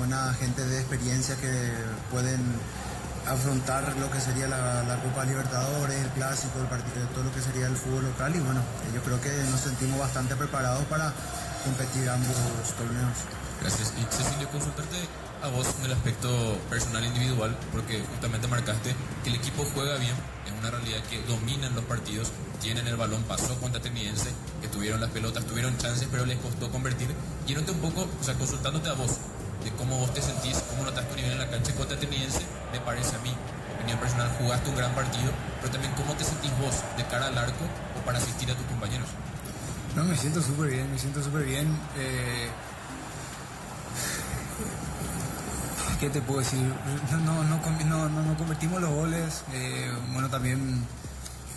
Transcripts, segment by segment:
buena gente de experiencia que pueden afrontar lo que sería la Copa Libertadores, el Clásico, el partido, todo lo que sería el fútbol local. Y bueno, yo creo que nos sentimos bastante preparados para competir ambos torneos. Gracias. Y Cecilio, consultarte a vos en el aspecto personal individual, porque justamente marcaste que el equipo juega bien, es una realidad que dominan los partidos, tienen el balón, pasó contra Ateniense, que tuvieron las pelotas, tuvieron chances, pero les costó convertir. Yéndote un poco, o sea, consultándote a vos, de cómo vos te sentís, cómo notas tu nivel en la cancha contra Ateniense, me parece a mí, opinión personal, jugaste un gran partido, pero también cómo te sentís vos de cara al arco o para asistir a tus compañeros. No, me siento súper bien. ¿Qué te puedo decir? No convertimos los goles. Bueno, también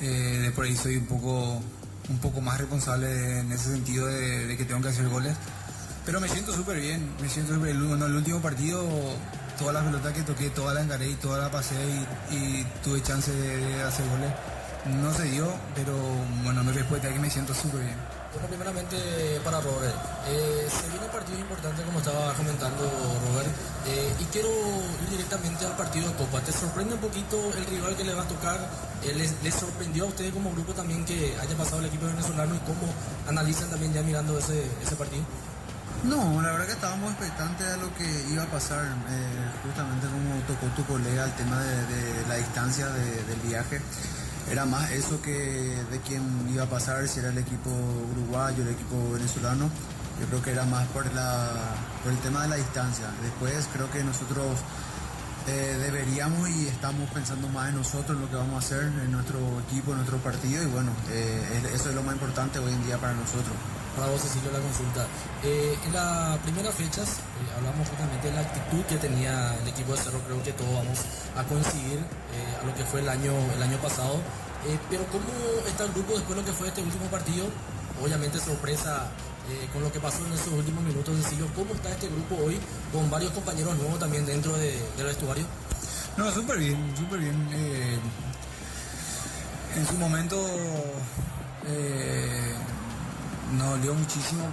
de por ahí soy un poco más responsable en ese sentido de que tengo que hacer goles. Pero me siento súper bien. Bueno, el último partido, todas las pelotas que toqué, todas las encaré y todas las pasé y tuve chance de hacer goles. No se dio, pero bueno, mi respuesta es que me siento súper bien. Bueno, primeramente para Robert, se viene un partido importante como estaba comentando Robert, y quiero ir directamente al partido de Copa. ¿Te sorprende un poquito el rival que le va a tocar? ¿Les sorprendió a ustedes como grupo también que haya pasado el equipo venezolano y cómo analizan también ya mirando ese partido? No, la verdad que estábamos expectantes a lo que iba a pasar, justamente como tocó tu colega el tema de la distancia del viaje. Era más eso que de quién iba a pasar, si era el equipo uruguayo, el equipo venezolano. Yo creo que era más por el tema de la distancia. Después creo que nosotros deberíamos y estamos pensando más en nosotros, en lo que vamos a hacer, en nuestro equipo, en nuestro partido. Y bueno, eso es lo más importante hoy en día para nosotros. Para vos, Cecilio, la consulta. En las primeras fechas hablamos justamente de la actitud que tenía el equipo de Cerro. Creo que todos vamos a coincidir a lo que fue el año pasado. Pero ¿cómo está el grupo después de lo que fue este último partido? Obviamente sorpresa con lo que pasó en esos últimos minutos, Cecilio. ¿Cómo está este grupo hoy con varios compañeros nuevos también dentro del vestuario? No, súper bien. En su momento nos dolió muchísimo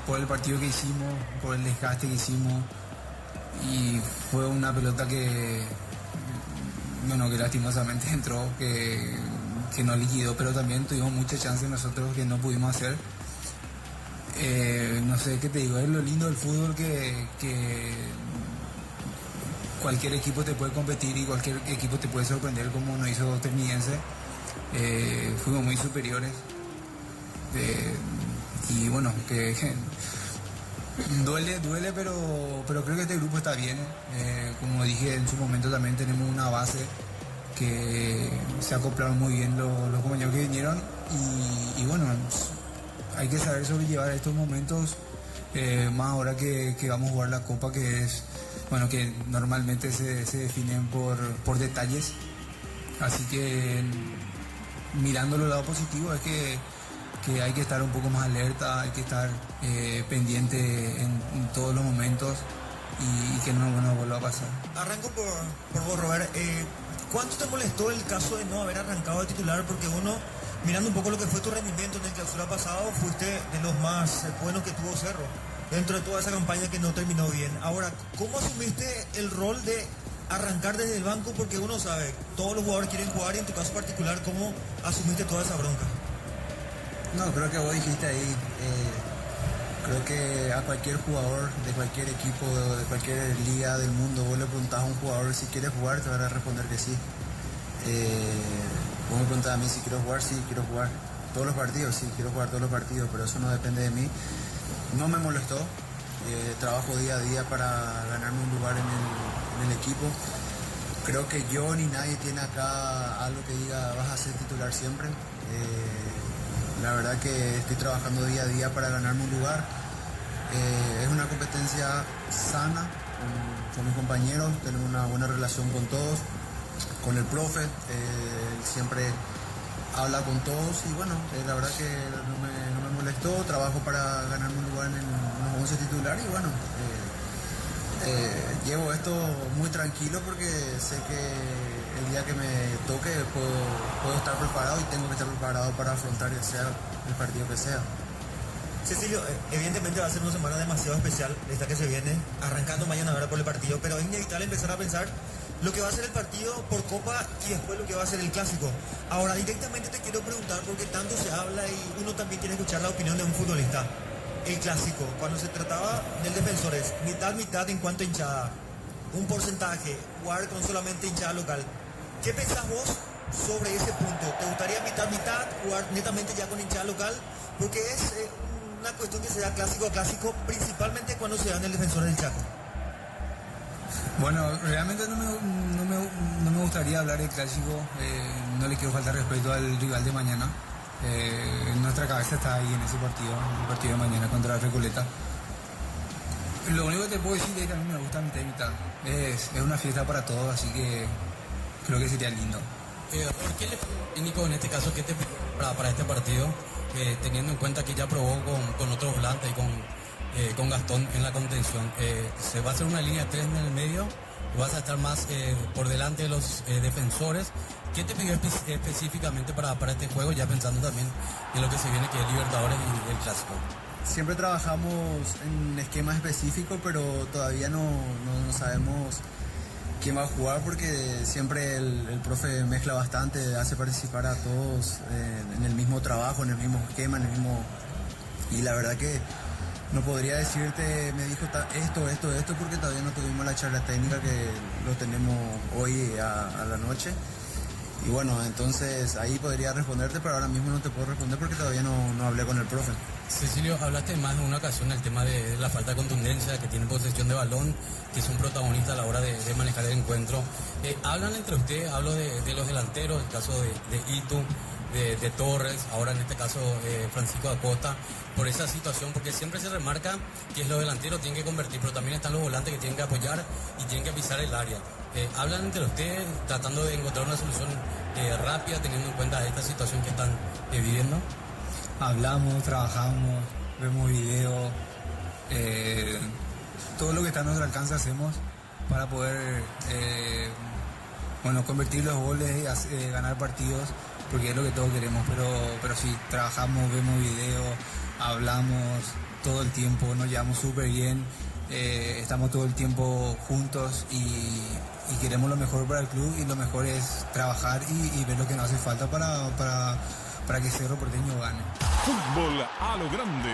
por el partido que hicimos, por el desgaste que hicimos, y fue una pelota que lastimosamente entró, que nos liquidó, pero también tuvimos muchas chances nosotros que no pudimos hacer. No sé qué te digo, es lo lindo del fútbol que cualquier equipo te puede competir y cualquier equipo te puede sorprender, como nos hizo Ateniense. Fuimos muy superiores. Y bueno, que duele, pero creo que este grupo está bien. Como dije en su momento, también tenemos una base que se acoplaron muy bien los compañeros que vinieron, y bueno, hay que saber sobrellevar estos momentos, más ahora que vamos a jugar la Copa, que es, bueno, que normalmente se definen por detalles. Así que mirando el lado positivo es que hay que estar un poco más alerta, hay que estar pendiente en todos los momentos y que no vuelva a pasar. Arranco por vos, Robert. ¿Cuánto te molestó el caso de no haber arrancado de titular? Porque uno, mirando un poco lo que fue tu rendimiento en el clausura pasado, fuiste de los más buenos que tuvo Cerro dentro de toda esa campaña que no terminó bien. Ahora, ¿cómo asumiste el rol de arrancar desde el banco? Porque uno sabe, todos los jugadores quieren jugar, y en tu caso particular, ¿cómo asumiste toda esa bronca? No, creo que vos dijiste ahí, creo que a cualquier jugador de cualquier equipo, de cualquier liga del mundo, vos le preguntás a un jugador si quiere jugar, te van a responder que sí. Vos me preguntás a mí si quiero jugar, sí, quiero jugar todos los partidos, sí, quiero jugar todos los partidos, pero eso no depende de mí. No me molestó, trabajo día a día para ganarme un lugar en el equipo. Creo que yo ni nadie tiene acá algo que diga vas a ser titular siempre. La verdad que estoy trabajando día a día para ganarme un lugar. Es una competencia sana con mis compañeros, tenemos una buena relación con todos, con el profe, siempre habla con todos y bueno, la verdad que no me molestó, trabajo para ganarme un lugar en los 11 titulares y bueno, llevo esto muy tranquilo porque sé que el día que me toque puedo estar preparado y tengo que estar preparado para afrontar ya sea el partido que sea. Cecilio, evidentemente va a ser una semana demasiado especial, esta que se viene, arrancando mañana ahora por el partido, pero es inevitable empezar a pensar lo que va a ser el partido por Copa y después lo que va a ser el Clásico. Ahora, directamente te quiero preguntar, porque tanto se habla y uno también quiere escuchar la opinión de un futbolista. El Clásico, cuando se trataba del Defensores, mitad en cuanto a hinchada, un porcentaje, jugar con solamente hinchada local. ¿Qué pensás vos sobre ese punto? ¿Te gustaría mitad, jugar netamente ya con hinchada local? Porque es una cuestión que se da clásico a clásico, principalmente cuando se da en el Defensor del Chaco. Bueno, realmente no me gustaría hablar del clásico, no le quiero faltar respeto al rival de mañana. Nuestra cabeza está ahí en ese partido, el partido de mañana contra la Recoleta. Lo único que te puedo decir es que a mí me gusta mitad y mitad. Es una fiesta para todos, así que creo que sería lindo. ¿Por qué el técnico en este caso qué te para este partido, teniendo en cuenta que ya probó con otros volantes y con Gastón en la contención? ¿Se va a hacer una línea 3 en el medio? ¿Vas a estar más por delante de los defensores? ¿Qué te pidió específicamente para este juego, ya pensando también en lo que se viene, que es Libertadores y el Clásico? Siempre trabajamos en esquemas específicos, pero todavía no sabemos quién va a jugar, porque siempre el profe mezcla bastante, hace participar a todos en el mismo trabajo, en el mismo esquema, y la verdad que no podría decirte, me dijo esto, porque todavía no tuvimos la charla técnica, que lo tenemos hoy a la noche. Y bueno, entonces ahí podría responderte, pero ahora mismo no te puedo responder porque todavía no hablé con el profe. Cecilio, hablaste más en una ocasión del tema de la falta de contundencia, que tiene posesión de balón, que es un protagonista a la hora de manejar el encuentro. ¿Hablan entre ustedes? Hablo de los delanteros, el caso de Itu, de Torres, ahora en este caso Francisco Acosta, por esa situación, porque siempre se remarca que los delanteros tienen que convertir, pero también están los volantes que tienen que apoyar y tienen que pisar el área. ¿Hablan entre ustedes tratando de encontrar una solución rápida, teniendo en cuenta esta situación que están viviendo? Hablamos, trabajamos, vemos videos, todo lo que está a nuestro alcance hacemos para poder convertir los goles y ganar partidos, porque es lo que todos queremos, pero sí, trabajamos, vemos videos, hablamos todo el tiempo, nos llevamos súper bien, estamos todo el tiempo juntos y queremos lo mejor para el club, y lo mejor es trabajar y ver lo que nos hace falta para que Cerro Porteño gane. Fútbol a lo grande,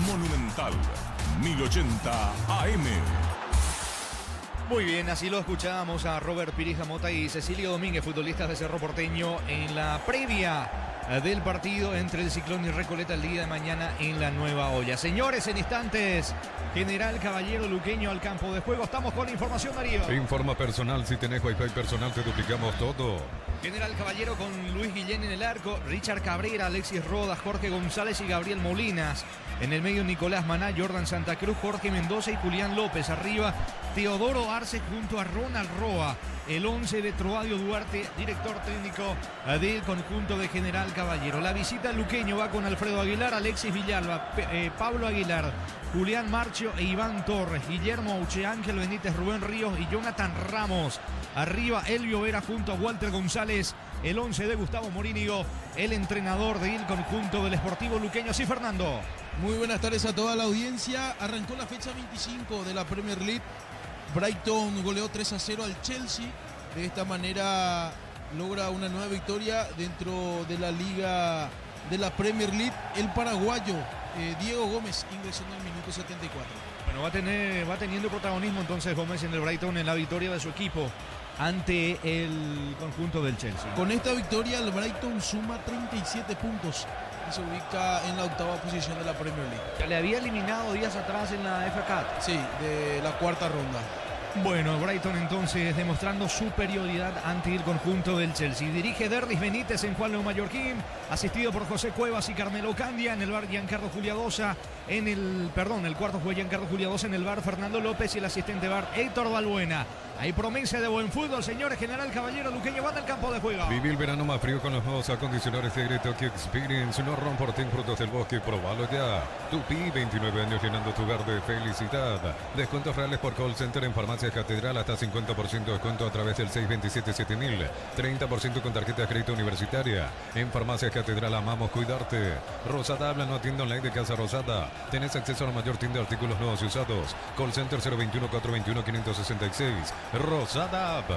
Monumental, 1080 AM. Muy bien, así lo escuchábamos a Robert Pirija Mota y Cecilio Domínguez, futbolistas de Cerro Porteño, en la previa del partido entre el Ciclón y Recoleta el día de mañana en la Nueva Olla. Señores, en instantes, General Caballero Luqueño al campo de juego. Estamos con la información, Darío. Informa personal, si tenés Wi-Fi personal te duplicamos todo. General Caballero con Luis Guillén en el arco, Richard Cabrera, Alexis Rodas, Jorge González y Gabriel Molinas. En el medio Nicolás Maná, Jordan Santa Cruz, Jorge Mendoza y Julián López. Arriba Teodoro Arce junto a Ronald Roa. El 11 de Troadio Duarte, director técnico del conjunto de General Caballero. La visita al luqueño va con Alfredo Aguilar, Alexis Villalba, Pablo Aguilar, Julián Marchio e Iván Torres, Guillermo Auche, Ángel Benítez, Rubén Ríos y Jonathan Ramos. Arriba Elvio Vera junto a Walter González. El 11 de Gustavo Morínigo, el entrenador del conjunto del Sportivo Luqueño. Sí, Fernando. Muy buenas tardes a toda la audiencia. Arrancó la fecha 25 de la Premier League. Brighton goleó 3-0 al Chelsea. De esta manera logra una nueva victoria dentro de la liga de la Premier League. El paraguayo Diego Gómez ingresó en el minuto 74. Bueno, va teniendo protagonismo entonces Gómez en el Brighton en la victoria de su equipo ante el conjunto del Chelsea. Con esta victoria el Brighton suma 37 puntos y se ubica en la octava posición de la Premier League. Ya le había eliminado días atrás en la FA Cup. Sí, de la cuarta ronda. Bueno, Brighton entonces demostrando superioridad ante el conjunto del Chelsea. Dirige Derlis Benítez en Juan Leo Mallorquín, asistido por José Cuevas y Carmelo Candia. En el bar Giancarlo Juliadosa, el cuarto fue Giancarlo Juliadosa, en el bar Fernando López y el asistente bar Héctor Balbuena. Hay promesa de buen fútbol, señores. General Caballero Luqueño van al campo de juego. Viví el verano más frío con los nuevos acondicionadores de Tokyo Experience. No Portín Frutos del Bosque, probalo ya. Tupi, 29 años llenando tu hogar de felicidad. Descuentos reales por call center en farmacia Farmacias Catedral, hasta 50% de descuento a través del 627-7000. 30% con tarjeta de crédito universitaria. En Farmacias Catedral amamos cuidarte. Rosada habla, no atiende online de Casa Rosada. Tenés acceso a la mayor tienda de artículos nuevos y usados. Call Center 021-421-566. Rosada App.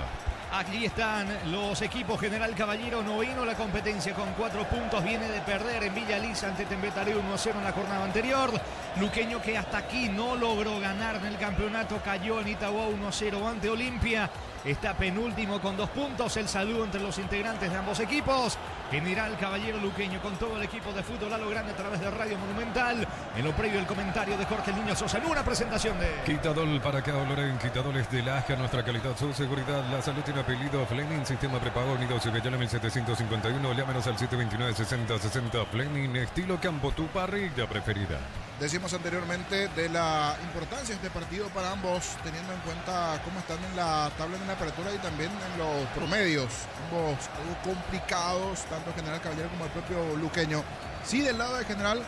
Aquí están los equipos. General Caballero, noveno la competencia con 4 puntos. Viene de perder en Villa Lisa ante Tembetaré 1-0 en la jornada anterior. Luqueño, que hasta aquí no logró ganar en el campeonato, cayó en Itagua 1-0 ante Olimpia. Está penúltimo con 2 puntos. El saludo entre los integrantes de ambos equipos. General Caballero Luqueño con todo el equipo de fútbol a lo grande a través de Radio Monumental. En lo previo el comentario de Jorge Niño Sosa en una presentación de Quitadol para cada dolor en Quitadores de Lasca. Nuestra calidad, su seguridad, la salud tiene apellido. Fleming, sistema prepago Unidos Cibellana 1751. Llámenos al 729-6060. Fleming, estilo campo, tu parrilla preferida. Decimos anteriormente de la importancia de este partido para ambos, teniendo en cuenta cómo están en la tabla de la apertura y también en los promedios. Ambos algo complicados, tanto General Caballero como el propio Luqueño. Sí, del lado de General,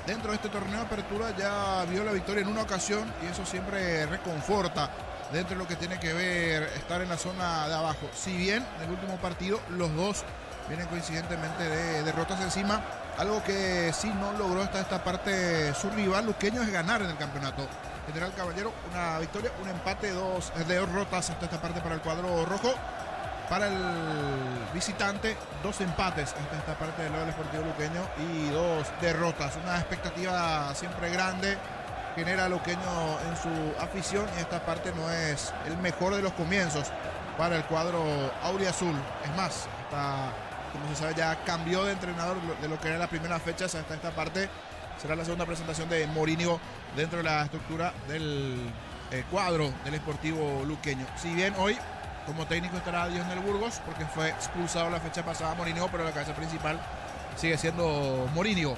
dentro de este torneo de apertura ya vio la victoria en una ocasión y eso siempre reconforta dentro de lo que tiene que ver estar en la zona de abajo. Si bien en el último partido los dos vienen coincidentemente de derrotas encima, algo que sí no logró hasta esta parte su rival Luqueño es ganar en el campeonato. General Caballero, una victoria, un empate, dos derrotas hasta esta parte para el cuadro rojo. Para el visitante, 2 empates hasta esta parte del lado del Sportivo Luqueño y 2 derrotas. Una expectativa siempre grande genera Luqueño en su afición y esta parte no es el mejor de los comienzos para el cuadro auriazul. Es más, hasta, como se sabe, ya cambió de entrenador de lo que era la primera fecha hasta esta parte. Será la segunda presentación de Morínigo dentro de la estructura del cuadro del Sportivo Luqueño. Si bien hoy como técnico estará Dionel Burgos porque fue expulsado la fecha pasada Morínigo, pero la cabeza principal sigue siendo Morínigo.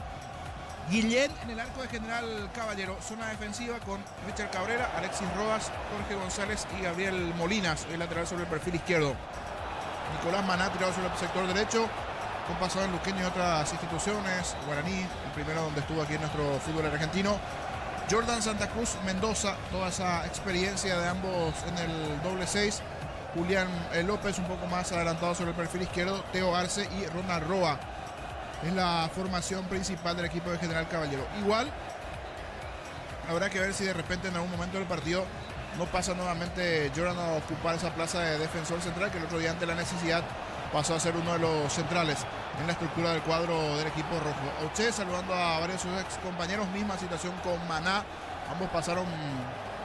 Guillén en el arco de General Caballero, zona defensiva con Richard Cabrera, Alexis Rodas, Jorge González y Gabriel Molinas, el lateral sobre el perfil izquierdo. Nicolás Maná tirado sobre el sector derecho, con pasado en Luqueño y otras instituciones, Guaraní, el primero donde estuvo aquí en nuestro fútbol argentino. Jordan Santa Cruz Mendoza, toda esa experiencia de ambos en el doble 6. Julián López un poco más adelantado sobre el perfil izquierdo, Teo Arce y Ronald Roa. Es la formación principal del equipo de General Caballero. Igual habrá que ver si de repente en algún momento del partido no pasa nuevamente Jordan a ocupar esa plaza de defensor central, que el otro día ante la necesidad pasó a ser uno de los centrales en la estructura del cuadro del equipo rojo. Auché saludando a varios de sus ex compañeros, misma situación con Maná. Ambos pasaron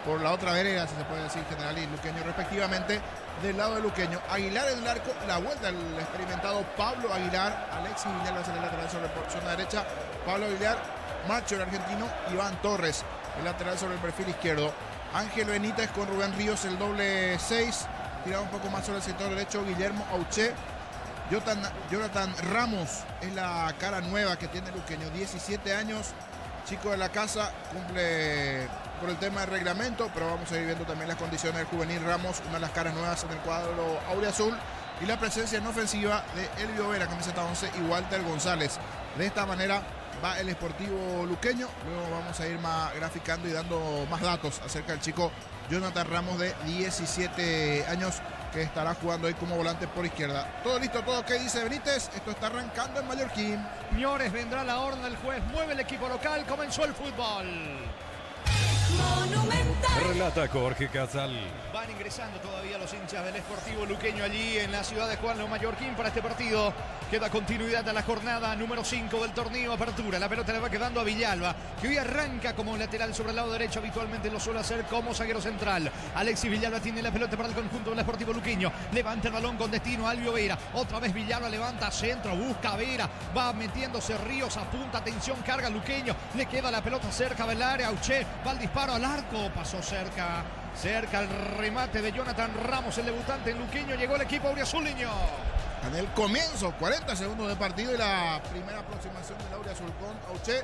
por la otra vereda, si se puede decir, General y Luqueño respectivamente. Del lado de Luqueño, Aguilar en el arco, la vuelta al experimentado Pablo Aguilar, Alexis Villar va a ser el lateral sobre la zona derecha, Pablo Aguilar, Macho el argentino, Iván Torres el lateral sobre el perfil izquierdo, Ángel Benítez con Rubén Ríos el doble 6, tirado un poco más sobre el sector derecho, Guillermo Auché. Jonathan Ramos es la cara nueva que tiene Luqueño, 17 años, chico de la casa, cumple por el tema del reglamento, pero vamos a ir viendo también las condiciones del juvenil Ramos, una de las caras nuevas en el cuadro auriazul, y la presencia en ofensiva de Elvio Vera, camiseta 11, y Walter González. De esta manera va el Sportivo Luqueño. Luego vamos a ir más graficando y dando más datos acerca del chico Jonathan Ramos, de 17 años, que estará jugando hoy como volante por izquierda. Todo listo, todo ok, dice Benítez. Esto está arrancando en Mallorquín. Señores, vendrá la orden del juez, mueve el equipo local, comenzó el fútbol. Monumental. Relata Jorge Casal. Van ingresando todavía los hinchas del Sportivo Luqueño allí en la ciudad de Juan Leo Mallorquín para este partido. Queda continuidad a la jornada número 5 del torneo Apertura. La pelota le va quedando a Villalba, que hoy arranca como lateral sobre el lado derecho. Habitualmente lo suele hacer como zaguero central. Alexis Villalba tiene la pelota para el conjunto del Sportivo Luqueño. Levanta el balón con destino a Elvio Vera. Otra vez Villalba levanta centro, busca a Vera. Va metiéndose Ríos, apunta, atención, carga Luqueño. Le queda la pelota cerca del área. Auché va al disparo al arco. Pasó cerca el remate de Jonathan Ramos, el debutante en Luqueño. Llegó el equipo auriazuleño. En el comienzo, 40 segundos de partido y la primera aproximación del auriazul con Auché,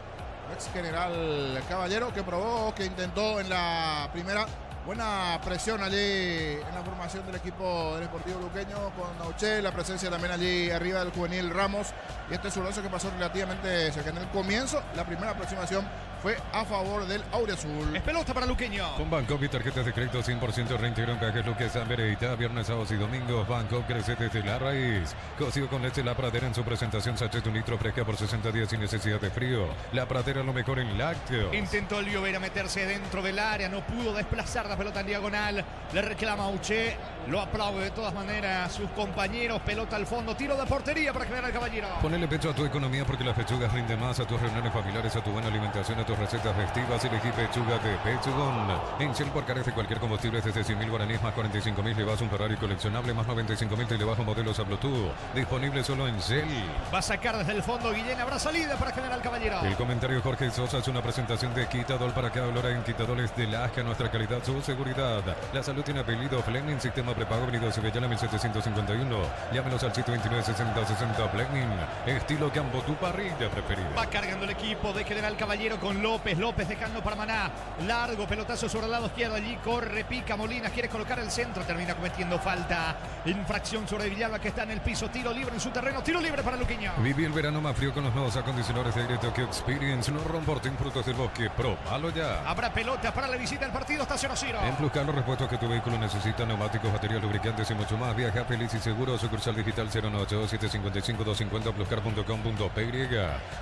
ex General Caballero, que probó, que intentó en la primera. Buena presión allí en la formación del equipo del Sportivo Luqueño con Auché, la presencia también allí arriba del juvenil Ramos y este zurdazo que pasó relativamente cerca. En el comienzo, la primera aproximación fue a favor del Auriazul. Es pelota para Luqueño. Con Bancopp y tarjetas de crédito 100% reintegro en cajes lo que es Ambereita, viernes, sábados y domingos. Bancopp crece desde la raíz. Cocido con leche La Pradera en su presentación, sachet un litro fresca por 60 días sin necesidad de frío. La Pradera lo mejor en lácteos. Intentó el Llovera meterse dentro del área, no pudo desplazar la pelota en diagonal. Le reclama a Uche, lo aplaude de todas maneras sus compañeros. Pelota al fondo, tiro de portería para General Caballero. Ponele pecho a tu economía porque las pechugas rinden más, a tus reuniones familiares, a tu buena alimentación, a tus recetas festivas. Elegí pechuga de Pechugón. En Shell por carece cualquier combustible desde 100.000 guaraníes más 45.000 le vas un Ferrari coleccionable más 95.000 te le vas modelos a Bluetooth. Disponible solo en Shell. Va a sacar desde el fondo Guillén, habrá salida para General Caballero. El comentario Jorge Sosa es una presentación de Quitadol para cada olor en Quitadoles de Lasca, nuestra calidad, su seguridad. La salud tiene apellido Fleming, sistema prepago, Avenida Sevillana 1751. Llámenos al sitio 296060 Fleming. Estilo campo, tu parrilla preferida. Va cargando el equipo de General Caballero con López. López dejando para Maná. Largo pelotazo sobre el lado izquierdo. Allí corre, pica Molinas. Quiere colocar el centro. Termina cometiendo falta. Infracción sobre Villalba que está en el piso. Tiro libre en su terreno. Tiro libre para Luqueño. Viví el verano más frío con los nuevos acondicionadores de aire Tokyo Experience. No romporten frutos del bosque. Probalo ya. Habrá pelota para la visita del partido. Está 0-0. En Pluscar, los repuestos que tu vehículo necesita: neumáticos, baterías, lubricantes y mucho más. Viaja feliz y seguro. Sucursal digital 098-755-250 pluscar.com.py.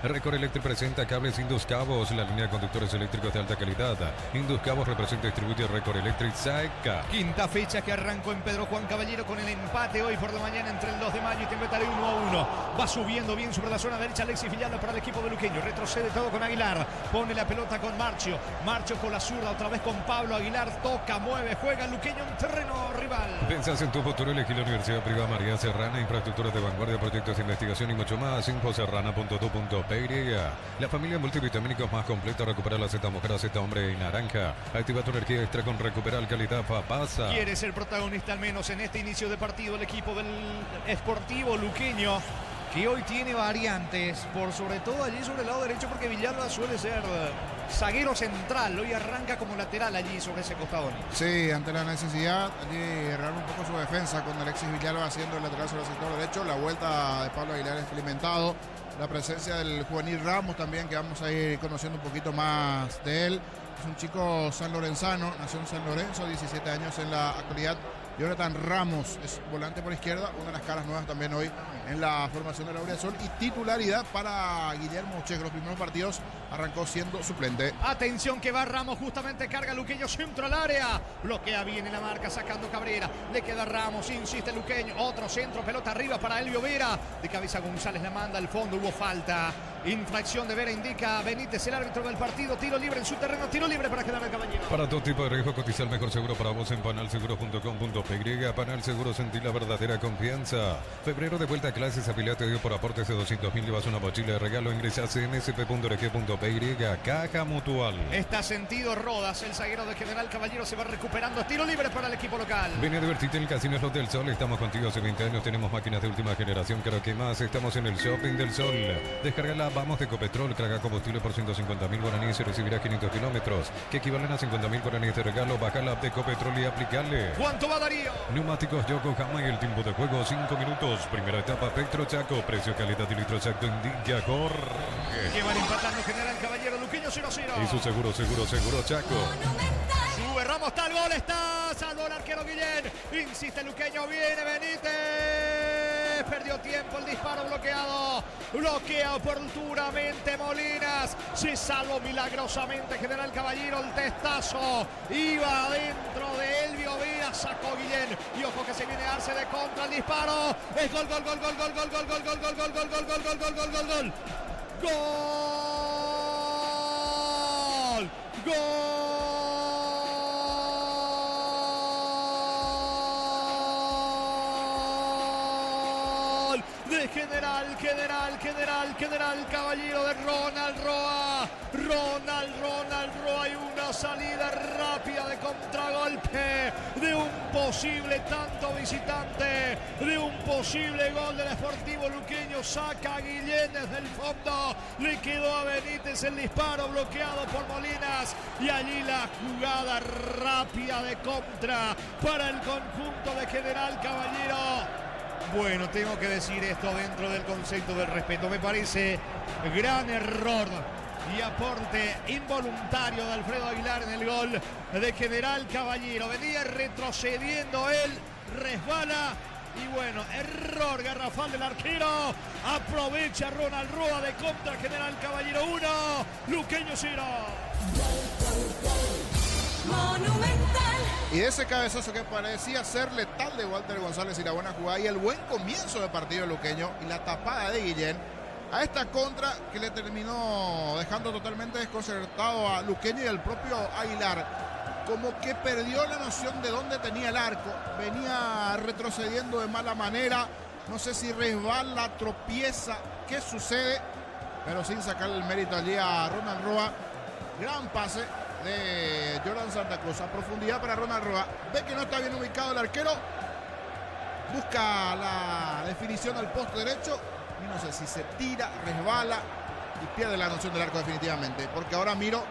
Record Electric presenta cables Indus Cabos, la línea de conductores eléctricos de alta calidad. Indus Cabos representa y distribuye Record Electric Saeca. Quinta fecha que arrancó en Pedro Juan Caballero con el empate hoy por la mañana entre el 2 de mayo y Tembetare 1-1. Va subiendo bien sobre la zona derecha Alexis Villalba para el equipo de Luqueño. Retrocede todo con Aguilar. Pone la pelota con Marcio. Marcio con la zurda, otra vez con Pablo Aguilar. Toca, mueve, juega Luqueño en terreno rival. Pensás en tu futuro, elegí la Universidad Privada María Serrana, infraestructuras de vanguardia, proyectos de investigación y mucho más. Infoserrana.tu.py. La familia multivitamínicos más completa. Recupera la Z mujer, Z hombre y naranja. Activa tu energía extra con Recuperal Calidad Papasa. Quiere ser protagonista al menos en este inicio de partido el equipo del Sportivo Luqueño, que hoy tiene variantes, por sobre todo allí sobre el lado derecho, porque Villalba suele ser zaguero central, hoy arranca como lateral allí sobre ese costado. Sí, ante la necesidad allí errar un poco su defensa con Alexis Villalba haciendo el lateral sobre el sector derecho. La vuelta de Pablo Aguilar experimentado, la presencia del juvenil Ramos también, que vamos a ir conociendo un poquito más de él. Es un chico sanlorenzano, nació en San Lorenzo, 17 años en la actualidad. Jonathan Ramos es volante por izquierda, una de las caras nuevas también hoy en la formación de la Auriazul, y titularidad para Guillermo Uche, que los primeros partidos arrancó siendo suplente. Atención que va Ramos, justamente carga Luqueño, centro al área, bloquea bien en la marca sacando Cabrera, le queda Ramos, insiste Luqueño, otro centro, pelota arriba para Elvio Vera, de cabeza González la manda al fondo, hubo falta, infracción de Vera, indica Benítez, el árbitro del partido. Tiro libre en su terreno, tiro libre para General Caballero. Para todo tipo de riesgo, cotiza el mejor seguro para vos en panalseguro.com.py. Panal Seguro, sentí la verdadera confianza. Febrero de vuelta a clases, afiliate dio por aportes de 200.000, llevas una mochila de regalo, ingresás en nsp.org.py. Caja Mutual. Está sentido Rodas, el zaguero de General Caballero se va recuperando. Tiro libre para el equipo local. Ven a divertirte en el Casino Slot del Sol. Estamos contigo hace 20 años. Tenemos máquinas de última generación. Creo que más. Estamos en el Shopping del Sol. Descarga la Vamos de Ecopetrol. Carga combustible por 150.000 guaraníes y recibirás 500 kilómetros, que equivalen a 50.000 guaraníes de regalo. Baja la app de Ecopetrol y aplicarle. ¿Cuánto va Darío? Neumáticos Yokohama y el tiempo de juego 5 minutos. Primera etapa Petro Chaco. Precio, calidad y litro exacto indica Jorge. Que van empatando General Caballero. Luqueño 0-0. Y su seguro Chaco. Sube Ramos, está el gol, está salvo el arquero Guillén. Insiste Luqueño, viene Benítez. Perdió tiempo el disparo bloqueado. Bloquea oportunamente Molinas. Se salvó milagrosamente General Caballero. El testazo iba adentro de Elvio Vera. Sacó Guillén. Y ojo que se viene a darse de contra el disparo. Es gol, gol, gol, gol, gol, gol, gol, gol, gol, gol, gol, gol, gol, gol, gol, gol, gol, gol, gol. Gol. Gol. De General Caballero de Ronald Roa. Ronald Roa, y una salida rápida de contragolpe de un posible tanto visitante, de un posible gol del Sportivo Luqueño. Saca a Guillén desde el fondo, le quedó a Benítez el disparo bloqueado por Molinas, y allí la jugada rápida de contra para el conjunto de General Caballero. Bueno, tengo que decir esto dentro del concepto del respeto. Me parece gran error y aporte involuntario de Alfredo Aguilar en el gol de General Caballero. Venía retrocediendo él, resbala y bueno, error garrafal del arquero. Aprovecha Ronald Roa de contra. General Caballero 1, Luqueño 0. Monumental. Y ese cabezazo que parecía ser letal de Walter González y la buena jugada y el buen comienzo de partido luqueño y la tapada de Guillén a esta contra que le terminó dejando totalmente desconcertado a Luqueño y el propio Aguilar. Como que perdió la noción de dónde tenía el arco. Venía retrocediendo de mala manera. No sé si resbala, tropieza, qué sucede. Pero sin sacarle el mérito allí a Ronald Roa. Gran pase de Jordan Santa Cruz. A profundidad para Ronald Roa. Ve que no está bien ubicado el arquero. Busca la definición al poste derecho. Y no sé si se tira, resbala y pierde la noción del arco definitivamente. Porque ahora miro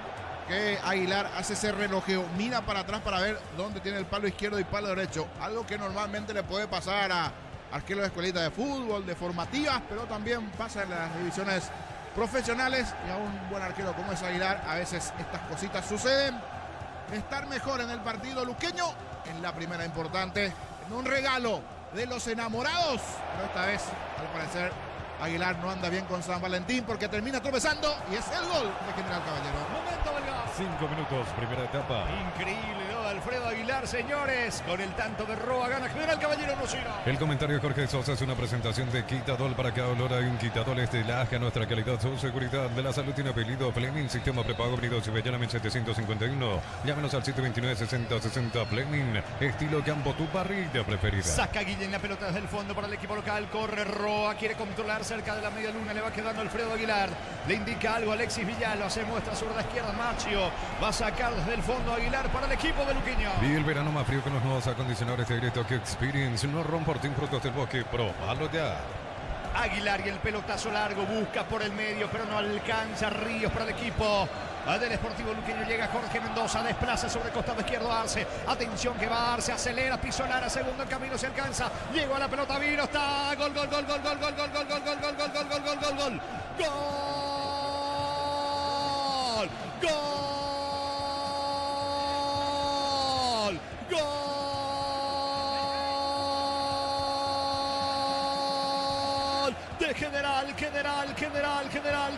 que Aguilar hace ese relojeo, mira para atrás para ver dónde tiene el palo izquierdo y palo derecho, algo que normalmente le puede pasar a arqueros de escuelitas de fútbol, de formativas, pero también pasa en las divisiones profesionales y a un buen arquero como es Aguilar, a veces estas cositas suceden. Estar mejor en el partido luqueño, en la primera importante, en un regalo de los enamorados, pero esta vez, al parecer, Aguilar no anda bien con San Valentín porque termina tropezando y es el gol de General Caballero. Momento del gol. 5 minutos, primera etapa. Increíble, ¿no? Alfredo Aguilar, señores. Con el tanto de Roa gana General Caballero 1-0. El comentario de Jorge Sosa es una presentación de Quitadol. Para cada olor hay un Quitadol. Es de Laja, nuestra calidad, su seguridad. De la salud tiene apellido Fleming. Sistema prepago Unido Cibellana 751. Llámenos al 729-6060 Fleming. Estilo campo, tu parrilla preferida. Saca Guillén la pelota desde el fondo para el equipo local. Corre Roa, quiere controlar cerca de la media luna. Le va quedando Alfredo Aguilar. Le indica algo Alexis Villalba. Se muestra sobre la izquierda Machio. Va a sacar desde el fondo Aguilar para el equipo de Luqueño. Y el verano más frío con los nuevos acondicionadores de aire Tokyo Experience. No Ron-Fortin Frutos del Bosque. Probalo ya. Aguilar y el pelotazo largo. Busca por el medio, pero no alcanza. Ríos para el equipo del Sportivo Luqueño. Llega Jorge Mendoza. Desplaza sobre el costado izquierdo Arce. Atención que va Arce. Acelera. Piso Lara. Segundo en camino. Se alcanza. Llegó a la pelota. Vino. Está. Gol, gol, gol, gol, gol, gol, gol, gol, gol, gol, gol, gol, gol, gol, gol, gol, gol. Gol. Gol. De General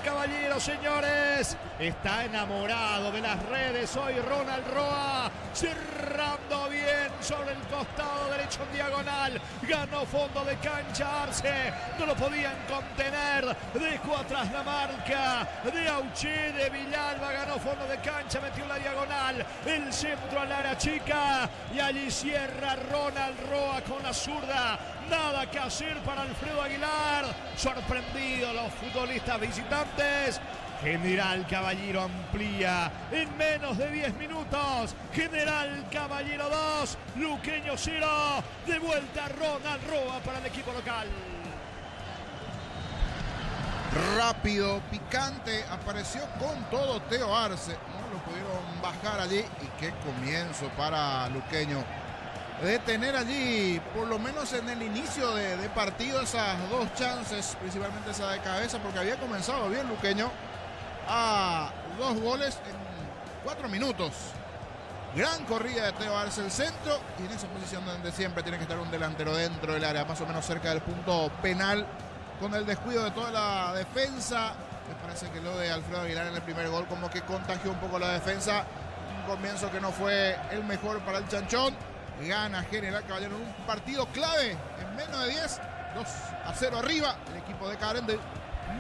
Caballero, señores. Está enamorado de las redes hoy Ronald Roa, cerrando bien sobre el costado derecho en diagonal. Ganó fondo de cancha Arce, no lo podían contener. Dejó atrás la marca de Auché, de Villalba. Ganó fondo de cancha, metió la diagonal, el centro al área chica y allí cierra Ronald Roa con la zurda. Nada que hacer para Alfredo Aguilar. Sorprendido los futbolistas visitantes. General Caballero amplía en menos de 10 minutos. General Caballero 2, Luqueño 0. De vuelta Ronald Roa para el equipo local. Rápido, picante, apareció con todo Teo Arce. No lo pudieron bajar allí y qué comienzo para Luqueño. De tener allí, por lo menos en el inicio de partido, esas dos chances, principalmente esa de cabeza, porque había comenzado bien Luqueño a 2 goles en 4 minutos. Gran corrida de Teo Arce el centro y en esa posición donde siempre tiene que estar un delantero dentro del área, más o menos cerca del punto penal, con el descuido de toda la defensa. Me parece que lo de Alfredo Aguilar en el primer gol como que contagió un poco la defensa. Un comienzo que no fue el mejor para el Chanchón. Gana General Caballero en un partido clave en menos de 10, 2-0 arriba el equipo de Carende.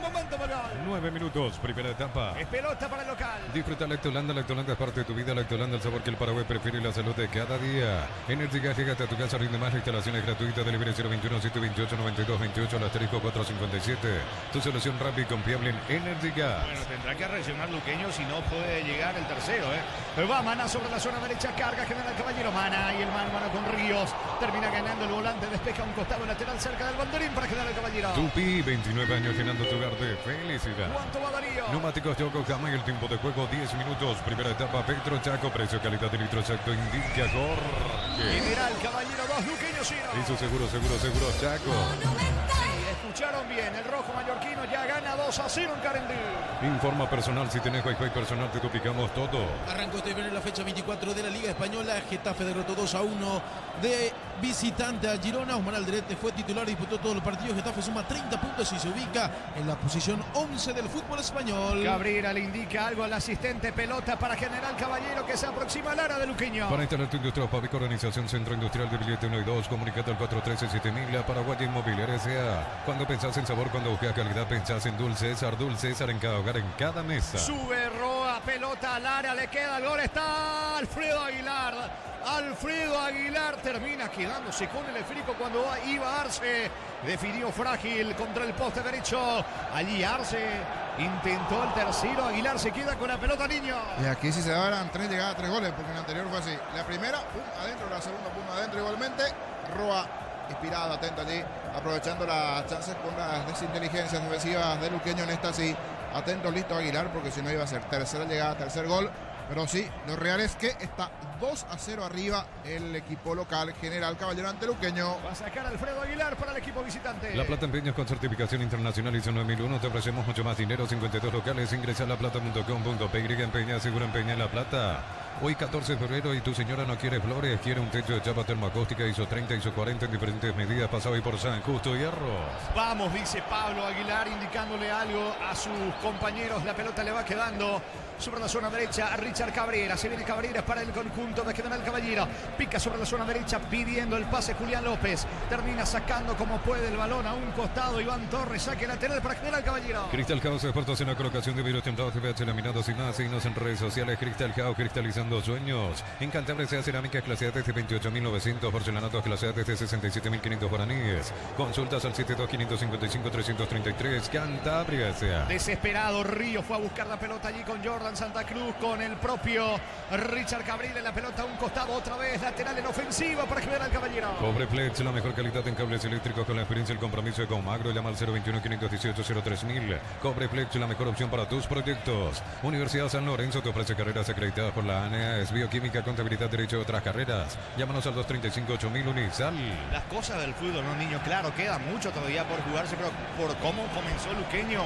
Momento para 9 minutos, primera etapa. es pelota para el local. Disfruta Lactolanda. Lactolanda es parte de tu vida. Lactolanda, el sabor que el Paraguay prefiere y la salud de cada día. Energy Gas, llega a tu casa, rinde más. Instalaciones gratuitas. Delivery 021-728-9228 al asterisco 457. Tu solución rápida y confiable en Energy Gas. Bueno, tendrá que reaccionar Luqueño si no puede llegar el tercero, Pero va Mana sobre la zona derecha, carga General Caballero. Mana y el mano con Ríos. Termina ganando el volante, despeja un costado lateral cerca del banderín para General Caballero. Tupi, 29 años llenando tu lugar de felicidad. ¿Cuánto va Darío? Neumáticos Yokohama y el tiempo de juego 10 minutos. Primera etapa, Petro Chaco, precio, calidad de litro exacto, indica Jorge. General Caballero 2, Luqueño 0. Hizo seguro Chaco. Sí, es escucharon bien, el rojo mallorquino ya gana 2-0 en Carendí. Informa personal, si tenés Wi-Fi personal te duplicamos todo. Arrancó este viernes la fecha 24 de la Liga Española. Getafe derrotó 2-1 de visitante a Girona. Osman Alderete fue titular y disputó todos los partidos. Getafe suma 30 puntos y se ubica en la posición 11 del fútbol español. Cabrera le indica algo al asistente, pelota para General Caballero que se aproxima al área de Luqueño. Para instalar tu industria Pavic, Organización Centro Industrial de Billete 1 y 2, comunicate al 413-7000, Paraguay Inmobiliaria S.A. Cuando pensás en sabor, cuando buscas calidad, pensás en Dulce César en cada hogar, en cada mesa. Sube Roa, pelota al área, le queda el gol, está Alfredo Aguilar. Alfredo Aguilar termina quedándose con el esférico cuando iba Arce. Definió frágil contra el poste derecho. Allí Arce intentó el tercero. Aguilar se queda con la pelota, niño. Y aquí si se daban 3 llegadas, 3 goles, porque en el anterior fue así. La primera, pum, adentro, la segunda, pum, adentro igualmente. Roa, inspirado, atento allí, aprovechando las chances con las desinteligencias defensivas de Luqueño. En esta sí, atento, listo Aguilar, porque si no iba a ser tercera llegada, tercer gol. Pero sí, lo real es que está 2-0 arriba el equipo local, General Caballero ante Luqueño. Va a sacar Alfredo Aguilar para el equipo visitante. La Plata Empeños con certificación internacional ISO 9001. Te ofrecemos mucho más dinero. 52 locales. Ingresa a laplata.com.py. Empeña, seguro empeña en La Plata. Hoy 14 de febrero y tu señora no quiere flores, quiere un techo de chapa termoacústica ISO 30, ISO 40 en diferentes medidas. Pasado hoy por San Justo Hierro. Vamos, dice Pablo Aguilar, indicándole algo a sus compañeros. La pelota le va quedando sobre la zona derecha a Richard Cabrera. Se viene Cabrera para el conjunto de General Caballero. Pica sobre la zona derecha pidiendo el pase Julián López. Termina sacando como puede el balón a un costado. Iván Torres, saque lateral para General Caballero. Cristal House, expertos en la colocación de vidrios templados, TVH laminados y más. Síguenos en redes sociales. Cristal House, cristalizando sueños. En Cantabria sea cerámicas claseadas de 28.900, porcelanatos claseadas de 67.500 guaraníes. Consultas al 72-555-333. Cantabria sea. Desesperado, Río fue a buscar la pelota allí con Jordan Santa Cruz, con el propio Richard Cabrera en la pelota a un costado, otra vez lateral en ofensiva para General Caballero. Cobreflex, la mejor calidad en cables eléctricos con la experiencia y el compromiso de Comagro. Llama al 021-518-03000. Cobreflex, la mejor opción para tus proyectos. Universidad San Lorenzo te ofrece carreras acreditadas por la ANEA, es bioquímica, contabilidad, derecho y otras carreras. Llámanos al 235-8000 Unisal. Las cosas del fútbol, ¿no, niño? Claro, queda mucho todavía por jugarse, pero por cómo comenzó Luqueño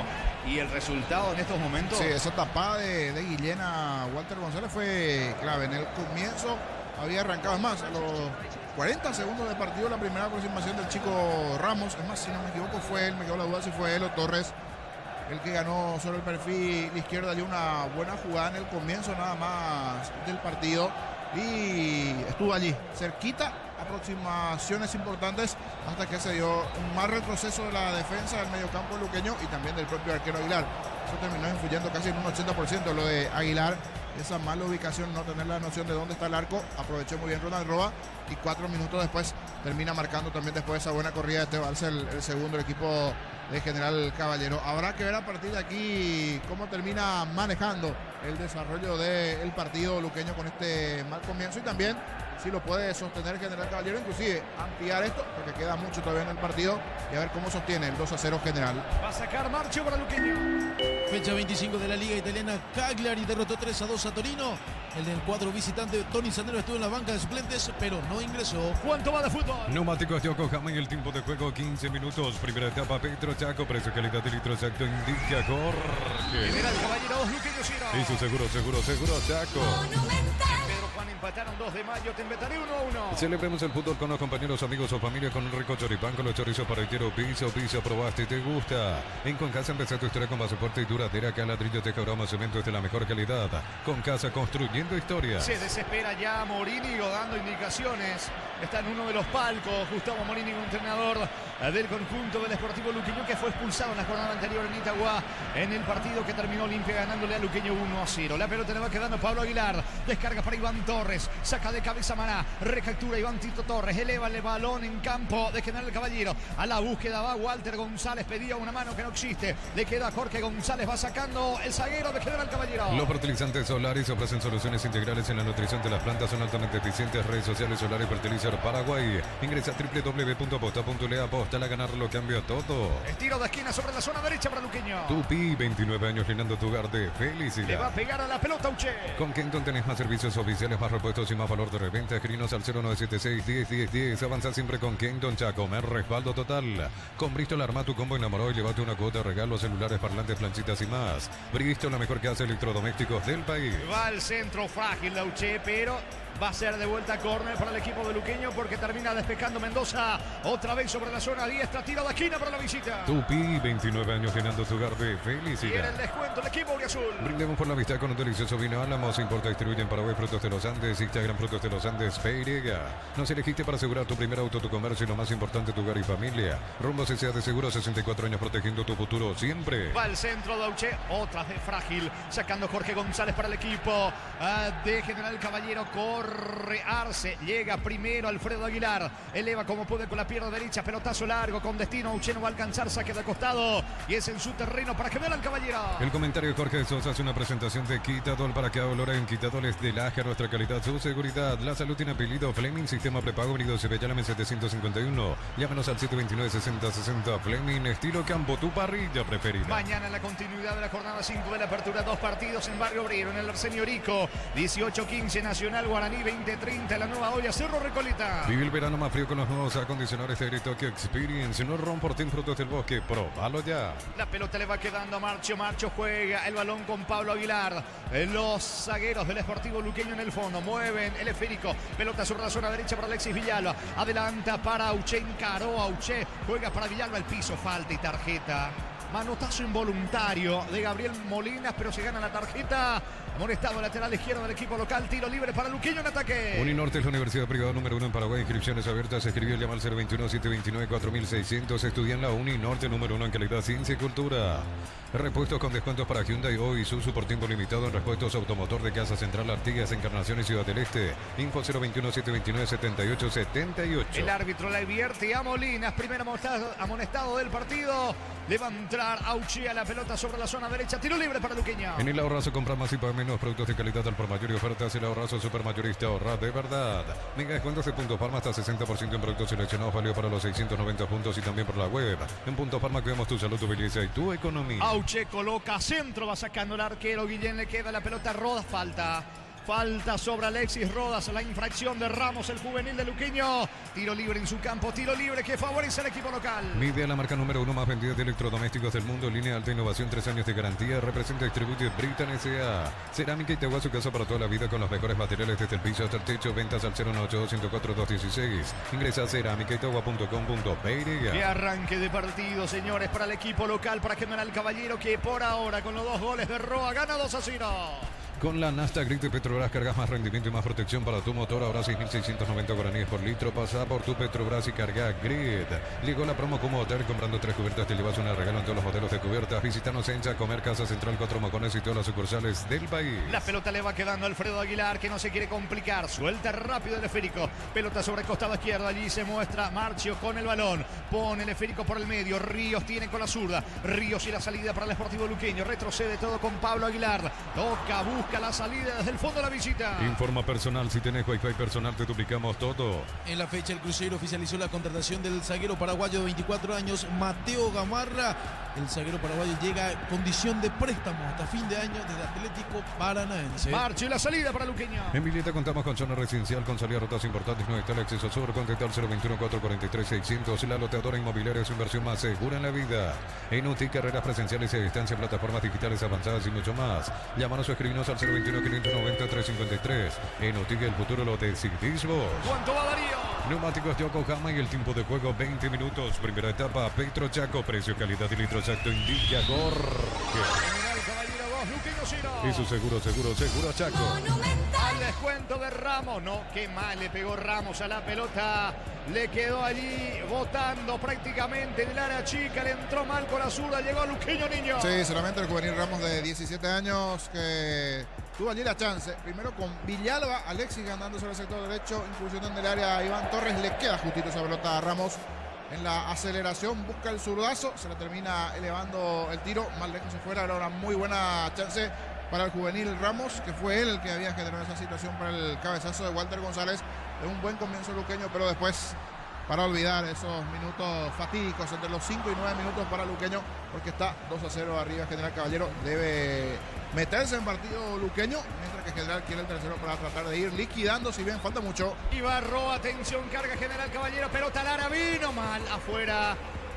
y el resultado en estos momentos. Sí, esa tapada de Guillén a Walter González fue clave. En el comienzo había arrancado más. A los 40 segundos de partido, la primera aproximación del chico Ramos. Es más, si no me equivoco, fue él. Me quedó la duda si fue él o Torres el que ganó sobre el perfil izquierdo. Allí una buena jugada en el comienzo nada más del partido. Y estuvo allí, cerquita, aproximaciones importantes hasta que se dio un más retroceso de la defensa del mediocampo luqueño y también del propio arquero Aguilar. Eso terminó influyendo casi en un 80% lo de Aguilar. Esa mala ubicación, no tener la noción de dónde está el arco. Aprovechó muy bien Ronald Roa y 4 minutos después termina marcando también después de esa buena corrida de Teo Alce el segundo del equipo de General Caballero. Habrá que ver a partir de aquí cómo termina manejando el desarrollo del partido luqueño con este mal comienzo y también si lo puede sostener General Caballero, inclusive ampliar esto porque queda mucho todavía en el partido y a ver cómo sostiene el 2-0 General. Va a sacar Marcho para Luqueño. Fecha 25 de la Liga Italiana. Cagliari derrotó 3-2 a Torino. El del cuadro visitante Tony Sandero estuvo en la banca de suplentes, pero no ingresó. ¿Cuánto va de fútbol? Neumáticos de Yokohama y el tiempo de juego 15 minutos. Primera etapa Petro Chaco, precio calidad de litro exacto indica Jorge. General Caballero 2, Luqueño 0. Y su seguro Chaco. Pedro Juan empataron 2 de mayo, te inventaré 1-1. Celebremos el fútbol con los compañeros, amigos o familia con un rico choripán con los chorizos parrillero piso, probaste y te gusta. En Concasa empezá tu historia con base fuerte y duradera, que ladrillo, teja, aroma, cemento es de la mejor calidad. Concasa, construyendo historias. Se desespera ya Morínigo dando indicaciones. Está en uno de los palcos Gustavo Morínigo, entrenador del conjunto del Sportivo Luqueño, que fue expulsado en la jornada anterior en Itagua en el partido que terminó Olimpia ganándole a Luqueño 1-0. La pelota le va quedando Pablo Aguilar, descarga para Iván Torres, saca de cabeza Maná, recaptura Iván Tito Torres, eleva el balón en campo de General Caballero. A la búsqueda va Walter González, pedía una mano que no existe, le queda Jorge González, va sacando el zaguero de General Caballero. Los fertilizantes Solaris ofrecen soluciones integrales en la nutrición de las plantas, son altamente eficientes. Redes sociales Solaris Fertilizer Paraguay. Ingresa a www.aposta.le, aposta a ganar, lo cambia todo. El tiro de esquina sobre la zona derecha para Luqueño. Tupi, 29 años llenando tu hogar de felicidad. Le va a pegar a la pelota Uche. Con Kenton tenés más servicios oficiales, más repuestos y más valor de reventa. Escrinos al 0976-10-10-10. Avanza siempre con Kenton Chaco. Me respaldo total. Con Bristol arma tu combo enamorado y llévate una cuota de regalos, celulares, parlantes, planchitas y más. Bristol, la mejor casa de electrodomésticos del país. Va al centro frágil Lauché, pero va a ser de vuelta córner para el equipo de Luqueño porque termina despejando Mendoza. Otra vez sobre la zona diestra. Tiro de esquina para la visita. Tupi, 29 años llenando tu hogar de Tiene felicidad. el descuento el equipo Uriazul. Brindemos por la amistad con un delicioso vino Álamos. Importa y distribuye en Paraguay Frutos de los Andes. Instagram Frutos de los Andes Peirega. Nos elegiste para asegurar tu primer auto, tu comercio y lo más importante, tu hogar y familia. Rumbo CCA de Seguro, 64 años protegiendo tu futuro siempre. Va al centro Dauche, otra vez frágil, sacando Jorge González para el equipo de General Caballero. Corre Arce, llega primero Alfredo Aguilar, eleva como puede con la pierna derecha, pelotazo largo con destino. Auche no va a alcanzar, saque de costado y es en su terreno para General Caballero. El comentario de Jorge Sosa hace una presentación de Quitadol para que valora en Quitadoles de Laja, nuestra calidad, su seguridad. La salud tiene apellido Fleming, sistema prepago unido Llame 751. Llámenos al 729-6060. Fleming, estilo campo, tu parrilla preferida. Mañana en la continuidad de la jornada 5 de la apertura, 2 partidos en Barrio Obrero, en el Arsenio Rico, 18-15 Nacional Guaraní, 20-30 la Nueva Olla Cerro Recoleta. Vive el verano más frío con los nuevos acondicionadores de Tokyo Experience. No romporten frutos del bosque, probalo ya. La pelota le va quedando a Marcho. Marcho juega el balón con Pablo Aguilar. Los zagueros del Sportivo Luqueño en el fondo mueven el esférico. Pelota sobre la zona derecha para Alexis Villalba. Adelanta para Auché, encaró a Auché. Juega para Villalba al piso, falta y tarjeta. Manotazo involuntario de Gabriel Molinas, pero se gana la tarjeta. Amonestado lateral izquierdo del equipo local. Tiro libre para Luqueño en ataque. Uninorte es la universidad privada número 1 en Paraguay. Inscripciones abiertas. Se escribió el llamar 021-729-4600. Estudia en la Uninorte número 1 en calidad, ciencia y cultura. Repuestos con descuentos para Hyundai o Isuzu por tiempo limitado en repuestos automotor de Casa Central, Artigas, Encarnación y Ciudad del Este. Info 021-729-7878. El árbitro le advierte a Molinas. Primer amonestado del partido. Le va a entrar Auché a la pelota sobre la zona derecha. Tiro libre para Luqueño. En el ahorrazo compra más y paga menos. Productos de calidad al por mayor y ofertas. El ahorrazo supermayorista, ahorra de verdad. Mega descuentos de Punto Farma hasta 60% en productos seleccionados. Válido para los 690 puntos y también por la web. En Punto Farma cuidamos tu salud, tu belleza y tu economía. Auché coloca centro, va sacando el arquero. Guillén le queda la pelota. Rodas, falta sobre Alexis Rodas. La infracción de Ramos, el juvenil de Luqueño. Tiro libre en su campo, tiro libre que favorece al equipo local. Mide la marca número 1 más vendida de electrodomésticos del mundo. Línea alta innovación, 3 años de garantía. Representa y distribuye Britan S.A. Cerámica y te su casa para toda la vida con los mejores materiales desde el piso hasta el techo. Ventas al 098-104-216. Ingresa a cerámicaitagua.com.pe. Qué arranque de partido, señores, para el equipo local, para General Caballero, que por ahora con los 2 goles de Roa gana 2-0. Con la Nasta Grid de Petrobras cargas más rendimiento y más protección para tu motor. Ahora 6.690 guaraníes por litro. Pasa por tu Petrobras y carga Grid. Llegó la promo como hotel. Comprando 3 cubiertas te llevas una regalo en todos los modelos de cubiertas. Visítanos en Chacomer, Casa Central, 4 Mocones y todas las sucursales del país. La pelota le va quedando a Alfredo Aguilar, que no se quiere complicar. Suelta rápido el esférico. Pelota sobre el costado izquierdo. Allí se muestra Marcio con el balón. Pone el esférico por el medio. Ríos tiene con la zurda. Ríos y la salida para el Sportivo Luqueño. Retrocede todo con Pablo Aguilar. Toca, busca la salida desde el fondo de la visita. Informa personal. Si tenés Wi-Fi personal, te duplicamos todo. En la fecha, el Cruzeiro oficializó la contratación del zaguero paraguayo de 24 años, Mateo Gamarra. El zaguero paraguayo llega a condición de préstamo hasta fin de año desde Atlético Paranaense. Marcha y la salida para Luqueño. En Villeta contamos con zona residencial, con salida a rutas importantes, no está el acceso sur. Contactar 021-443-600. La loteadora inmobiliaria es su inversión más segura en la vida. En UTI, carreras presenciales y a distancia, plataformas digitales avanzadas y mucho más. Llámanos o escribinos al 021-590-353. En UTI, el futuro lo decidís vos. ¿Cuánto va Darío? Neumáticos Yokohama y el tiempo de juego 20 minutos. Primera etapa, Petro Chaco, precio, calidad y litro exacto indica Jorge. General Caballero 2, Luqueño 0. Y su seguro Chaco. Al descuento de Ramos. No, qué mal le pegó Ramos a la pelota. Le quedó allí botando prácticamente en el área chica. Le entró mal con la zurda. Llegó a Luqueño Niño. Sí, solamente el juvenil Ramos de 17 años que tuvo allí la chance. Primero con Villalba, Alexis ganando sobre el sector derecho. Inclusión en el área a Iván Torres. Le queda justito esa pelota a Ramos. En la aceleración busca el zurdazo. Se le termina elevando el tiro. Más lejos se fuera. Era una muy buena chance para el juvenil Ramos, que fue él el que había generado esa situación para el cabezazo de Walter González. Es un buen comienzo luqueño, pero después para olvidar esos minutos fatídicos entre los 5 y 9 minutos para Luqueño, porque está 2-0 arriba General Caballero. Debe meterse en partido Luqueño, mientras que General quiere el tercero para tratar de ir liquidando, si bien falta mucho. Ibarro, atención, carga General Caballero, pelota Lara, vino mal afuera.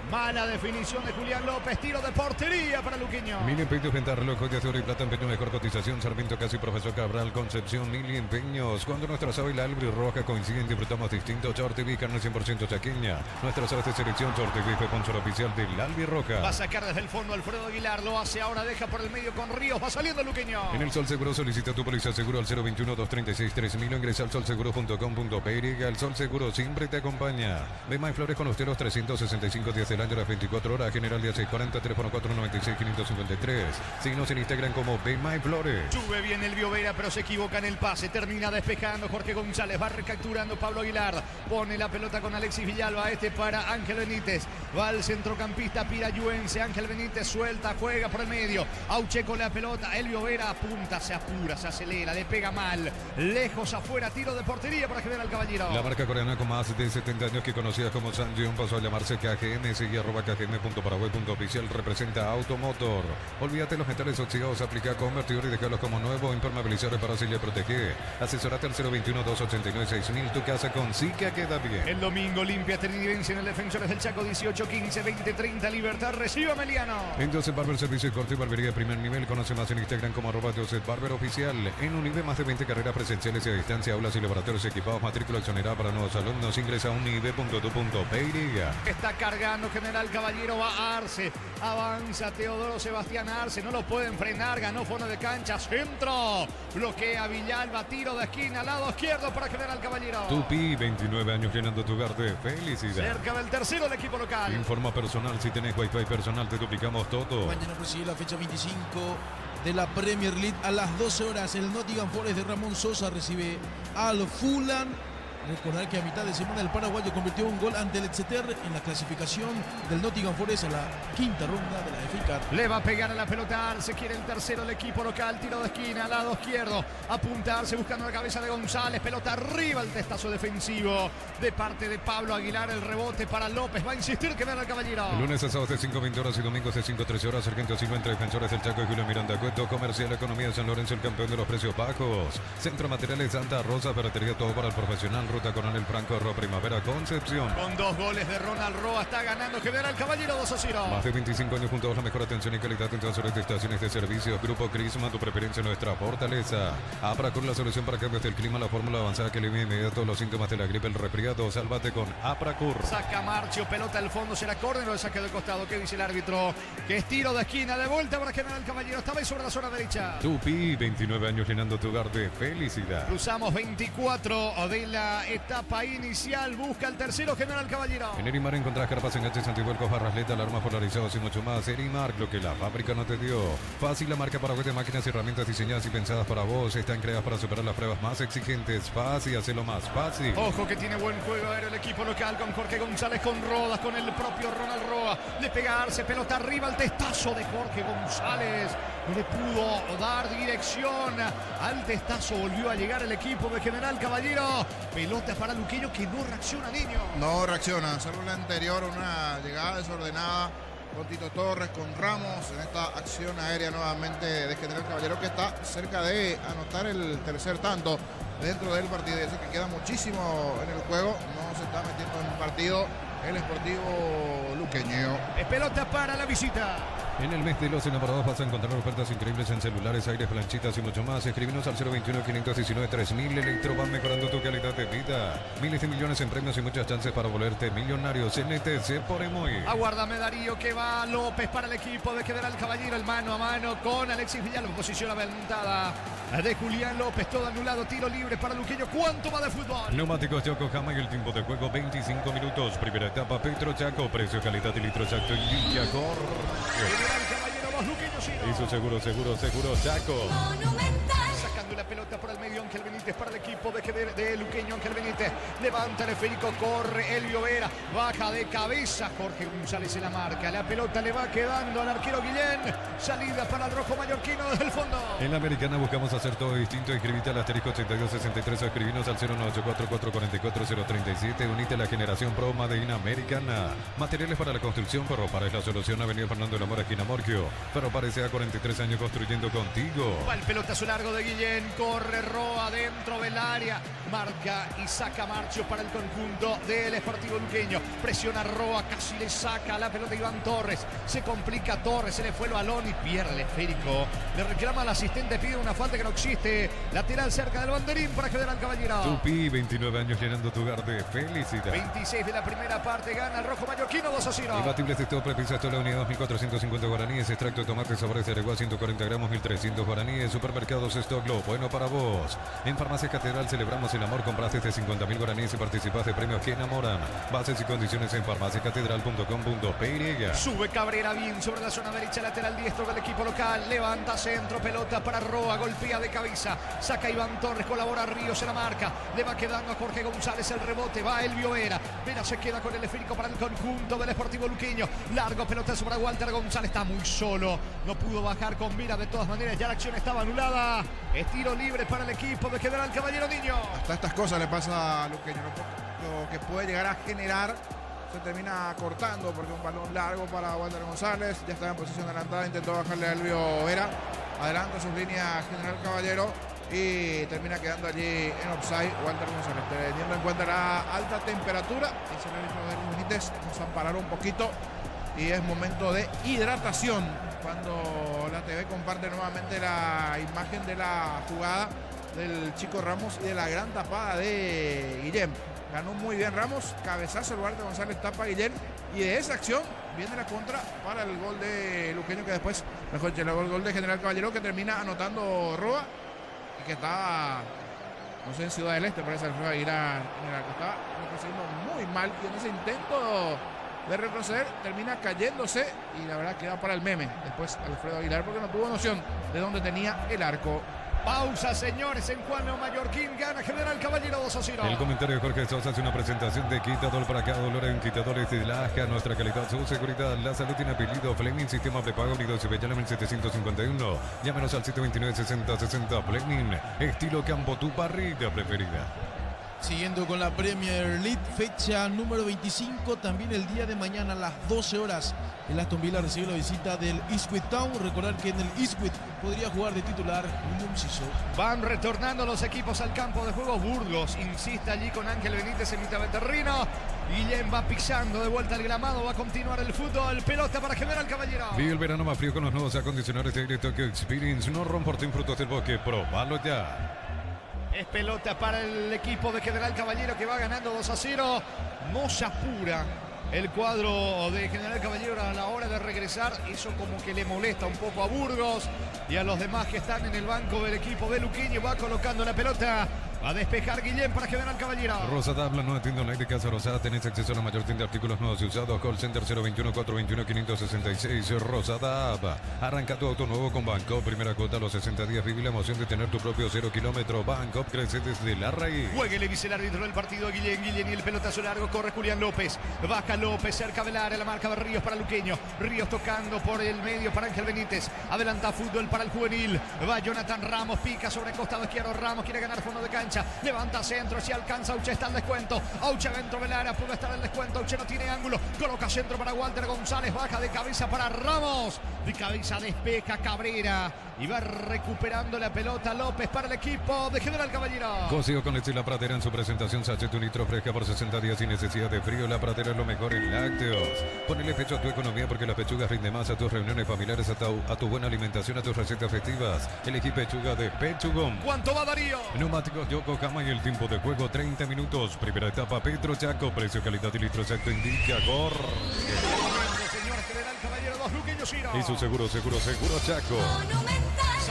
Mala definición de Julián López, tiro de portería para Luqueño. Mil empeños, venta, reloj de oro y plata, empeño, mejor cotización, Sarmiento Casi, Profesor Cabral, Concepción, Mil empeños. Cuando nuestra ave y la albri roja coinciden, disfrutamos distinto. Short TV, carne 100% chaqueña. Nuestras aves de selección, Short TV, sponsor oficial del albri roja. Va a sacar desde el fondo Alfredo Aguilar, lo hace ahora, deja por el medio con Ríos, va saliendo Luqueño. En el Sol Seguro solicita tu póliza seguro al 021-236-3000 o ingresa al solseguro.com.py. El Sol Seguro siempre te acompaña. Ve más Flores con ustedes 365 días del año, las 24 horas. General de 640, teléfono 496-553. Síguenos en Instagram como Be My Flores. Sube bien el Biovera, pero se equivoca en el pase. Termina despejando Jorge González. Va recapturando Pablo Aguilar. Pone la pelota con Alexis Villalba. Este para Ángel Benítez. Va al centrocampista pirayuense. Ángel Benítez suelta, juega por el medio. Auche con la pelota. El Biovera apunta, se apura, se acelera, le pega mal. Lejos afuera, tiro de portería para General Caballero. La marca coreana con más de 70 años, que conocida como Sanjeon, pasó a llamarse KGM. Sigue @kgm.paraguay.oficial, representa Automotor. Olvídate los metales oxidados, aplica convertidor y déjalos como nuevo. Impermeabilizar, para así le protege. Asesorate al 021-289-6000. Tu casa con Sica queda bien. El domingo limpia Trinidad en el Defensores del Chaco, 18, 15, 20, 30. Libertad, recibe Meliano. En Joseph Barber, servicio de corte y barbería de primer nivel. Conoce más en Instagram como @Joseph Barber Oficial. En Unive, más de 20 carreras presenciales y a distancia, aulas y laboratorios equipados. Matrícula exonerada para nuevos alumnos. Ingresa a unive.tu.py. Está cargando General Caballero, va a Arce. Avanza Teodoro Sebastián Arce, no lo pueden frenar. Ganó fondo de cancha, centro. Bloquea Villalba, tiro de esquina, lado izquierdo para General Caballero. Tupi, 29 años llenando tu hogar de felicidad. Cerca del tercero el equipo local. Informa personal, si tenés Wi-Fi personal te duplicamos todo. Mañana recibe la fecha 25 de la Premier League a las 12 horas. El Nottingham Forest de Ramón Sosa recibe al Fulham. Recordar que a mitad de semana el paraguayo convirtió un gol ante el Exeter en la clasificación del Nottingham Forest a la quinta ronda de la FA Cup. Le va a pegar a la pelota Arce, quiere el tercero el equipo local, tiro de esquina, lado izquierdo, apuntarse buscando la cabeza de González, pelota arriba, el testazo defensivo de parte de Pablo Aguilar, el rebote para López, va a insistir que gana el Caballero. Lunes a sábados de 5:20 horas y domingos de 5:13 horas, Sargento Silva entre Defensores del Chaco y Julio Miranda Cueto. Comercial Economía de San Lorenzo, el campeón de los precios bajos. Centro Materiales Santa Rosa, ferretería, todo para el profesional. Ruta Coronel Franco, Roa Primavera, Concepción. Con 2 goles de Ronald Roa está ganando General Caballero 2-0. Más de 25 años juntos, la mejor atención y calidad en todas las estaciones de servicio. Grupo Crisma, tu preferencia, nuestra fortaleza. Apracur, la solución para cambios del clima, la fórmula avanzada que elimina inmediato los síntomas de la gripe, el resfriado. Sálvate con Apracur. Saca Marcio, pelota al fondo, será córner o el saque del costado. ¿Qué dice el árbitro? Que es tiro de esquina, de vuelta para General Caballero. Estaba ahí sobre la zona derecha. Tupi, 29 años llenando tu hogar de felicidad. Cruzamos 24 de la etapa inicial. Busca el tercero General Caballero. En Erimar encontrás carpas, enganches, antivuelcos, barrasleta, alarmas polarizados y mucho más. Erimar, lo que la fábrica no te dio. Fácil, la marca Paraguay de máquinas y herramientas diseñadas y pensadas para vos. Están creadas para superar las pruebas más exigentes. Fácil, hacerlo más fácil. Ojo que tiene buen juego aéreo el equipo local con Jorge González, con Rodas, con el propio Ronald Roa. Le pegarse, pelota arriba, el testazo de Jorge González. No le pudo dar dirección al testazo. Volvió a llegar el equipo de General Caballero. Pelota para Luqueño que no reacciona, niño. No reacciona, salvo la anterior, una llegada desordenada con Tito Torres, con Ramos en esta acción aérea nuevamente de General Caballero, que está cerca de anotar el tercer tanto dentro del partido. Y eso que queda muchísimo en el juego, no se está metiendo en el partido el Sportivo Luqueño. Es pelota para la visita. En el mes de los enamorados vas a encontrar ofertas increíbles en celulares, aires, planchitas y mucho más. Escríbenos al 021-519-3000. Electro va mejorando tu calidad de vida. Miles de millones en premios y muchas chances para volverte millonario. NTC por Emoy. Aguárdame Darío, que va López para el equipo de General Caballero. El mano a mano con Alexis Villalba. Posición aventada de Julián López. Todo anulado. Tiro libre para Luqueño. ¿Cuánto va de fútbol? Neumáticos Yokohama y el tiempo de juego 25 minutos. Primera etapa Petro Chaco. Precio, calidad y litro exacto en Villacor. Caballero, los luqueños. Hizo seguro Chaco. Monumental. Sacando la pelota por el medio Ángel Benítez para el equipo de Luqueño. Ángel Benítez levanta el esférico, corre Elvio Vera, baja de cabeza Jorge González en la marca. La pelota le va quedando al arquero Guillén. Salida para el rojo mallorquino desde el fondo. En la Americana buscamos hacer todo distinto. Inscribite al asterisco 8263 o escribinos al 09844444037. Unite a la generación Pro Made in Americana. Materiales para la construcción. Ferropares la solución. Avenida Fernando de la Mora, esquina Morquio. Ferropares a 43 años construyendo contigo. Va el pelotazo largo de Guillén. Corre Roa dentro del área. Marca y saca Marcho para el conjunto del Sportivo Luqueño. Presiona Roa. Casi le saca la pelota Iván Torres. Se complica Torres. Se le fue el balón y pierde el esférico. Le reclama al asistente. Pide una falta que no existe. Lateral cerca del banderín para General Caballero. Tupi, 29 años llenando tu hogar de felicidad. 26 de la primera parte. Gana el rojo mallorquino 2-0. Imbatibles de todo, prepisa esto la unidad 2450 guaraníes, extracto de tomate sobre ceregua 140 gramos 1300 guaraníes, supermercados Stock Lo, bueno para vos. En Farmacia Catedral celebramos el amor, compraste de 50.000 guaraníes y participas de premios que enamoran. Bases y condiciones en farmaciacatedral.com.py. Sube Cabrera bien sobre la zona derecha, lateral diestro del equipo local, levanta centro, pelota para Roa, golpea de cabeza, saca Iván Torres, colabora Ríos en la marca, le va quedando a Jorge González el rebote, va Elvio Vera, Vera se queda con el esférico para el conjunto del Sportivo Luqueño, largo pelotazo para Walter González, está muy solo, no pudo bajar con Vera, de todas maneras ya la acción estaba anulada, es tiro libre para el equipo de General Caballero Niño. Hasta estas cosas le pasa a Luqueño, lo que puede llegar a generar se termina cortando porque un balón largo para Walter González, ya estaba en posición adelantada, intentó bajarle a Elvio Vera, adelanta sus líneas General Caballero y termina quedando allí en offside Walter González, teniendo en cuenta la alta temperatura, dice el árbitro de Benítez, nos ampararon un poquito y es momento de hidratación cuando la TV comparte nuevamente la imagen de la jugada del Chico Ramos y de la gran tapada de Guillén. Ganó muy bien Ramos, cabezazo el Walter González, tapa a Guillén y de esa acción viene la contra para el gol de Luqueño que después, mejor dicho, el gol de General Caballero que termina anotando Roa y que está, no sé, en Ciudad del Este, parece Alfredo Aguilar, que está retrocediendo muy mal y en ese intento de retroceder termina cayéndose y la verdad queda para el meme después Alfredo Aguilar porque no tuvo noción de dónde tenía el arco. Pausa, señores, en Juan Mallorquín gana General Caballero 2-0. El comentario de Jorge Sosa es una presentación de Quitador para acá, dolor en Quitadores de Laja, nuestra calidad, su seguridad, la salud tiene apellido, Fleming, sistema prepago, unidos y Bellana 1751. Llámenos al 729-6060 Fleming, estilo campo, tu parrilla preferida. Siguiendo con la Premier League, fecha número 25, también el día de mañana a las 12 horas el Aston Villa recibe la visita del Ipswich Town. Recordar que en el Ipswich podría jugar de titular William Siso. Van retornando los equipos al campo de juego. Burgos insiste allí con Ángel Benítez en mitad de terreno. Guillén va pisando de vuelta al gramado, va a continuar el fútbol. Pelota para General Caballero. Vive el verano más frío con los nuevos acondicionadores de aire Tokyo Experience. No romporten frutos del bosque, probalo ya. Es pelota para el equipo de General Caballero que va ganando 2-0. No se apura el cuadro de General Caballero a la hora de regresar. Eso como que le molesta un poco a Burgos y a los demás que están en el banco del equipo de Luqueño. Va colocando la pelota a despejar Guillén para General Caballero. Rosada habla, nueva tienda online de Casa Rosada. Tenés acceso a la mayor tienda de artículos nuevos y usados. Call Center 021-421-566. Rosada App. Arranca tu auto nuevo con Banco. Primera cuota a los 60 días. Vive la emoción de tener tu propio 0 kilómetro. Banco crece desde la raíz. Juegue, dice el árbitro del partido. Guillén y el pelotazo largo. Corre Julián López. Baja López cerca del área. La marca de Ríos para Luqueño. Ríos tocando por el medio para Ángel Benítez. Adelanta fútbol para el juvenil. Va Jonathan Ramos. Pica sobre el costado izquierdo. Ramos quiere ganar fondo de cancha. Levanta centro, si alcanza Auche, está el descuento. Auche dentro del área, puede estar el descuento. Auche no tiene ángulo, coloca centro para Walter González, baja de cabeza para Ramos. De cabeza despeja Cabrera y va recuperando la pelota López para el equipo de General Caballero. Cocido con leche La Pradera en su presentación. Sachet un litro fresca por 60 días sin necesidad de frío. La Pradera es lo mejor en lácteos. Ponele pecho a tu economía porque las pechugas rinden más a tus reuniones familiares, a tu buena alimentación, a tus recetas festivas. Elegí pechuga de Pechugón. ¿Cuánto va Darío? Neumáticos Yokohama y el tiempo de juego 30 minutos. Primera etapa Petro Chaco. Precio, calidad y litro exacto indica Jorge. Señor General Caballero 2, Luqueño 0. Y su seguro Chaco. Monumental.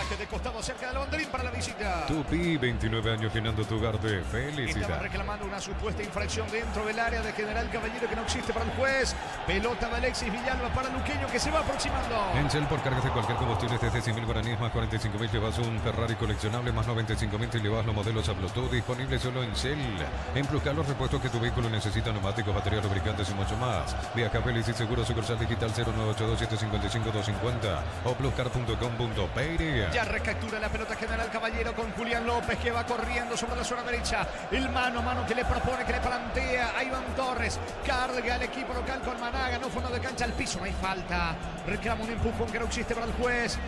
saque de costado cerca del banderín para la visita. Tupi, 29 años llenando tu hogar de Estaban felicidad. reclamando una supuesta infracción dentro del área de General Caballero que no existe para el juez. Pelota de Alexis Villalba para Luqueño que se va aproximando. En Shell, por cargas de cualquier combustible desde 100.000 guaraníes más 45.000 llevas un Ferrari coleccionable más 95.000 te llevas los modelos a Bluetooth disponibles solo en Shell. En Pluscar los repuestos que tu vehículo necesita, neumáticos, baterías, lubricantes y mucho más. Viaja feliz y seguro, sucursal digital 0982-755-250 o pluscar.com.pe. Ya recaptura la pelota General Caballero con Julián López que va corriendo sobre la zona derecha. El mano a mano que le propone, que le plantea a Iván Torres. Carga el equipo local con Managa. No fondo de cancha al piso, no hay falta. Reclama un empujón que no existe para el juez.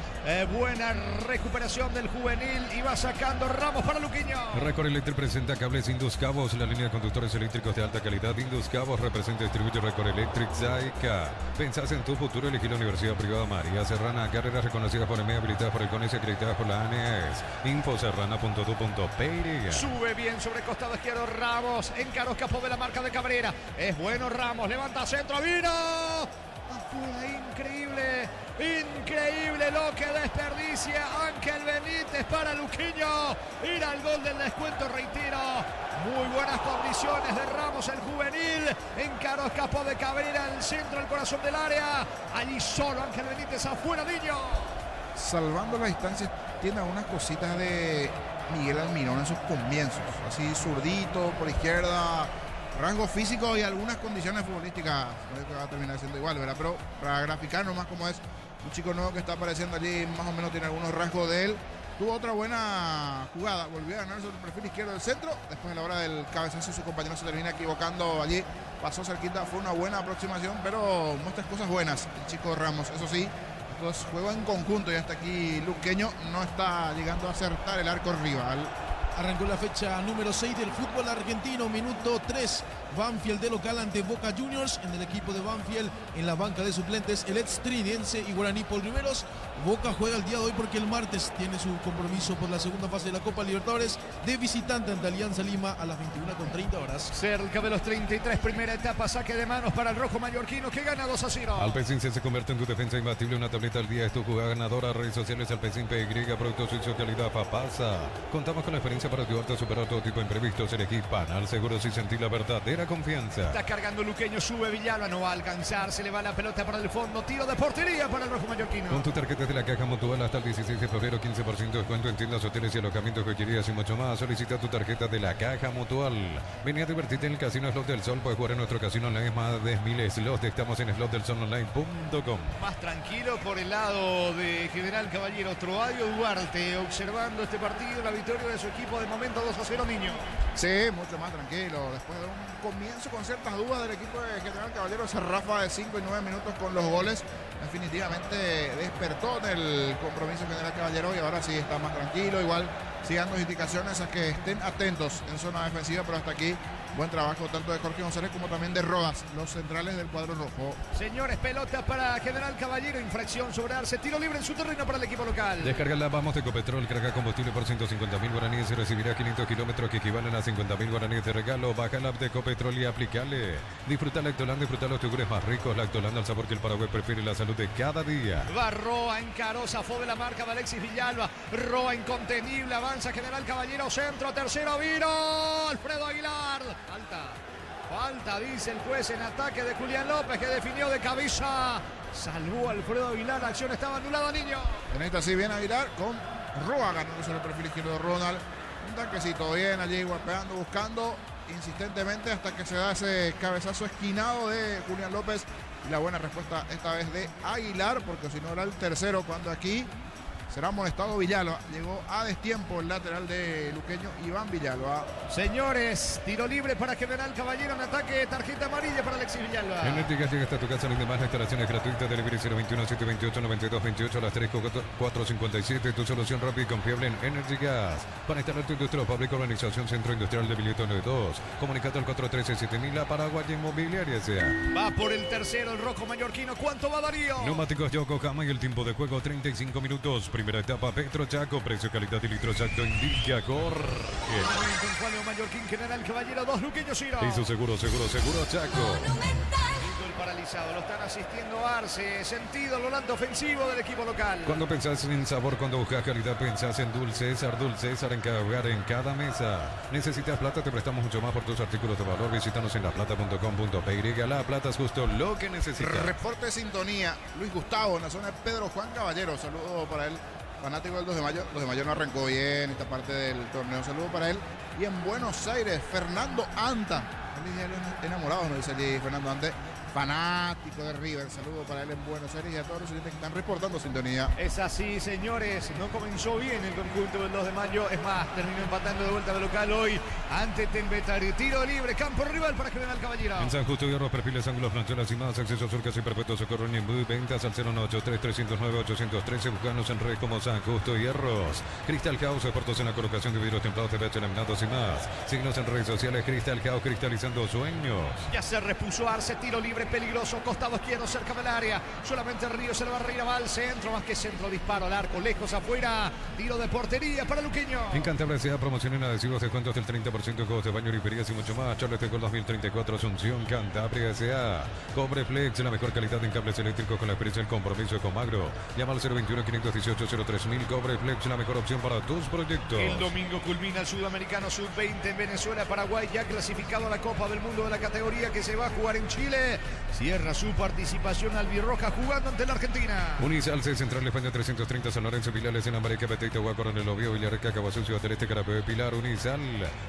Buena recuperación del juvenil y va sacando Ramos para Luqueño. Record Electric presenta cables Indus Cabos, la línea de conductores eléctricos de alta calidad. Indus Cabos representa y distribuye Record Electric Zaica. Pensás en tu futuro, elegí la Universidad Privada María Serrana. Carreras reconocidas por EMEA, habilitadas por el CONES y acreditadas por la ANES. Infoserrana.tu.pe. Sube bien sobre costado izquierdo Ramos. Encaró, escapó de la marca de Cabrera. Es bueno Ramos, levanta centro, vino. Afuera, increíble. Increíble lo que desperdicia Ángel Benítez para Luqueño. Ir al gol del descuento, reitero. Muy buenas condiciones de Ramos, el juvenil. Encaró, escapó de Cabrera, el centro, el corazón del área. Allí solo Ángel Benítez, afuera Niño. Salvando las distancias, tiene algunas cositas de Miguel Almirón en sus comienzos. Así zurdito, por izquierda, rango físico y algunas condiciones futbolísticas. No es que va a terminar siendo igual, ¿verdad? Pero para graficar nomás cómo es un chico nuevo que está apareciendo allí, más o menos tiene algunos rasgos de él. Tuvo otra buena jugada, volvió a ganar sobre el perfil izquierdo del centro. Después a la hora del cabezazo su compañero se termina equivocando allí. Pasó cerquita, fue una buena aproximación, pero muestra cosas buenas el chico Ramos. Eso sí, los juegos en conjunto y hasta aquí Luqueño no está llegando a acertar el arco rival. Arrancó la fecha número 6 del fútbol argentino, minuto 3. Banfield de local ante Boca Juniors. En el equipo de Banfield, en la banca de suplentes, el ex Tridense y Guaraní Paul Riveros. Boca juega el día de hoy porque el martes tiene su compromiso por la segunda fase de la Copa Libertadores de visitante ante Alianza Lima a las 21:30. Cerca de los 33, primera etapa, saque de manos para el rojo mallorquino que gana 2-0. Alpecin se convierte en tu defensa imbatible, una tableta al día es tu jugada ganadora. Redes sociales Alpecin PY, producto suizo, calidad Papasa. Contamos con la experiencia para ayudarte a superar todo tipo de imprevistos. Elegí Panal Seguros y sentir la verdadera confianza. Está cargando Luqueño, sube Villalba, no va a alcanzar, se le va la pelota para el fondo, tiro de portería para el rojo mallorquino. Con tu tarjeta de la Caja Mutual hasta el 16 de febrero, 15% de descuento en tiendas, hoteles y alojamientos, joyerías y mucho más. Solicita tu tarjeta de la Caja Mutual. Vení a divertirte en el Casino Slot del Sol. Puedes jugar en nuestro casino online, más de 1000 slots. Estamos en slotdelsononline.com. Más tranquilo por el lado de General Caballero. Troadio Duarte observando este partido, la victoria de su equipo de momento 2-0, Niño. Sí, mucho más tranquilo. Después de un comienzo con ciertas dudas del equipo de General Caballero, esa ráfaga de 5 y 9 minutos con los goles definitivamente despertó en el compromiso General Caballero y ahora sí está más tranquilo. Igual sigan dando indicaciones a que estén atentos en zona defensiva, pero hasta aquí buen trabajo tanto de Jorge González como también de Rodas, los centrales del cuadro rojo. Señores, pelota para General Caballero, infracción sobre Arce, tiro libre en su terreno para el equipo local. Descargala, vamos de Ecopetrol, carga combustible por 150.000 guaraníes y recibirá 500 kilómetros que equivalen a 50.000 guaraníes de regalo. Baja la app de Ecopetrol y aplicale. Disfruta Lactoland, disfruta los yogures más ricos. Lactoland, el sabor que el Paraguay prefiere, la salud de cada día. Va Roa, encaró, zafó de la marca de Alexis Villalba. Roa incontenible, avanza General Caballero, centro, tercero, vino Alfredo Aguilar. Falta, dice el juez en ataque de Julián López que definió de cabeza. Salvó Alfredo Aguilar, la acción estaba anulada, Niño. En esta sí bien Aguilar con Roa ganando sobre el perfil izquierdo de Ronald. Un tanquecito bien allí golpeando, buscando insistentemente hasta que se da ese cabezazo esquinado de Julián López. Y la buena respuesta esta vez de Aguilar, porque si no era el tercero cuando aquí será molestado Villalba. Llegó a destiempo el lateral de Luqueño, Iván Villalba. Señores, tiro libre para General Caballero en ataque, tarjeta amarilla para Alexis Villalba. Energígas llega hasta tu casa, ni demás, la instalación es gratuita. Delivery 021-728-9228 a las 3-457. Tu solución rápida y confiable en Energy Gas. Para instalar tu industria pública, organización Centro Industrial de Bilioto 92. Comunicate al 413-7000, Paraguay Inmobiliaria sea. Va por el tercero el rojo mallorquino. ¿Cuánto va Darío? Neumáticos Yokohama y el tiempo de juego 35 minutos. Primera etapa, Petro Chaco, precio, calidad y litro exacto indica Jorge. Con Juan Mallorquín, General Caballero, 2, Luqueño 0. Hizo seguro Chaco. Monumental. El paralizado. Lo están asistiendo Arce. Sentido el volante ofensivo del equipo local. Cuando pensás en sabor, cuando buscas calidad, pensás en Dulce César en cada hogar, en cada mesa. Necesitas plata, te prestamos mucho más por tus artículos de valor. Visítanos en laplata.com.py. La plata es justo lo que necesitas. Reporte de sintonía. Luis Gustavo, en la zona de Pedro Juan Caballero. Saludo para él. Fanático del 2 de mayo. 2 de mayo no arrancó bien esta parte del torneo. Saludo para él. Y en Buenos Aires, Fernando Anta. Enamorados, nos dice allí Fernando Ante. Fanático de River. Saludo para él en Buenos Aires y a todos los oyentes que están reportando sintonía. Es así, señores. No comenzó bien el conjunto del 2 de mayo. Es más, terminó empatando de vuelta de local hoy ante Tembetari. Tiro libre, campo rival para que venga el Caballero. En San Justo y Hierro, perfiles, ángulos, plancholas y más. Acceso surcas y perpetuo socorro en muy ventas al 093-309-813. Buscanos en red como San Justo y Hierros. Cristal Caos, expertos en la colocación de vidrios templados, TVH laminados y más. Signos en redes sociales. Cristal Caos, cristalizando sueños. Ya se repuso Arce, tiro libre peligroso, costado izquierdo cerca del área. Solamente Ríos se le va arriba, va al centro, más que centro, disparo al arco, lejos afuera. Tiro de portería para Luqueño. En Cantabria se da promoción en adhesivos, descuentos del 30%, juegos de baño, riperías y mucho más. Charles de Gol 2034, Asunción, Cantabria S.A. Cobre Flex, la mejor calidad en cables eléctricos con la experiencia del compromiso de Comagro. Llama al 021-518-03.000. Cobre Flex, la mejor opción para tus proyectos. El domingo culmina el Sudamericano Sub-20 en Venezuela. Paraguay ya clasificado a la Copa del Mundo de la categoría que se va a jugar en Chile. Cierra su participación albirroja jugando ante la Argentina. Unisalce, Central España 330, San Lorenzo, Pilares, en América, Peteito, Guaco, en el Obvio, Villarreca, Cabazú, Ciudad del Este, Carapé, Pilar, Unisal.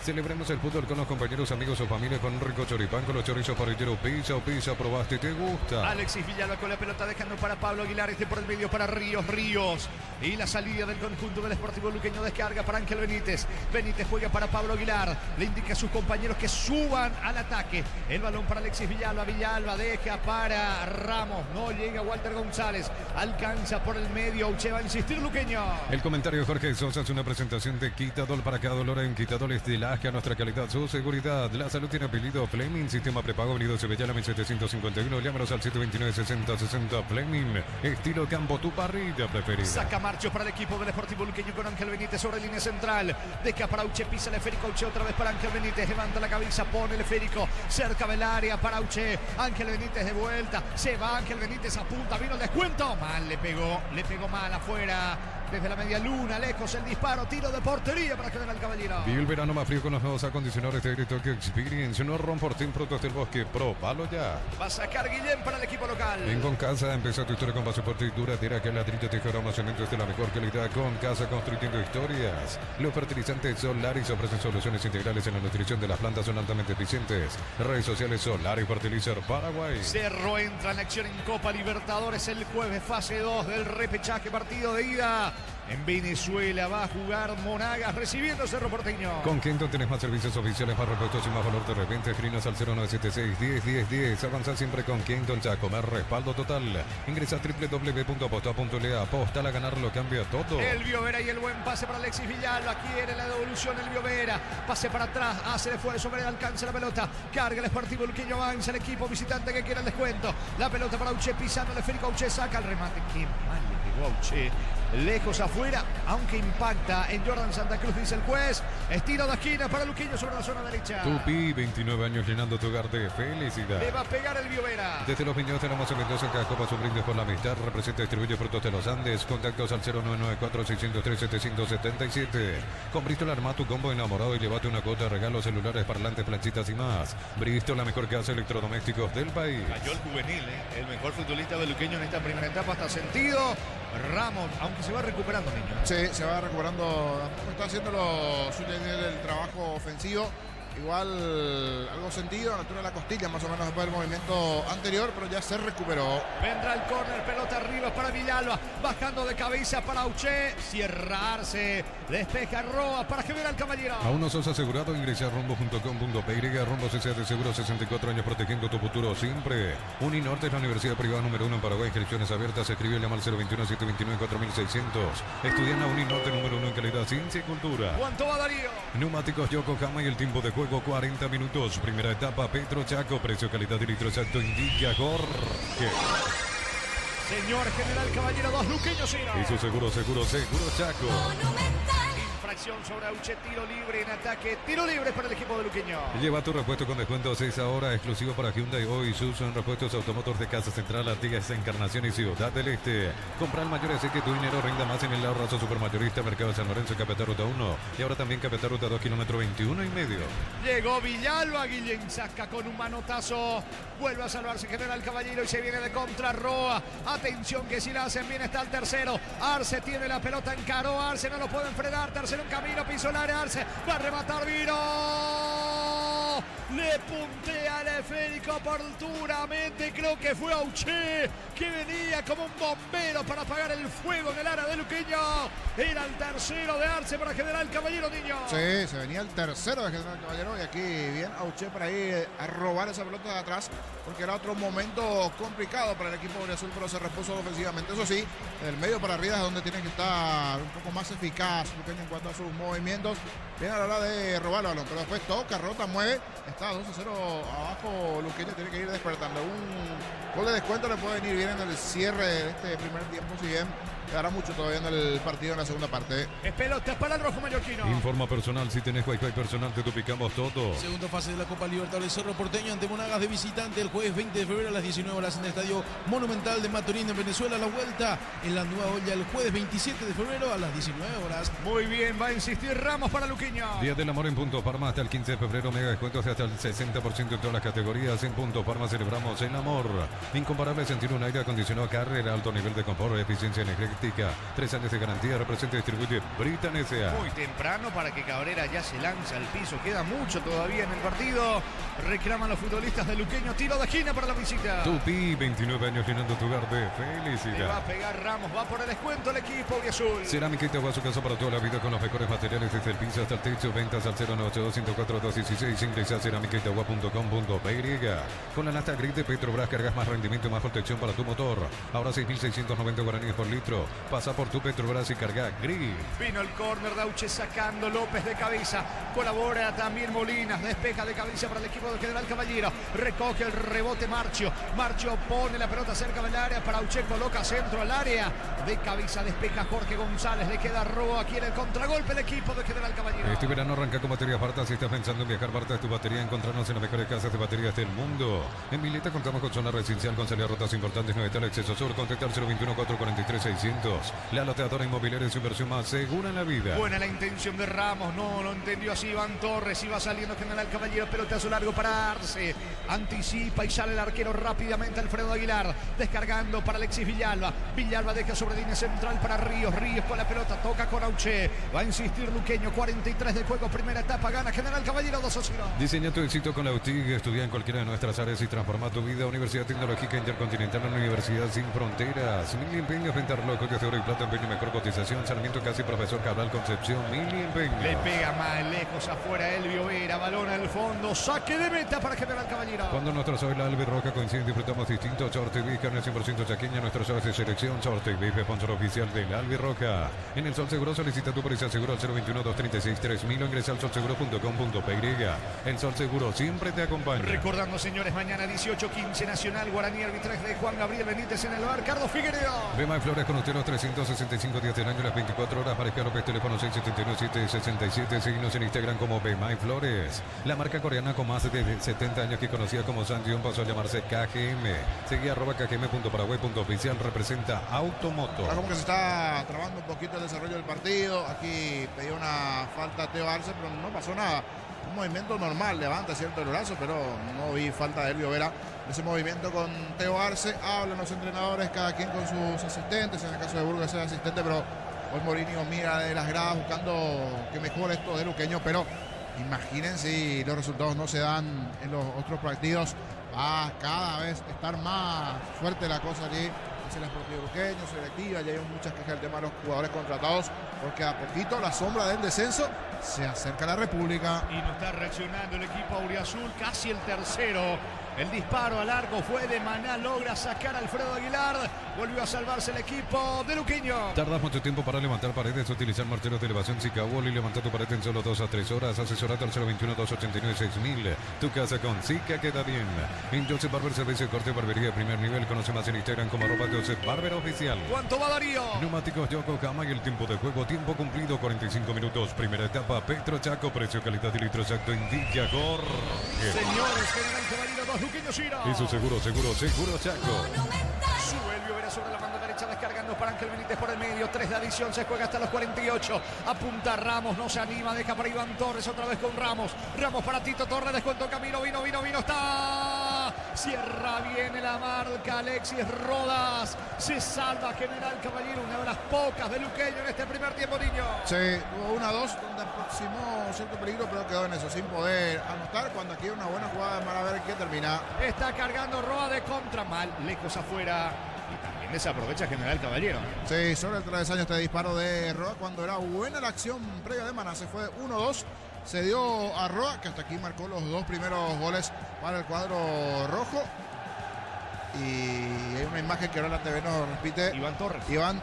Celebremos el fútbol con los compañeros, amigos o familia con un rico choripán, con los chorizos parrilleros. Pizza, probaste, te gusta. Alexis Villalba con la pelota dejando para Pablo Aguilar, este por el medio para Ríos. Y la salida del conjunto del Sportivo Luqueño, descarga para Ángel Benítez. Benítez juega para Pablo Aguilar. Le indica a sus compañeros que suban al ataque. El balón para Alexis Villalba. Villalba deja para Ramos. No llega Walter González. Alcanza por el medio. Auche va a insistir Luqueño. El comentario de Jorge Sosa es una presentación de Quitadol. Para cada dolor en Quitadol es de Lasca, nuestra calidad, su seguridad. La salud tiene apellido Fleming. Sistema prepago, Avenida Sevillana 1751. Llámanos al 729-6060 Fleming. Estilo campo, tu parrilla preferida. Saca marcho para el equipo del Sportivo Luqueño con Ángel Benítez sobre línea central. Deja para Auche, pisa el esférico. Auche otra vez para Ángel Benítez. Levanta la cabeza, pone el esférico cerca del área para Auche. Ángel Benítez de vuelta. Se va Ángel Benítez, apunta, vino el descuento. Mal le pegó mal afuera. Desde la media luna, lejos el disparo, tiro de portería para que venga el Caballero. Vive el verano más frío con los nuevos acondicionadores de Aire Tokyo Experience. No Ron-Fortin, Productos del Bosque, probalo ya. Va a sacar Guillén para el equipo local. En Con Casa, empieza tu historia con pasaporte y duradera, que ladrillo, tijera, cementos de la mejor calidad. Con Casa, construyendo historias. Los fertilizantes Solaris ofrecen soluciones integrales en la nutrición de las plantas, son altamente eficientes. Redes sociales Solaris Fertilizer Paraguay. Cerro entra en acción en Copa Libertadores el jueves, fase 2 del repechaje, partido de ida. En Venezuela va a jugar Monagas recibiendo Cerro Porteño. Con Kenton tenés más servicios oficiales, más repuestos y más valor de reventa. Escribinos al 0976-10-10-10. Avanza siempre con Kenton Chacomer, respaldo total. Ingresa a www.aposta.le. Aposta a ganar lo cambia todo. El Biovera y el buen pase para Alexis Villalba. Quiere la devolución el Biovera. Pase para atrás, hace el esfuerzo, pero alcanza la pelota. Carga el Sportivo Luqueño, avanza el equipo visitante que quiere el descuento. La pelota para Auche, pisando el esférico. Auche saca el remate. Qué mal le pegó Auche. Lejos afuera, aunque impacta en Jordan Santa Cruz, dice el juez. Estiro de esquina para Luqueño sobre la zona derecha. Tupi, 29 años llenando tu hogar de felicidad. Le va a pegar el Biovera. Desde los Viñedos tenemos en Mendoza, cada copa un brindis por la amistad. Representa y distribuye frutos de los Andes. Contactos al 0994-603-777. Con Bristol arma tu combo enamorado y llévate una cuota de regalos, celulares, parlantes, planchitas y más. Bristol, la mejor casa de electrodomésticos del país. Cayó el juvenil, el mejor futbolista de Luqueño en esta primera etapa. Está sentido. Ramos, aunque se va recuperando, niño. Sí, se va recuperando. Tampoco está haciendo lo suyo en el trabajo ofensivo. Igual algo sentido, a la altura de la costilla, más o menos después del movimiento anterior, pero ya se recuperó. Vendrá el córner, pelota arriba para Villalba, bajando de cabeza para Auche, cierra Arce, despeja Roa para que venga el Caballero. Aún no sos asegurado, ingresa a rumbo.com.py. Rumbo CCA de Seguro, 64 años protegiendo tu futuro siempre. Uninorte es la universidad privada número 1 en Paraguay, inscripciones abiertas, escribe y llama al 021-729-4600. Estudian a Uninorte número 1 en calidad, ciencia y cultura. ¿Cuánto va Darío? Neumáticos Yokohama y el tiempo de juego 40 minutos. Primera etapa, Petro Chaco, precio, calidad y litro exacto indica Jorge. Señor General Caballero, 2 Luqueños 0. Y su seguro Chaco. Monumental. presión sobre Auche, tiro libre en ataque, tiro libre para el equipo de Luqueño. Lleva tu repuesto con descuento 6 ahora, exclusivo para Hyundai o Isuzu en repuestos Automotor de Casa Central, Artigas, Encarnación y Ciudad del Este. Compra el mayor, así que tu dinero rinda más en el ahorrazo supermayorista Mercado de San Lorenzo, Capital Ruta 1 y ahora también Capital Ruta 2, kilómetro 21,5. Llegó Villalba, Guillén saca con un manotazo, vuelve a salvarse General Caballero y se viene de contra Roa. Atención que si la hacen bien está el tercero. Arce tiene la pelota, encaró Arce, no lo pueden frenar. Tercero en camino, piso el área, Arce va a rematar Viro. Le puntea al esférico oportunamente, creo que fue Auche, que venía como un bombero para apagar el fuego en el área de Luqueño. Era el tercero de Arce para General Caballero, niño. Sí, se venía el tercero de General Caballero y aquí bien Auche para ir a robar esa pelota de atrás, porque era otro momento complicado para el equipo de Azul, pero se repuso ofensivamente. Eso sí, en el medio para arriba es donde tiene que estar un poco más eficaz Luqueño en cuanto a sus movimientos. Bien a la hora de robar el balón, pero después toca, rota, mueve. Está 2-0 abajo. Luqueño tiene que ir despertando. Un gol de descuento le puede venir bien en el cierre de este primer tiempo, si bien quedará mucho todavía en el partido en la segunda parte. Es pelota para el rojo mallorquino. Informa personal, si tenés Wi-Fi personal te duplicamos todo. Segunda fase de la Copa Libertadores, Cerro Porteño ante Monagas de visitante el jueves 20 de febrero a las 19 horas en el Estadio Monumental de Maturín en Venezuela. La vuelta en la Nueva Olla el jueves 27 de febrero a las 19 horas. Muy bien, va a insistir Ramos para Luqueño. Día del Amor en Punto Parma hasta el 15 de febrero, mega descuentos hasta el 60% en todas las categorías. En Punto Parma celebramos el amor. Incomparable sentir un aire acondicionado Carrera, alto nivel de confort, eficiencia energética, 3 años de garantía, representa y distribuye Britan S.A. Muy temprano para que Cabrera ya se lanza al piso, queda mucho todavía en el partido. Reclaman los futbolistas de Luqueño, tiro de esquina para la visita. Tupi, 29 años llenando tu hogar de Le va a felicidad. pegar Ramos, va por el descuento el equipo azul. Cerámica Itagua, su casa para toda la vida con los mejores materiales desde el piso hasta el techo. Ventas al 092-104-216. Ingresa a cerámicaitagua.com.py. Con la nafta gris de Petrobras cargas más rendimiento y más protección para tu motor. Ahora 6.690 guaraníes por litro. Pasa por tu Petrobras y carga gris. Vino el córner de Auche sacando López de cabeza. Colabora también Molinas. Despeja de cabeza para el equipo de General Caballero. Recoge el rebote Marcio. Marcio pone la pelota cerca del área para Auche. Coloca centro al área. De cabeza despeja Jorge González. Le queda Roa. Quiere el contragolpe el equipo de General Caballero. Este verano arranca con baterías Barta. Si estás pensando en viajar, Barta es tu batería. Encontrarnos en las mejores casas de baterías del mundo. En Mileta contamos con zona residencial con salidas rotas importantes. 9 tal acceso sur. Contactar 021-443-600. La loteadora inmobiliaria es su inversión más segura en la vida. Buena la intención de Ramos, no lo entendió así Iván Torres, iba saliendo General Caballero, pelotazo largo para Arce, anticipa y sale el arquero rápidamente Alfredo Aguilar, descargando para Alexis Villalba, Villalba deja sobre línea central para Ríos, Ríos con la pelota, toca con Auche, va a insistir Luqueño, 43 de juego, primera etapa, gana General Caballero 2-0. Diseña tu éxito con la UTIG, estudia en cualquiera de nuestras áreas y transforma tu vida. Universidad Tecnológica Intercontinental, una universidad sin fronteras. Mil empeños, venta relojes de oro y plata, empeño y mejor cotización. Sarmiento Casi, Profesor Cabral Concepción, Mil empeños. Le pega más lejos afuera Elvio Vera, balón al fondo, saque de meta para General Caballero. Cuando nuestra soy la Albi Roca coinciden, disfrutamos distintos. Short TV, carne 100% chaqueña, nuestros soles de selección. Short TV, sponsor oficial del Albi Roca. En el Sol Seguro solicita tu póliza seguro al 021-236-3000 o ingresa al solseguro.com.py. El Sol Seguro siempre te acompaña. Recordando, señores, mañana 18:15 Nacional Guaraní, arbitraje de Juan Gabriel Benítez en el bar, Carlos Figueredo. Bema Flores con usted los 365 días del año, las 24 horas. Mariscal López, teléfono 679-767. Seguimos en Instagram como Bema Flores. La marca coreana con más de 70 años que conocía como Sandion pasó a llamarse KGM. Seguía @kgm.paraguay.oficial, representa Automoto. Ahora como que se está trabando un poquito el desarrollo del partido. Aquí pedía una falta a Teo Arce, pero no pasó nada. Un movimiento normal, levanta cierto el brazo, pero no vi falta de Elvio Vera. Ese movimiento con Teo Arce, hablan los entrenadores, cada quien con sus asistentes. En el caso de Burgos es asistente, pero hoy Mourinho mira de las gradas buscando que mejore esto de Luqueño, pero imagínense si los resultados no se dan en los otros partidos. Va a cada vez estar más fuerte la cosa allí. En la Sportivo Luqueño, selectiva, ya hay muchas quejas del tema de los jugadores contratados, porque a poquito la sombra del descenso se acerca a la República. Y no está reaccionando el equipo auriazul, casi el tercero El disparo al arco fue de Maná, logra sacar a Alfredo Aguilar. Volvió a salvarse el equipo de Luqueño. Tardas mucho tiempo para levantar paredes, utilizar martelos de elevación Sicabol y levantar tu pared en solo 2 a 3 horas. Asesorate al 021-289-6000. Tu casa con Sica queda bien. En Joseph Barber, servicio de corte y barbería de primer nivel. Conoce más en Instagram como @Joseph Barber Oficial. ¿Cuánto va Darío? Neumáticos Yokohama y el tiempo de juego. Tiempo cumplido 45 minutos. Primera etapa Petro Chaco. Precio, calidad y litro exacto indica Jorge. Señores, General Caballero 2, Luqueño Ciro. Y su seguro Chaco. Sube el Vera sobre la mano derecha, descargando para Ángel Benítez por el medio. 3 de adición, se juega hasta los 48. Apunta Ramos, no se anima, deja para Iván Torres, otra vez con Ramos. Ramos para Tito Torres, descuento Camino, vino, está. Cierra bien la marca Alexis Rodas. Se salva General Caballero, una de las pocas de Luqueño en este primer tiempo, niño. Sí, hubo 1-2 donde aproximó cierto peligro, pero quedó en eso, sin poder anotar. Cuando aquí hay una buena jugada de Mar, a ver qué termina. Está cargando Roa de contra, mal, lejos afuera. Y también desaprovecha General Caballero. Sí, sobre el travesaño este disparo de Roa cuando era buena la acción previa de Maná. Se fue 1-2. Se dio a Roa, que hasta aquí marcó los 2 primeros goles para el cuadro rojo. Y hay una imagen que ahora la TV nos repite. Iván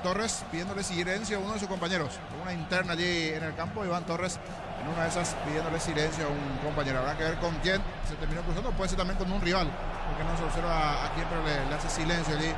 Torres pidiéndole silencio a uno de sus compañeros. Una interna allí en el campo. Iván Torres en una de esas pidiéndole silencio a un compañero. Habrá que ver con quién se terminó cruzando. Puede ser también con un rival, porque no se observa a quién, pero le hace silencio allí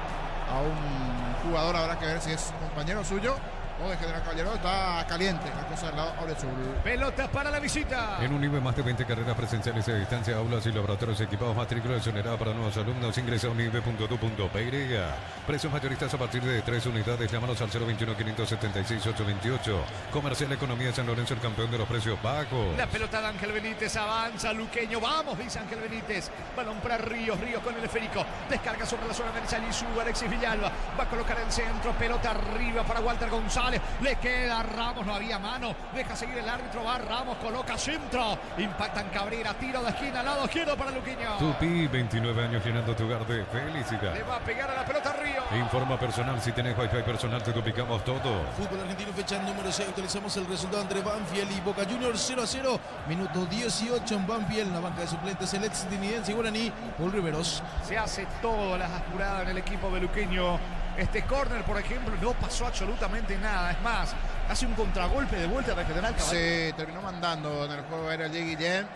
a un jugador. Habrá que ver si es compañero suyo o de General Caballero. Está caliente la cosa del lado Aurechul. Pelotas para la visita. En Unive, más de 20 carreras presenciales a distancia, aulas y laboratorios equipados, matrícula exonerada para nuevos alumnos. Ingresa a unive.edu.py. Precios mayoristas a partir de 3 unidades. Llámanos al 021-576-828. Comercial Economía de San Lorenzo, el campeón de los precios bajos. La pelota de Ángel Benítez, avanza Luqueño. Vamos, dice Ángel Benítez. Balón para Ríos, Ríos con el esférico. Descarga sobre la zona derecha y sube Alexis Villalba. Va a colocar el centro, pelota arriba para Walter González. Le queda Ramos, no había mano. Deja seguir el árbitro, va Ramos, coloca centro. Impactan Cabrera, tiro de esquina, lado izquierdo para Luqueño. Tupi, 29 años llenando tu hogar de felicidad. Le va a pegar a la pelota Río. Informa personal, si tenés Wi-Fi personal te duplicamos todo. Fútbol argentino, fecha número 6. Utilizamos el resultado entre Banfield y Boca Juniors 0-0. Minuto 18 en Banfield. La banca de suplentes, el estadounidense y guaraní, Paul Riveros. Se hace todas las apuradas en el equipo de Luqueño. Este córner, por ejemplo, no pasó absolutamente nada. Es más, hace un contragolpe de vuelta de General Caballero. Se terminó mandando en el juego era el Guillén.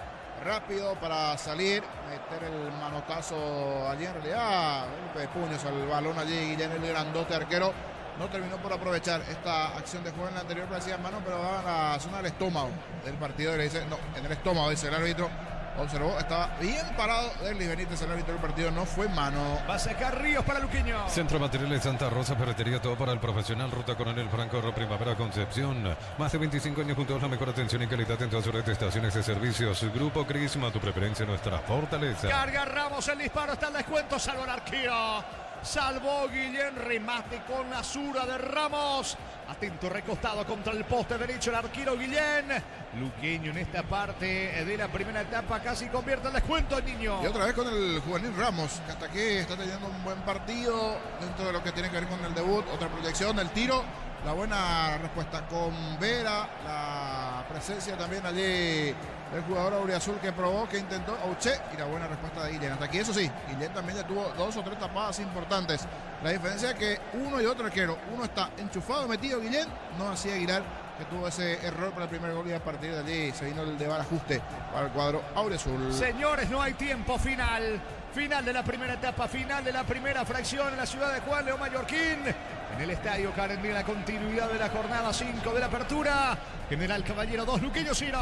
Rápido para salir, meter el manotazo allí. En realidad, golpe de puños al balón allí. Guillén, el grandote arquero, no terminó por aprovechar esta acción de juego. En la anterior parecía mano, pero daba en la zona del estómago del partido. Y le dice, no, en el estómago, dice el árbitro. Observó, estaba bien parado Derlis Benítez, el árbitro del partido, no fue mano. Va a sacar Ríos para Luqueño. Centro Materiales Santa Rosa, ferretería, todo para el profesional. Ruta Coronel Franco, Primavera, Concepción. Más de 25 años juntos, la mejor atención y calidad en todas sus estaciones de servicios. Grupo Crisma, tu preferencia, nuestra fortaleza. Carga Ramos, el disparo, está el descuento, salvo el arquero. Salvó Guillén, remate con la zurda de Ramos. Atento recostado contra el poste derecho el arquero Guillén. Luqueño en esta parte de la primera etapa casi convierte el descuento el niño. Y otra vez con el juvenil Ramos, que hasta aquí está teniendo un buen partido dentro de lo que tiene que ver con el debut. Otra proyección del tiro, la buena respuesta con Vera, la presencia también allí del jugador auriazul que probó, que intentó Auché, y la buena respuesta de Guillén. Hasta aquí, eso sí, Guillén también ya tuvo 2 o 3 tapadas importantes. La diferencia es que uno y otro arquero, uno está enchufado, metido Guillén, no así Aguilar, que tuvo ese error para el primer gol, y a partir de allí se vino el de ajuste para el cuadro auriazul. Señores, no hay tiempo final. Final de la primera etapa, final de la primera fracción en la ciudad de Juan León Mallorquín. En el estadio Carendí, la continuidad de la jornada 5 de la apertura. General Caballero 2, Luqueño 0.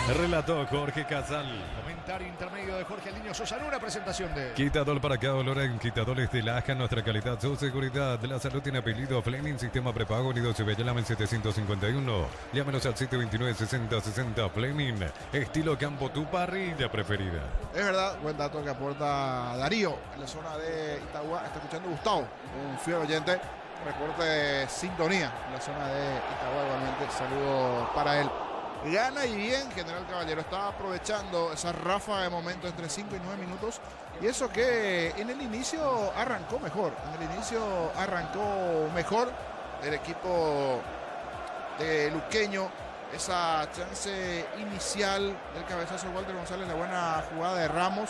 El relato Jorge Casal. Comentario intermedio de Jorge Aliño Sosa en una presentación de Quitadol para cada dolor en Quitadores de Laja, nuestra calidad, su seguridad. La salud tiene apellido Fleming, sistema prepago, unido se llama en 751. Llámenos al 729-6060 Fleming. Estilo campo, tu parrilla preferida. Es verdad, buen dato que aporta Darío en la zona de Itagua. Está escuchando Gustavo, un fiel oyente. Reporte de sintonía en la zona de Itagua, igualmente. Saludo para él. Gana y bien General Caballero, está aprovechando esa ráfaga de momentos entre 5 y 9 minutos. Y eso que en el inicio arrancó mejor. El equipo de Luqueño. Esa chance inicial del cabezazo de Walter González, la buena jugada de Ramos.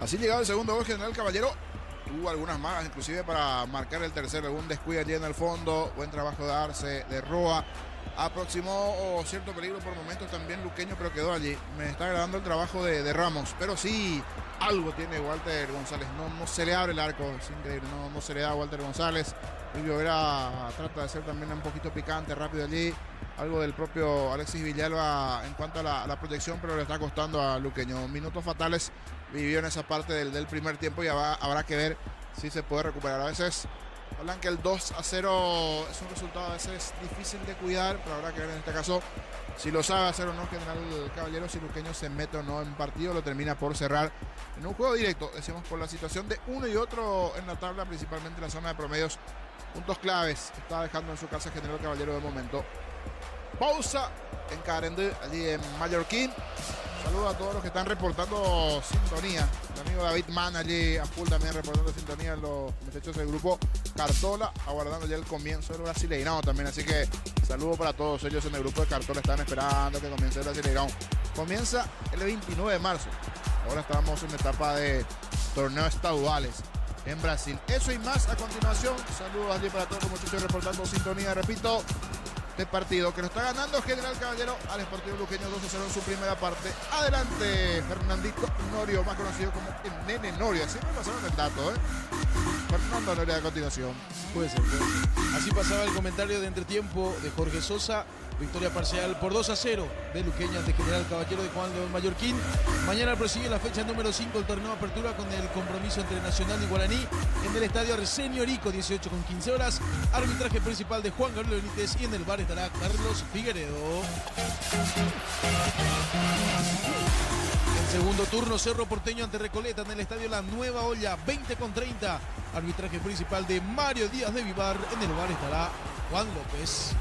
Así llegaba el segundo gol. General Caballero tuvo algunas magas, inclusive para marcar el tercero. Algún descuido allí en el fondo. Buen trabajo de Arce, de Roa. Aproximó cierto peligro por momentos también Luqueño, pero quedó allí. Me está agradando el trabajo de Ramos. Pero sí, algo tiene Walter González. No se le abre el arco. Es increíble. No se le da a Walter González. Silvio Vera trata de ser también un poquito picante, rápido allí. Algo del propio Alexis Villalba en cuanto a la proyección, pero le está costando a Luqueño. Minutos fatales vivió en esa parte del primer tiempo y habrá que ver si se puede recuperar. A veces hablan que el 2-0 es un resultado a veces difícil de cuidar, pero habrá que ver en este caso si lo sabe hacer o no General Caballero, si Luqueño se mete o no en partido, lo termina por cerrar en un juego directo, decimos por la situación de uno y otro en la tabla, principalmente en la zona de promedios. Puntos claves está dejando en su casa General Caballero de momento. Pausa en Carendú, allí en Mallorquín. Saludos a todos los que están reportando sintonía. El amigo David Mann allí a full también reportando sintonía en los muchachos del grupo Cartola, aguardando ya el comienzo del Brasileirão también. Así que saludos para todos ellos en el grupo de Cartola. Están esperando que comience el Brasileirão. Comienza el 29 de marzo. Ahora estamos en etapa de torneos estaduales en Brasil. Eso y más a continuación. Saludos allí para todos los muchachos reportando sintonía. Repito, de partido que lo está ganando General Caballero al Sportivo Luqueño 2-0 en su primera parte. Adelante, Fernandito Norio, más conocido como el Nene Norio. Así me pasaron el dato, Fernando Norio a continuación. Puede ser. Así pasaba el comentario de entretiempo de Jorge Sosa. Victoria parcial por 2-0 de Luqueño ante General Caballero de Juan León Mallorquín. Mañana prosigue la fecha número 5 del torneo de apertura con el compromiso entre Nacional y Guaraní en el estadio Arsenio Rico, 18:15 horas. Arbitraje principal de Juan Gabriel Benítez y en el bar estará Carlos Figueredo. El segundo turno, Cerro Porteño ante Recoleta en el estadio La Nueva Olla, 20:30. Arbitraje principal de Mario Díaz de Vivar. En el bar estará Juan López.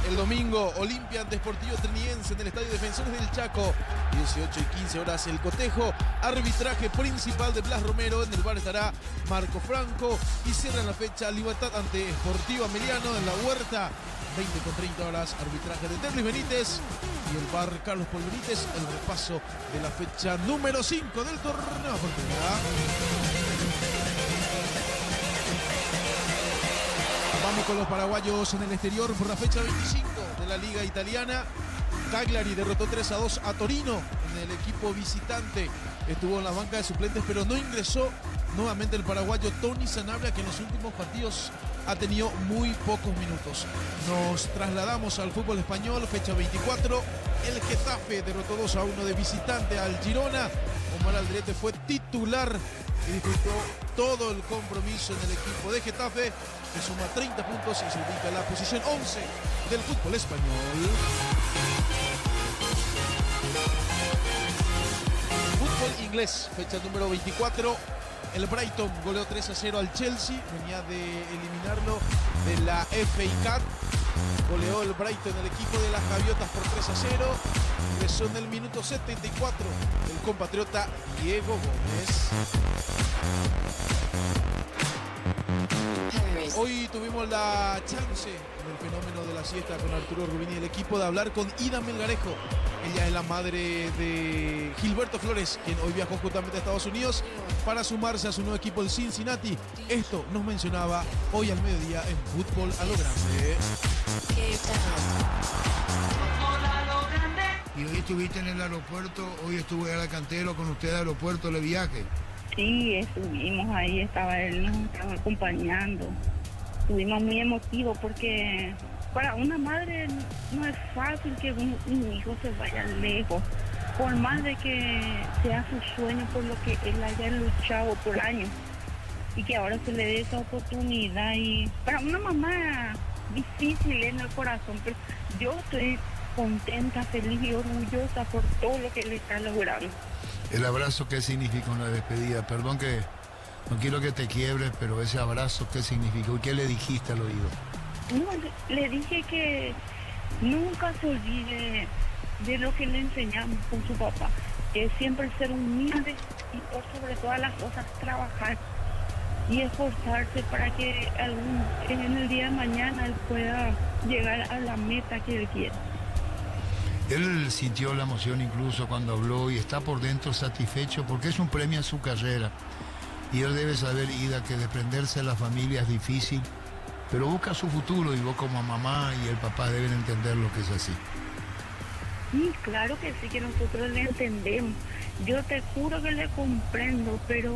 El domingo, Olimpia ante Sportivo Triniense en el Estadio Defensores del Chaco, 18:15 horas el cotejo. Arbitraje principal de Blas Romero. En el bar estará Marco Franco. Y cierran la fecha Libertad ante Sportivo Ameliano en la Huerta, 20:30 horas. Arbitraje de Derlis Benítez y el bar Carlos Paul Benítez. El repaso de la fecha número 5 del torneo apertura. Vamos con los paraguayos en el exterior por la fecha 25 de la Liga Italiana. Cagliari derrotó 3-2 a Torino en el equipo visitante. Estuvo en la banca de suplentes, pero no ingresó nuevamente el paraguayo Tony Sanabria, que en los últimos partidos ha tenido muy pocos minutos. Nos trasladamos al fútbol español, fecha 24. El Getafe derrotó 2-1 de visitante al Girona. Omar Aldrete fue titular y disfrutó todo el compromiso en el equipo de Getafe, que suma 30 puntos y se ubica en la posición 11 del fútbol español. Fútbol inglés, fecha número 24. El Brighton goleó 3-0 al Chelsea, venía de eliminarlo de la FA Cup. Goleó el Brighton el equipo de las Gaviotas por 3-0. Ingresó en el minuto 74 el compatriota Diego Gómez. Hoy tuvimos la chance en el fenómeno de la siesta con Arturo Rubini y el equipo de hablar con Ida Melgarejo. Ella es la madre de Gilberto Flores, quien hoy viajó justamente a Estados Unidos para sumarse a su nuevo equipo, el Cincinnati. Esto nos mencionaba hoy al mediodía en Fútbol a lo Grande. Y hoy estuviste en el aeropuerto, hoy estuve al Cantero con usted al aeropuerto de viaje. Sí, estuvimos ahí, estaba él, nos estaba acompañando. Estuvimos muy emotivos porque para una madre no es fácil que un hijo se vaya lejos. Por más de que sea su sueño, por lo que él haya luchado por años. Y que ahora se le dé esa oportunidad. Y para una mamá difícil en el corazón, pero yo estoy contenta, feliz y orgullosa por todo lo que él está logrando. ¿El abrazo qué significa una despedida? Perdón que no quiero que te quiebres, pero ese abrazo ¿qué significa? ¿Y qué le dijiste al oído? No, le dije que nunca se olvide de lo que le enseñamos con su papá, que siempre ser humilde y por sobre todas las cosas trabajar y esforzarse para que en el día de mañana él pueda llegar a la meta que él quiere. Él sintió la emoción incluso cuando habló y está por dentro satisfecho porque es un premio en su carrera. Y él debe saber, Ida, que desprenderse de la familia es difícil, pero busca su futuro y vos como mamá y el papá deben entender lo que es así. Sí, claro que sí, que nosotros le entendemos. Yo te juro que le comprendo, pero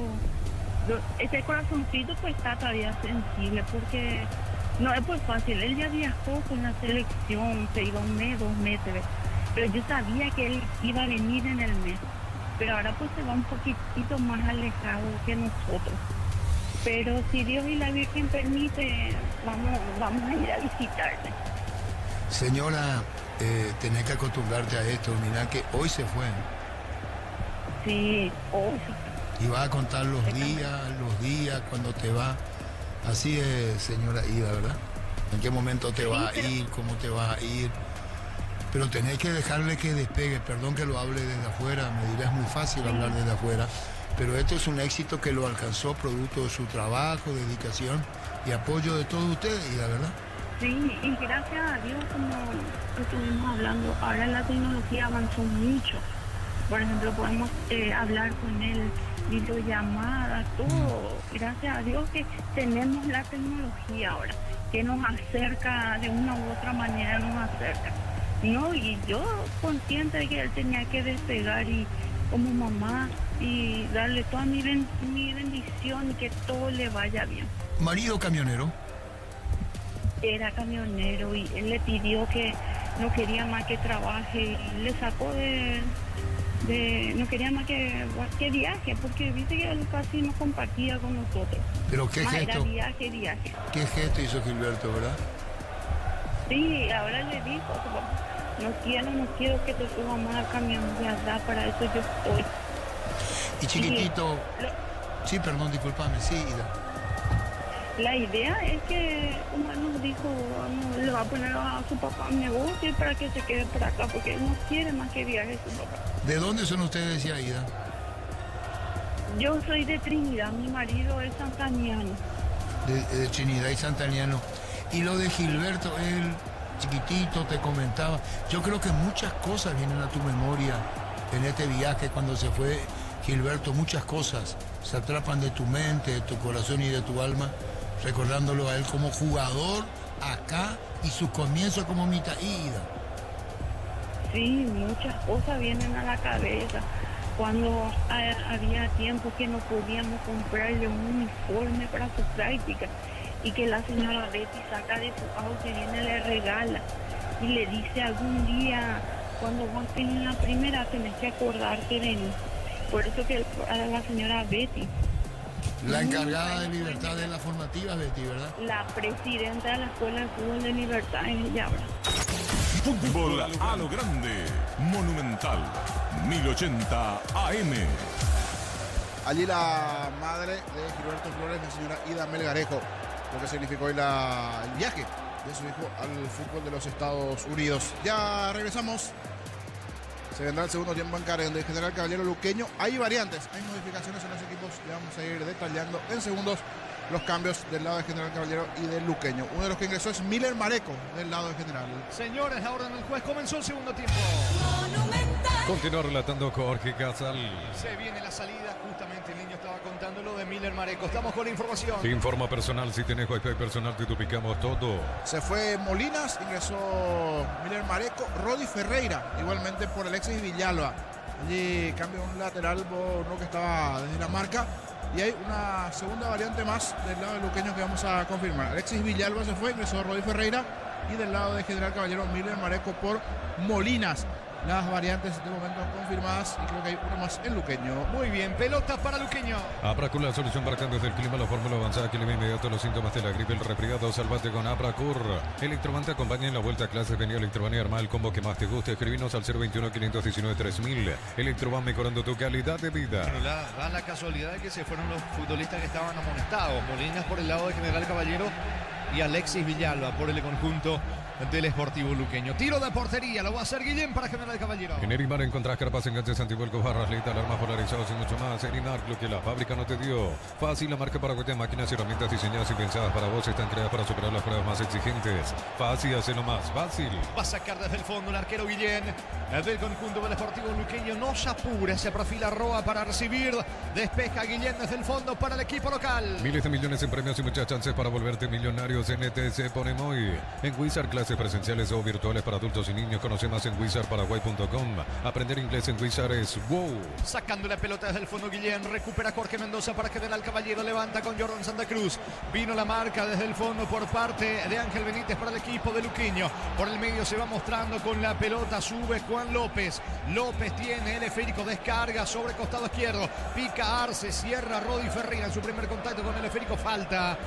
ese corazoncito pues está todavía sensible porque no es pues fácil. Él ya viajó con la selección, se iba 1 mes, 2 meses, pero yo sabía que él iba a venir en el mes. Pero ahora pues se va un poquitito más alejado que nosotros. Pero si Dios y la Virgen permite, vamos a ir a visitarle. Señora, tenés que acostumbrarte a esto, mirá que hoy se fue. Sí, hoy sí. Y vas a contar los días, cuando te va. Así es, señora Ida, ¿verdad? ¿En qué momento te va a ir? ¿Cómo te vas a ir? Pero tenés que dejarle que despegue. Perdón que lo hable desde afuera, me dirás muy fácil hablar desde afuera. Pero esto es un éxito que lo alcanzó producto de su trabajo, dedicación y apoyo de todos ustedes, Ida, ¿verdad? Sí, y gracias a Dios, como estuvimos hablando, ahora la tecnología avanzó mucho. Por ejemplo, podemos hablar con él, videollamadas, todo. Gracias a Dios que tenemos la tecnología ahora, que nos acerca de una u otra manera, nos acerca. No, y yo consciente de que él tenía que despegar y como mamá y darle toda mi bendición y que todo le vaya bien. ¿Marido camionero? Era camionero y él le pidió que no quería más que trabaje y le sacó no quería más que viaje, porque viste que él casi no compartía con nosotros. ¿Pero qué gesto? Era viaje. ¿Qué gesto hizo Gilberto, verdad? Sí, ahora le dijo, no quiero que te suba más al camión, ya da, para eso yo estoy. Y chiquitito... Sí, perdón, discúlpame, sí, Ida. La idea es que, como él nos dijo, no, le va a poner a su papá un negocio para que se quede por acá, porque él no quiere más que viaje su papá. ¿De dónde son ustedes, decía Ida? Yo soy de Trinidad, mi marido es santaniano. De Trinidad y santaniano. Y lo de Gilberto, él, chiquitito, te comentaba. Yo creo que muchas cosas vienen a tu memoria en este viaje cuando se fue Gilberto. Muchas cosas se atrapan de tu mente, de tu corazón y de tu alma, recordándolo a él como jugador acá y su comienzo como mitaída. Sí, muchas cosas vienen a la cabeza. Cuando había tiempo que no podíamos comprarle un uniforme para su práctica y que la señora Betty saca de su auto y viene y le regala y le dice algún día, cuando vos tenés la primera tenés que acordarte de mí. Por eso que a la señora Betty. La encargada de Libertad de la formativa, Betty, ¿verdad? La presidenta de la Escuela de Fútbol de Libertad en Yabra. Fútbol a lo grande, Monumental, 1080 AM. Allí la madre de Gilberto Flores, la señora Ida Melgarejo, lo que significó hoy el viaje de su hijo al fútbol de los Estados Unidos. Ya regresamos. Se vendrá el segundo tiempo en Karen del General Caballero Luqueño. Hay variantes, hay modificaciones en los equipos. Ya vamos a ir detallando en segundos los cambios del lado de General Caballero y del Luqueño. Uno de los que ingresó es Miller Mareco del lado de General. Señores, la orden del juez comenzó el segundo tiempo. Continúa relatando Jorge Casal. Se viene la salida, justamente el niño estaba contando lo de Miller Mareco. Estamos con la información. Informa personal, si tenés wifi personal te duplicamos todo. Se fue Molinas, ingresó Miller Mareco, Rodi Ferreira, igualmente por Alexis Villalba. Allí cambia un lateral por uno que estaba desde la marca. Y hay una segunda variante más del lado de Luqueño que vamos a confirmar. Alexis Villalba se fue, ingresó Rodi Ferreira. Y del lado de General Caballero, Miller Mareco por Molinas. Las variantes de momento confirmadas y creo que hay uno más en Luqueño. Muy bien, pelota para Luqueño. Abracur, la solución para cambios del clima, la fórmula avanzada que le inmediato los síntomas de la gripe, el resfriado. Salvate con Abracur. Electroban te acompaña en la vuelta a clases. Vení a Electroban y arma el combo que más te guste. Escribinos al 021-519-3000. Electroban, mejorando tu calidad de vida. Pero da la casualidad de que se fueron los futbolistas que estaban amonestados. Molinas por el lado de General Caballero y Alexis Villalba por el conjunto del Sportivo Luqueño. Tiro de portería, lo va a hacer Guillén para General Caballero. En Erimar encontrás carpas, enganches, antivuelcos, barras, letal, armas polarizados y mucho más. Erimar, lo que la fábrica no te dio. Fácil, la marca paraguaya, máquinas y herramientas diseñadas y pensadas para vos están creadas para superar las pruebas más exigentes. Fácil, hacelo más fácil. Va a sacar desde el fondo el arquero Guillén del conjunto del Sportivo Luqueño. No se apura, se perfila Roa para recibir. Despeja Guillén desde el fondo para el equipo local. Miles de millones en premios y muchas chances para volverte millonarios. NTC pone muy. En Wizard, clases presenciales o virtuales para adultos y niños. Conoce más en wizardparaguay.com. Aprender inglés en Wizard es wow. Sacando la pelota desde el fondo Guillén. Recupera Jorge Mendoza para General Caballero. Levanta con Jordan Santa Cruz. Vino la marca desde el fondo por parte de Ángel Benítez para el equipo de Luqueño. Por el medio se va mostrando con la pelota. Sube Juan López. López tiene el esférico. Descarga sobre costado izquierdo. Pica Arce. Cierra Rodi Ferreira en su primer contacto con el esférico. Falta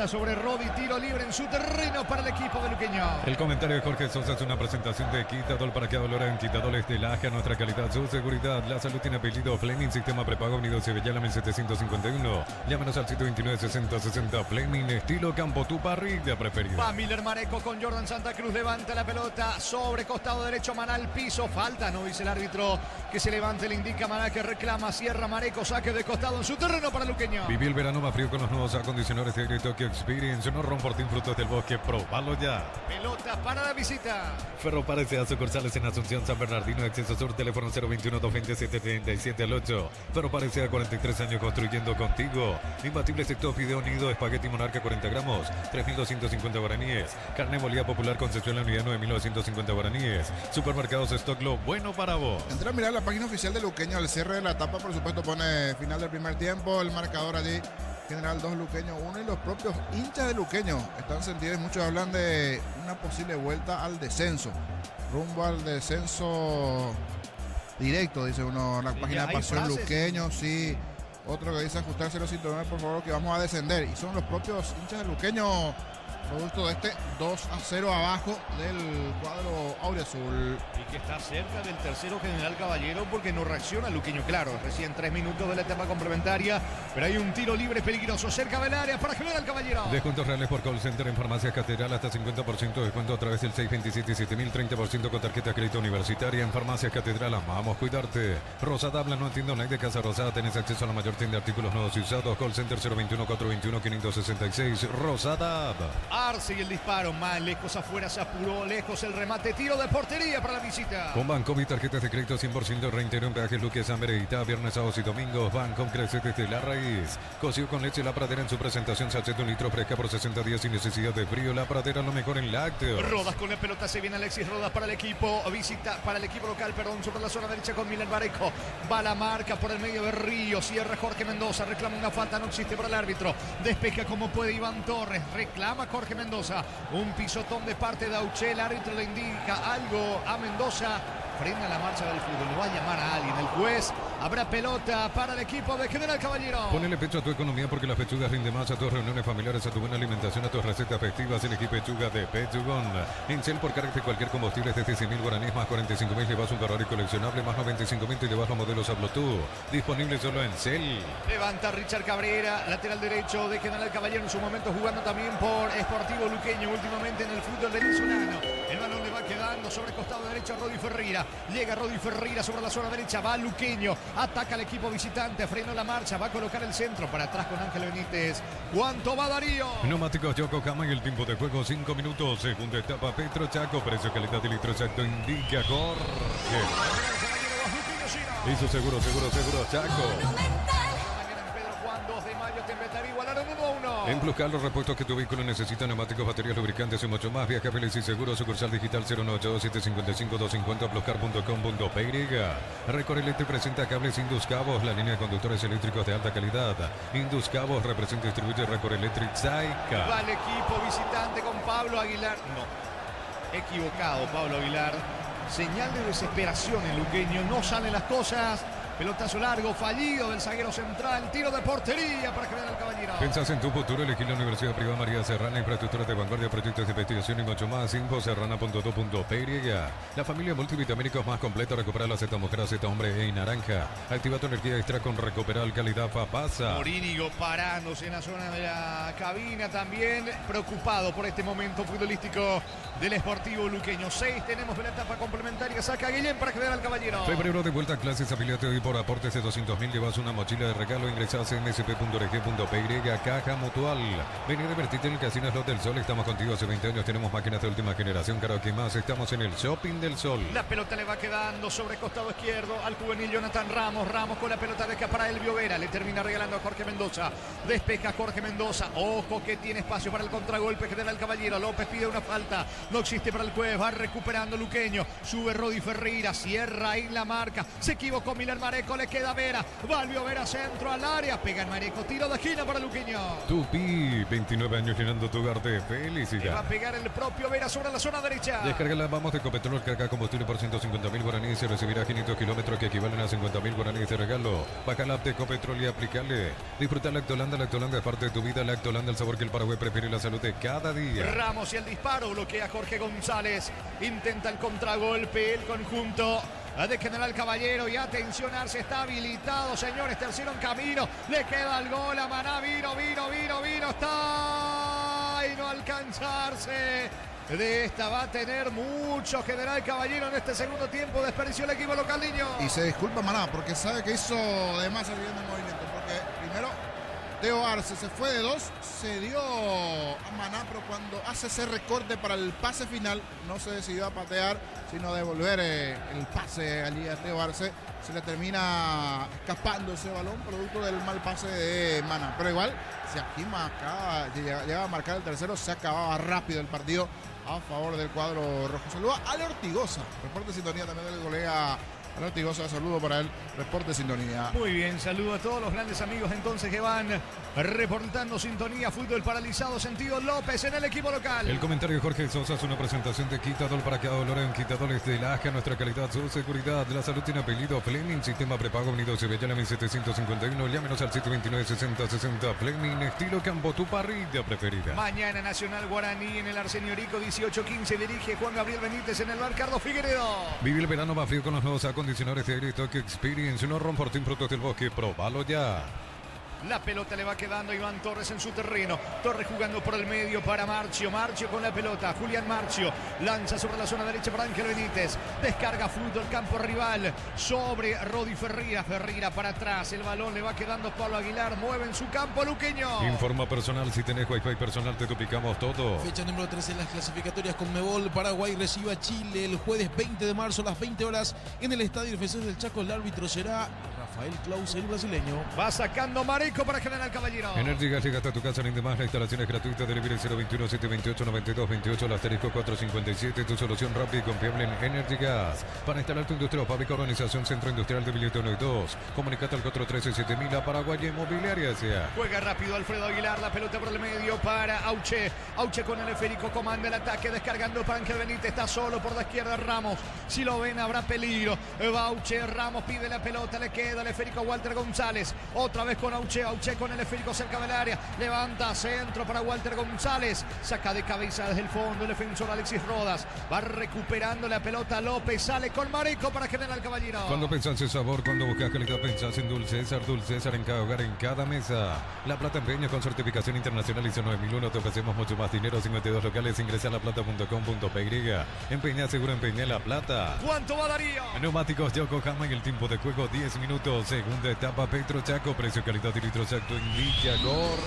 sobre Rodi. Tiro libre en su terreno para el equipo de Luqueño. El comentario de Jorge Sosa es una presentación de Quitadol para que valoren Quitadol Estelaje a nuestra calidad, su seguridad. La salud tiene apellido Fleming, sistema prepago unido Sevilla 1751. Llámanos al 729-6060 Fleming, estilo campo, tu parrilla preferida. Va Miller Mareco con Jordan Santa Cruz, levanta la pelota sobre costado derecho, Maná al piso, falta, no dice el árbitro que se levante, le indica Maná que reclama, cierra Mareco, saque de costado en su terreno para Luqueño. Viví el verano más frío con los nuevos acondicionadores de Tokyo Experience, no Ronfortín Frutos del Bosque, probalo ya. Pelota para la visita. Ferro parece a sucursales en Asunción, San Bernardino, Exceso Sur, teléfono 021-227-3738. Ferro parece a 43 años construyendo contigo. Imbatible sector Fideo Nido, espagueti Monarca 40 gramos, 3.250 guaraníes. Carne molida popular Concepción la unidad 9.950 guaraníes. Supermercados Stock, lo bueno para vos. Entra a mirar la página oficial de Luqueño, al cierre de la etapa, por supuesto, pone final del primer tiempo, el marcador allí. General 2, Luqueño 1, y los propios hinchas de Luqueño están sentidos. Muchos hablan de una posible vuelta al descenso, rumbo al descenso directo, dice uno. La página de Pasión Luqueño, sí. Otro que dice ajustarse los cinturones, por favor, que vamos a descender. Y son los propios hinchas de Luqueño, producto de este 2-0 abajo del cuadro auriazul. Y que está cerca del tercero General Caballero porque no reacciona Luqueño. Claro, recién 3 minutos de la etapa complementaria, pero hay un tiro libre peligroso cerca del área para General Caballero. Descuentos reales por call center en Farmacias Catedral, hasta 50% de descuento a través del 627-7000, 30% con tarjeta crédito universitaria. En Farmacias Catedral amamos cuidarte. Rosada habla, no entiendo nada de Casa Rosada. Tenés acceso a la mayor tienda de artículos nuevos y usados. Call center 021-421-566. Rosada. Arce y el disparo, más lejos afuera, se apuró, lejos el remate, tiro de portería para la visita. Con Bancomi, tarjetas de crédito 100% reintegro en peajes Luque, San Benedita, viernes, sábados y domingos. Bancomi crece desde la raíz. Cocido con leche La Pradera en su presentación, sachet de 1 litro fresca por 60 días sin necesidad de frío. La Pradera, lo mejor en lácteos. Rodas con la pelota, se viene Alexis Rodas para el equipo local, sobre la zona derecha con Milan Bareco. Va la marca por el medio de Río, cierra Jorge Mendoza, reclama una falta, no existe para el árbitro. Despeja como puede Iván Torres, reclama Jorge Mendoza, un pisotón de parte de Auché, el árbitro le indica algo a Mendoza, frena la marcha del fútbol, lo va a llamar a alguien, el juez. Habrá pelota para el equipo de General Caballero. Ponele pecho a tu economía porque las pechugas rinden más, a tus reuniones familiares, a tu buena alimentación, a tus recetas festivas. Elegí pechuga de Pechugón. En Shell por carga de cualquier combustible desde 100.000 guaraníes más 45.000 llevas un Ferrari coleccionable más 95.000 y llevas los modelos a Bluetooth. Disponible solo en Shell. Levanta Richard Cabrera, lateral derecho de General Caballero, en su momento jugando también por Sportivo Luqueño, últimamente en el fútbol venezolano. El balón le va quedando sobre costado derecho a Rodi Ferreira. Llega Rodi Ferreira sobre la zona derecha, va Luqueño, ataca al equipo visitante, frenó la marcha, va a colocar el centro para atrás con Ángel Benítez. ¿Cuánto va Darío? Neumáticos Yokohama y el tiempo de juego 5 minutos. Segunda etapa Petro Chaco, precio, calidad y litro exacto indica Jorge. Hizo seguro Chaco. En Plus Car, los repuestos que tu vehículo necesita, neumáticos, baterías, lubricantes y mucho más. Viaja feliz y seguro, sucursal digital 0982755-250, pluscar.com.py. Recorrelete te presenta cables Indus Cabos, la línea de conductores eléctricos de alta calidad. Indus Cabos representa y distribuye Recorrelete Zaica. Va el equipo visitante con Pablo Aguilar. No, equivocado Pablo Aguilar. Señal de desesperación en Luqueño, no salen las cosas. Pelotazo largo, fallido del zaguero central. Tiro de portería para General Caballero. Pensás en tu futuro, elegí la Universidad Privada María Serrana, infraestructura de vanguardia, proyectos de investigación y mucho más. Infoserrana.2.py. La familia multivitamínicos más completa. Recupera la Z mujer, Z hombre y naranja. Activa tu energía extra con Recuperal Calidad Papasa. Morínigo parándose en la zona de la cabina también. Preocupado por este momento futbolístico del Sportivo Luqueño. 6 tenemos de la etapa complementaria. Saca Guillén para General Caballero. Febrero de vuelta a clases, afiliate hoy por aportes de 200.000. Llevas una mochila de regalo. Ingresás en msp.org.py. Caja Mutual. Vení a divertirte en el Casino Slot del Sol. Estamos contigo hace 20 años. Tenemos máquinas de última generación. Karaoke más. Estamos en el Shopping del Sol. La pelota le va quedando sobre costado izquierdo al juvenil Jonathan Ramos. Ramos con la pelota deja para Elvio Vera. Le termina regalando a Jorge Mendoza. Despeja Jorge Mendoza. Ojo que tiene espacio para el contragolpe General Caballero. López pide una falta. No existe para el juez. Va recuperando Luqueño. Sube Rodi Ferreira. Cierra ahí la marca. Se equivocó Miller Mareco. Le queda Vera. Va Elvio Vera centro al área. Pega en Mareco. Tiro de esquina para Luqueño. Tupi, 29 años llenando tu hogar de Le va a felicidad. pegar el propio Vera sobre la zona derecha. Descarga Vamos de Ecopetrol, carga combustible por 150.000 guaraníes y recibirá 500 kilómetros que equivalen a 50.000 guaraníes de regalo. Baja la app de Ecopetrol y aplicale. Disfruta Lactolanda. Lactolanda es parte de tu vida. Lactolanda, el sabor que el Paraguay prefiere y la salud de cada día. Ramos y el disparo bloquea Jorge González. Intenta el contragolpe, el conjunto de General Caballero. Y atención, Arce está habilitado, señores. Tercero en camino. Le queda el gol a Maná. Vino. Está y no alcanzarse. De esta va a tener mucho General Caballero en este segundo tiempo. Desperdició el equipo local, niño. Y se disculpa Maná porque sabe que hizo de más el bien del movimiento. Porque primero Teo Arce se fue de 2, se dio a Maná, pero cuando hace ese recorte para el pase final no se decidió a patear, sino a devolver el pase allí a Teo Arce. Se le termina escapando ese balón producto del mal pase de Maná. Pero igual, si aquí llegaba a marcar el tercero, se acababa rápido el partido a favor del cuadro rojo. Saluda a Ale Ortigosa, reporte de sintonía también del colega Ale Ortigosa. Saludo para él, reporte de sintonía. Muy bien, saludo a todos los grandes amigos entonces que van reportando sintonía. Fútbol paralizado, sentido López en el equipo local. El comentario de Jorge Sosa es una presentación de Quitadol para cada dolor en Quitadores de la AJA. Nuestra calidad, su seguridad. La salud tiene apellido Fleming. Sistema prepago unido Sevilla, 1751. Llámenos al 729-6060. Fleming, estilo campo, tu parrilla preferida. Mañana Nacional Guaraní en el Arsenio Rico, 18-15. Dirige Juan Gabriel Benítez en el bar Carlos Figueredo. Vive el verano más frío con los nuevos acondicionadores de aire Tokyo Experience. No Ronfortín Frutos del Bosque. Probalo ya. La pelota le va quedando a Iván Torres en su terreno. Torres jugando por el medio para Marcio. Marcio con la pelota. Julián Marcio lanza sobre la zona derecha para Ángel Benítez. Descarga fútbol campo rival sobre Rodi Ferreira. Ferreira para atrás. El balón le va quedando a Pablo Aguilar. Mueve en su campo Luqueño. Informa personal. Si tenés Wi-Fi personal, te duplicamos todo. Fecha número 3 en las clasificatorias con Conmebol. Paraguay recibe a Chile el jueves 20 de marzo a las 20 horas en el Estadio Defensores del Chaco. El árbitro será Rafael Claus, el brasileño. Va sacando Mareco para General Caballero. Energy Gas llega hasta tu casa en demás. La instalación es gratuita. Delivery 021-728-9228. El asterisco 457. Tu solución rápida y confiable en Energy Gas. Para instalar tu industria o fábrica, organización Centro Industrial de Billete 1 y 2. Comunicate al 413-7000 a Paraguay Inmobiliaria S.A. Juega rápido Alfredo Aguilar. La pelota por el medio para Auche. Auche con el esférico. Comanda el ataque. Descargando para Ángel Benítez. Está solo por la izquierda Ramos. Si lo ven habrá peligro. Va Auche. Ramos pide la pelota. Le queda el esférico a Walter González. Otra vez con Auche. Auche con el esférico cerca del área. Levanta centro para Walter González. Saca de cabeza desde el fondo el defensor Alexis Rodas. Va recuperando la pelota López. Sale con Mareco para General Caballero. Cuando pensás en sabor, cuando buscas calidad, pensás en Dulcesar. Dulcesar en cada hogar, en cada mesa. La Plata Empeña con certificación internacional ISO 9001. Te ofrecemos mucho más dinero. 52 locales. Ingresa a laplata.com.py. Empeña seguro, empeña La Plata. ¿Cuánto va Darío? Neumáticos Yokohama en el tiempo de juego 10 minutos. Segunda etapa Petro Chaco. Precio, calidad y litro exacto en Villagor.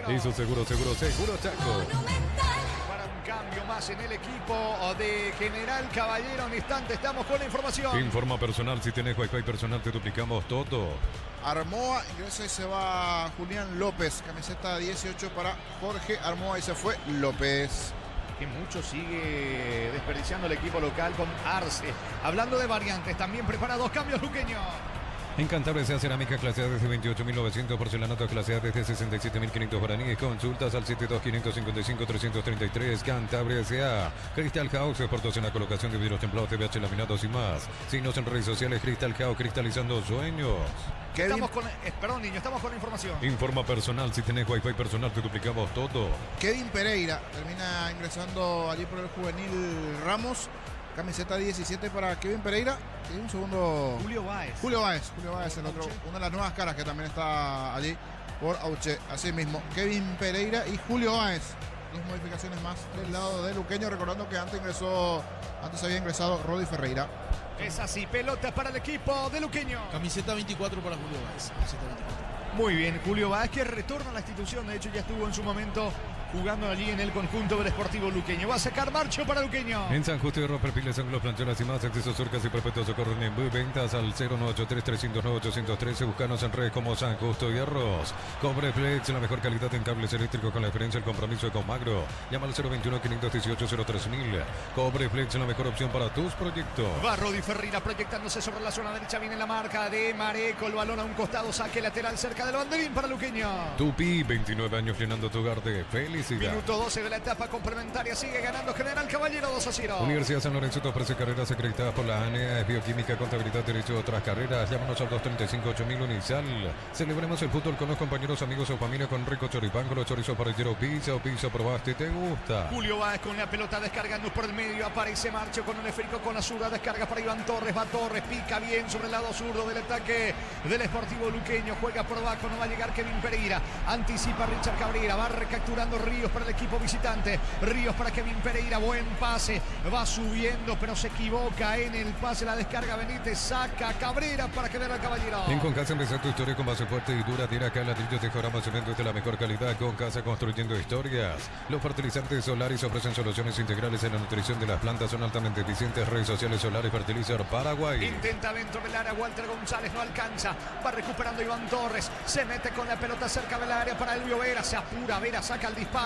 Eso seguro Chaco. Para un cambio más en el equipo de General Caballero. En instante estamos con la información. Informa personal. Si tenés Wi-Fi personal, te duplicamos todo. Armoa ingresa y se va Julián López. Camiseta 18 para Jorge Armoa y se fue López. Que mucho sigue desperdiciando el equipo local con Arce. Hablando de variantes, también prepara dos cambios Luqueño. En Cantabria sea cerámica clase A desde 28.900, porcelanato clase A desde 67.500 guaraníes. Consultas al 72.555.333. Cantabria S.A. Crystal House, expertos en la colocación de vidrios templados, TVH, laminados y más. Signos en redes sociales, Crystal House, cristalizando sueños. Estamos con la información. Informa personal, si tenés wifi personal te duplicamos todo. Kevin Pereira termina ingresando allí por el juvenil Ramos. Camiseta 17 para Kevin Pereira. Y un segundo. Julio Báez, el otro. Una de las nuevas caras que también está allí por Auche. Así mismo, Kevin Pereira y Julio Báez. Dos modificaciones más del lado de Luqueño. Recordando que antes había ingresado Rodi Ferreira. Es así, pelota para el equipo de Luqueño. Camiseta 24 para Julio Báez. Camiseta 24. Muy bien, Julio Báez, que retorna a la institución. De hecho, ya estuvo en su momento jugando allí en el conjunto del Sportivo Luqueño. Va a sacar marcho para Luqueño. En San Justo de Roper Piles, ángulos, planchones y más, accesos, surcas y perpetuos socorren en ventas al 0983-309-813. Buscanos en redes como San Justo y Arroz. Cobreflex, la mejor calidad en cables eléctricos con la experiencia y el compromiso de Comagro. Llama al 021-518-03000. Cobreflex, la mejor opción para tus proyectos. Va Rodi Ferreira proyectándose sobre la zona derecha. Viene la marca de Mareco. El balón a un costado, saque lateral cerca del banderín para Luqueño. Tupi, 29 años llenando tu hogar de felicidad. Minuto 12 de la etapa complementaria. Sigue ganando General Caballero 2-0. Universidad San Lorenzo te ofrece carreras acreditadas por la ANEA, bioquímica, contabilidad, derecho y otras carreras. Llámanos al 235-8000 Unisal. Celebremos el fútbol con los compañeros, amigos o familia con rico choripán, con los chorizos parrillero, pizza o pizza probaste, ¿te gusta? Julio Báez con la pelota descargando por el medio. Aparece Marcho con un esférico con la zurda. Descarga para Iván Torres. Va Torres, pica bien sobre el lado zurdo del ataque del Sportivo Luqueño. Juega por abajo, no va a llegar Kevin Pereira. Anticipa Richard Cabrera. Va recapturando Ríos para el equipo visitante. Ríos para Kevin Pereira. Buen pase. Va subiendo, pero se equivoca en el pase. La descarga Benítez. Saca Cabrera para quedar al Caballero. En Concasa empezar tu historia con base fuerte y dura. Tira acá ladrillos de Jorama Cemento de la mejor calidad. Concasa construyendo historias. Los fertilizantes Solaris ofrecen soluciones integrales en la nutrición de las plantas. Son altamente eficientes. Redes sociales Solaris Fertilizer Paraguay. Intenta dentro del área Walter González. No alcanza. Va recuperando Iván Torres. Se mete con la pelota cerca del área para Elvio Vera. Se apura. Vera saca el disparo.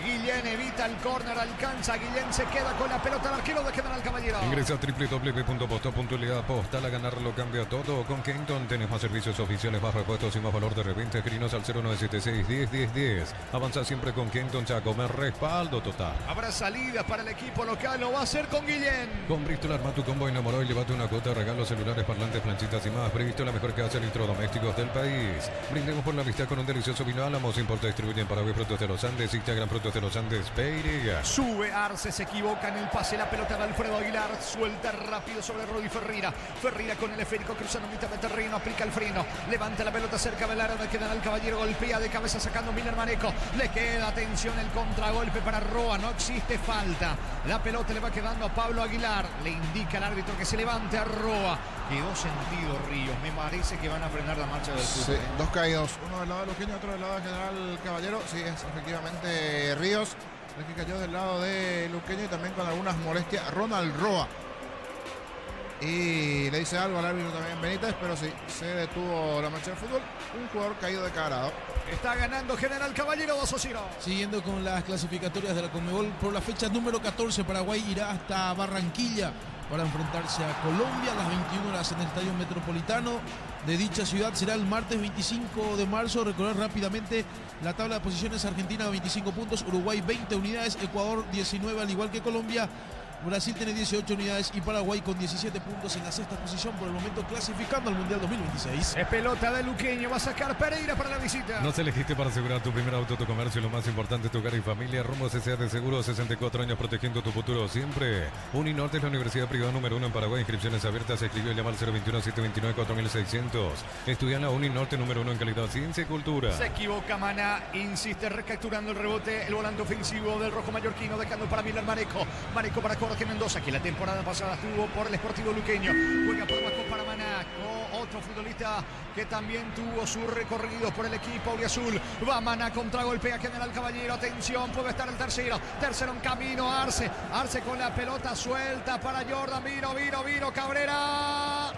Guillén evita el córner, alcanza. Guillén se queda con la pelota. El arquero de General Caballero. Ingresa a www.postal.la. Postal, a ganar lo cambia todo. Con Kenton tenés más servicios oficiales, más repuestos y más valor de reventa. Escribinos al 0976-10-10-10. Avanza siempre con Kenton, Chacomer, respaldo total. Habrá salida para el equipo local. Lo va a hacer con Guillén. Con Bristol arma tu combo enamorado y llévate una cuota de regalos, celulares, parlantes, planchitas y más. Bristol, la mejor casa de electrodomésticos del país. Brindemos por la amistad con un delicioso vino Álamos. Importa, distribuye en Paraguay Productos de los Andes. Instagram Productos de los Andes, Pereira. Sube Arce, se equivoca en el pase. La pelota de Alfredo Aguilar. Suelta rápido sobre Rodi Ferreira. Ferreira con el esférico cruzando mitad de terreno. Aplica el freno. Levanta la pelota cerca del área donde queda el Caballero. Golpea de cabeza sacando Miller Maneco. Le queda atención el contragolpe para Roa. No existe falta. La pelota le va quedando a Pablo Aguilar. Le indica al árbitro que se levante a Roa. Quedó sentido Ríos. Me parece que van a frenar la marcha del fútbol. Sí, dos caídos. Uno del lado de Luqueño, otro del lado de General Caballero. Sí, es efectivamente Ríos. El que cayó del lado de Luqueño y también con algunas molestias Ronald Roa. Y le dice algo al árbitro también Benítez, pero sí, se detuvo la marcha del fútbol. Un jugador caído de cada lado. Está ganando General Caballero 2-0. Siguiendo con las clasificatorias de la Conmebol, por la fecha número 14, Paraguay irá hasta Barranquilla para enfrentarse a Colombia a las 21 horas en el Estadio Metropolitano de dicha ciudad. Será el martes 25 de marzo. Recordar rápidamente la tabla de posiciones: Argentina 25 puntos, Uruguay 20 unidades, Ecuador 19 al igual que Colombia. Brasil tiene 18 unidades y Paraguay con 17 puntos en la sexta posición, por el momento clasificando al Mundial 2026. Es pelota de Luqueño, va a sacar Pereira para la visita. Nos elegiste para asegurar tu primer auto, tu comercio y lo más importante, tu hogar y familia. Rumbos S.A. de Seguros, 64 años protegiendo tu futuro siempre. Uninorte es la universidad privada número 1 en Paraguay. Inscripciones abiertas. Se escribió llamar al 021-729-4600. Estudia en la Uninorte número 1 en calidad, ciencia y cultura. Se equivoca Maná, insiste recapturando el rebote. El volante ofensivo del rojo mallorquino, dejando para Miller Maneco. Maneco para Jorge Mendoza, que la temporada pasada estuvo por el Sportivo Luqueño. Juega por abajo para Maná, otro futbolista que también tuvo su recorrido por el equipo auriazul. Va Maná, contragolpea General Caballero. Atención, puede estar el tercero. Tercero en camino, Arce. Arce con la pelota suelta para Jordan. Vino Cabrera.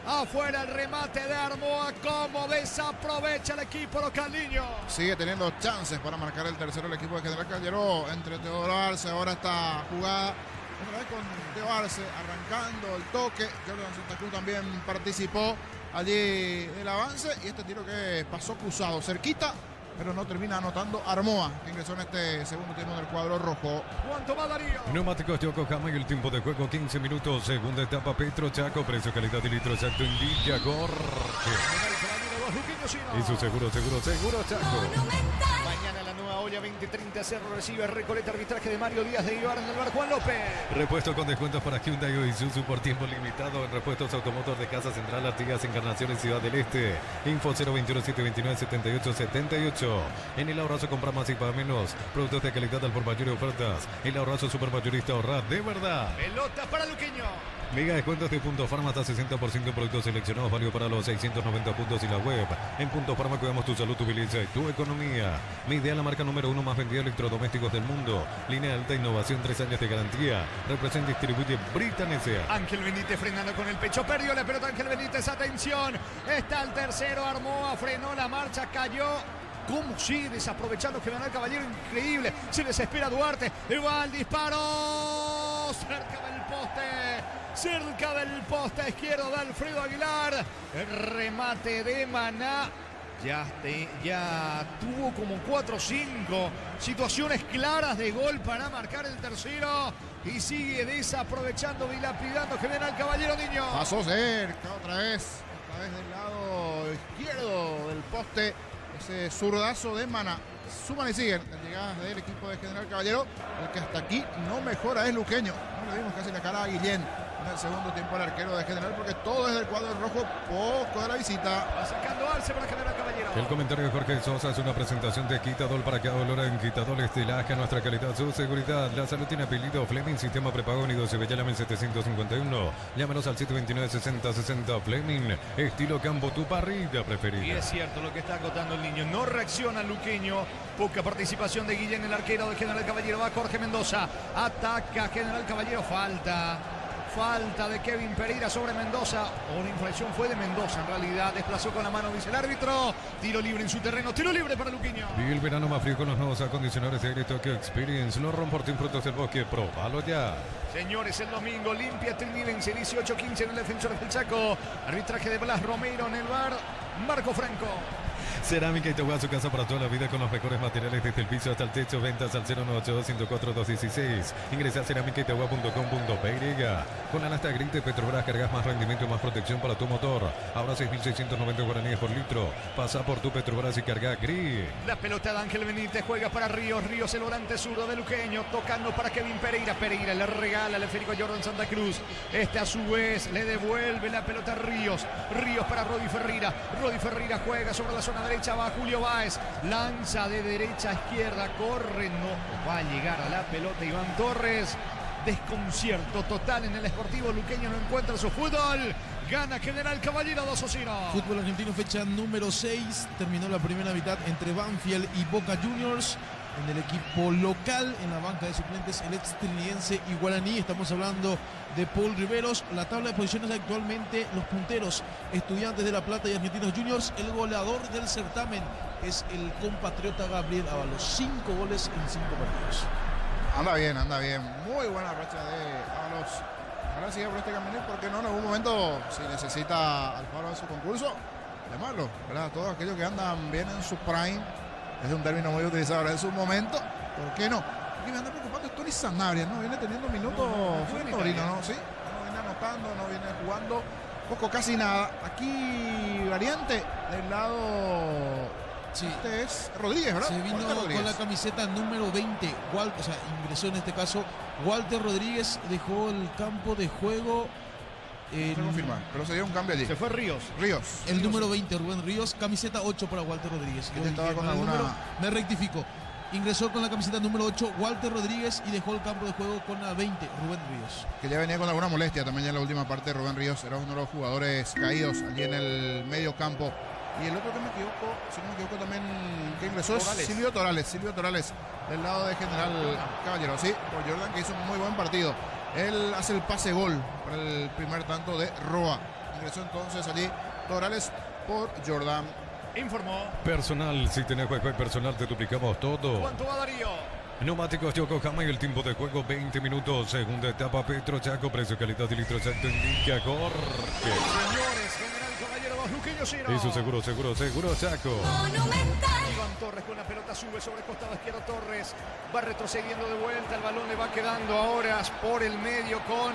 Afuera el remate de Armoa. Como desaprovecha el equipo localiño. Sigue teniendo chances para marcar el tercero el equipo de General Caballero. Entre Teodoro Arce, ahora esta jugada Otra vez con Teo Arce arrancando el toque. Jordan Santa Cruz también participó allí del avance. Y este tiro que pasó cruzado, cerquita, pero no termina anotando Armoa, que ingresó en este segundo tiempo del cuadro rojo. ¿Cuánto va Darío? Neumáticos Yokohama y el tiempo de juego 15 minutos. Segunda etapa Petro Chaco. Precio, calidad y litro exacto indica Jorge. Y su seguro Chaco. Mañana la nueva olla 2030 Cerro recibe Recoleta, arbitraje de Mario Díaz de Ibar en el bar Juan López. Repuesto con descuentos para Hyundai o Isuzu por tiempo limitado en repuestos automotor de Casa Central, Artigas, Encarnación en Ciudad del Este. Info 021-729-7878. En el Ahorrazo compra más y paga menos. Productos de calidad al por mayor y ofertas. El Ahorrazo Supermayorista, ahorrar de verdad. Pelota para Luqueño. Mega descuentos de Punto Farma hasta 60% en productos seleccionados, válido para los 690 puntos y la web. En Punto Farma cuidamos tu salud, tu belleza y tu economía. Midea, la marca número 1 más vendida de electrodomésticos del mundo. Línea de alta innovación, 3 años de garantía. Representa y distribuye Britanesia. Ángel Benítez frenando con el pecho, perdió la pelota Ángel Benítez, atención. Está el tercero, Armoa, frenó la marcha, cayó. ¿Cómo sigue desaprovechando General Caballero? Increíble. Se desespera Duarte. Y va el disparo. Cerca del poste izquierdo de Alfredo Aguilar. El remate de Maná. Ya tuvo como 4 o 5 situaciones claras de gol para marcar el tercero. Y sigue desaprovechando, dilapidando General Caballero, niño. Pasó cerca otra vez del lado izquierdo del poste. Ese zurdazo de Maná. Suman y siguen las llegadas del equipo de General Caballero. El que hasta aquí no mejora es Luqueño. No le dimos casi la cara a Guillén en el segundo tiempo al arquero de General, porque todo es del cuadro rojo, poco de la visita. Va sacando Arce para General Caballero. El comentario de Jorge Sosa es una presentación de Quitadol para que dolor en Quitadol estilaje, nuestra calidad, su seguridad. La salud tiene apellido Fleming, sistema prepago unido Sevilla, llame 751. Llámanos al 729-6060 Fleming. Estilo campo, tu parrilla preferida. Y es cierto lo que está acotando el niño. No reacciona Luqueño. Poca participación de Guillén, el arquero de General Caballero. Va Jorge Mendoza. Ataca General Caballero. Falta de Kevin Pereira sobre Mendoza. Una infracción fue de Mendoza en realidad. Desplazó con la mano, dice el árbitro. Tiro libre en su terreno. Tiro libre para Luqueño. Y el verano más frío con los nuevos acondicionadores de aire Tokyo Experience. Los Romportín Frutos del Bosque. Próbalo ya. Señores, el domingo limpia Trinidense 18-15 en el Defensor del Chaco. Arbitraje de Blas Romero en el bar. Marco Franco. Cerámica Itagua, su casa para toda la vida con los mejores materiales desde el piso hasta el techo. Ventas al 098-104-216. Ingresa a cerámicaitagua.com.py. Con la nafta Grinte Petrobras cargas más rendimiento y más protección para tu motor. Ahora 6.690 guaraníes por litro. Pasa por tu Petrobras y carga GRI. La pelota de Ángel Benítez juega para Ríos. Ríos, el volante zurdo de Luqueño, tocando para Kevin Pereira. Pereira le regala al esférico a Jordan Santa Cruz. Este a su vez le devuelve la pelota a Ríos. Ríos para Rodi Ferreira. Rodi Ferreira juega sobre la zona derecha, va Julio Báez, lanza de derecha a izquierda, corre, no va a llegar a la pelota Iván Torres. Desconcierto total en el Sportivo Luqueño, no encuentra su fútbol. Gana General Caballero 2-0. Fútbol argentino, fecha número 6. Terminó la primera mitad entre Banfield y Boca Juniors. En el equipo local, en la banca de suplentes, el ex trinidense y guaraní. Estamos hablando de Paul Riveros. La tabla de posiciones actualmente, los punteros, Estudiantes de La Plata y Argentinos Juniors. El goleador del certamen es el compatriota Gabriel Ábalos. 5 goles en 5 partidos. Anda bien. Muy buena racha de Ábalos. Ahora sigue por este camino, porque no en algún momento, si necesita al faro de su concurso, llamarlo, ¿verdad? Todos aquellos que andan bien en su prime. Es un término muy utilizado ahora en su momento. ¿Por qué no? Aquí me anda preocupando es Tony Sanabria, ¿no? Viene teniendo minutos en Torino, ¿no? Sí, no viene anotando, no viene jugando poco, casi nada. Aquí variante del lado. Sí. Este es Rodríguez, ¿verdad? Se vino con la camiseta número 20. Walter, o sea, ingresó en este caso Walter Rodríguez, dejó el campo de juego. Se confirma, pero se dio un cambio allí. Se fue Ríos. El número 20, Rubén Ríos, camiseta 8 para Walter Rodríguez. Me rectifico. Ingresó con la camiseta número 8 Walter Rodríguez y dejó el campo de juego con la 20 Rubén Ríos. Que ya venía con alguna molestia también ya en la última parte. Rubén Ríos era uno de los jugadores caídos allí en el medio campo. Y el otro que me equivoco, si no me equivoco también, que ingresó es Silvio Torales, del lado de General Caballero. Sí, por Jordan, que hizo un muy buen partido. Él hace el pase gol para el primer tanto de Roa. Ingresó entonces allí Torales por Jordan. Informó. Personal, si tenés Wi-Fi personal te duplicamos todo. ¿Cuánto va Darío? Neumáticos Yokohama y el tiempo de juego 20 minutos. Segunda etapa Petro Chaco, precio, calidad y litro exacto indica Jorge. Señores, General Caballero 2, Luqueño 0. Eso seguro Chaco. Monumental. Iván Torres con la pelota sube sobre costado izquierdo. Torres va retrocediendo de vuelta. El balón le va quedando ahora por el medio con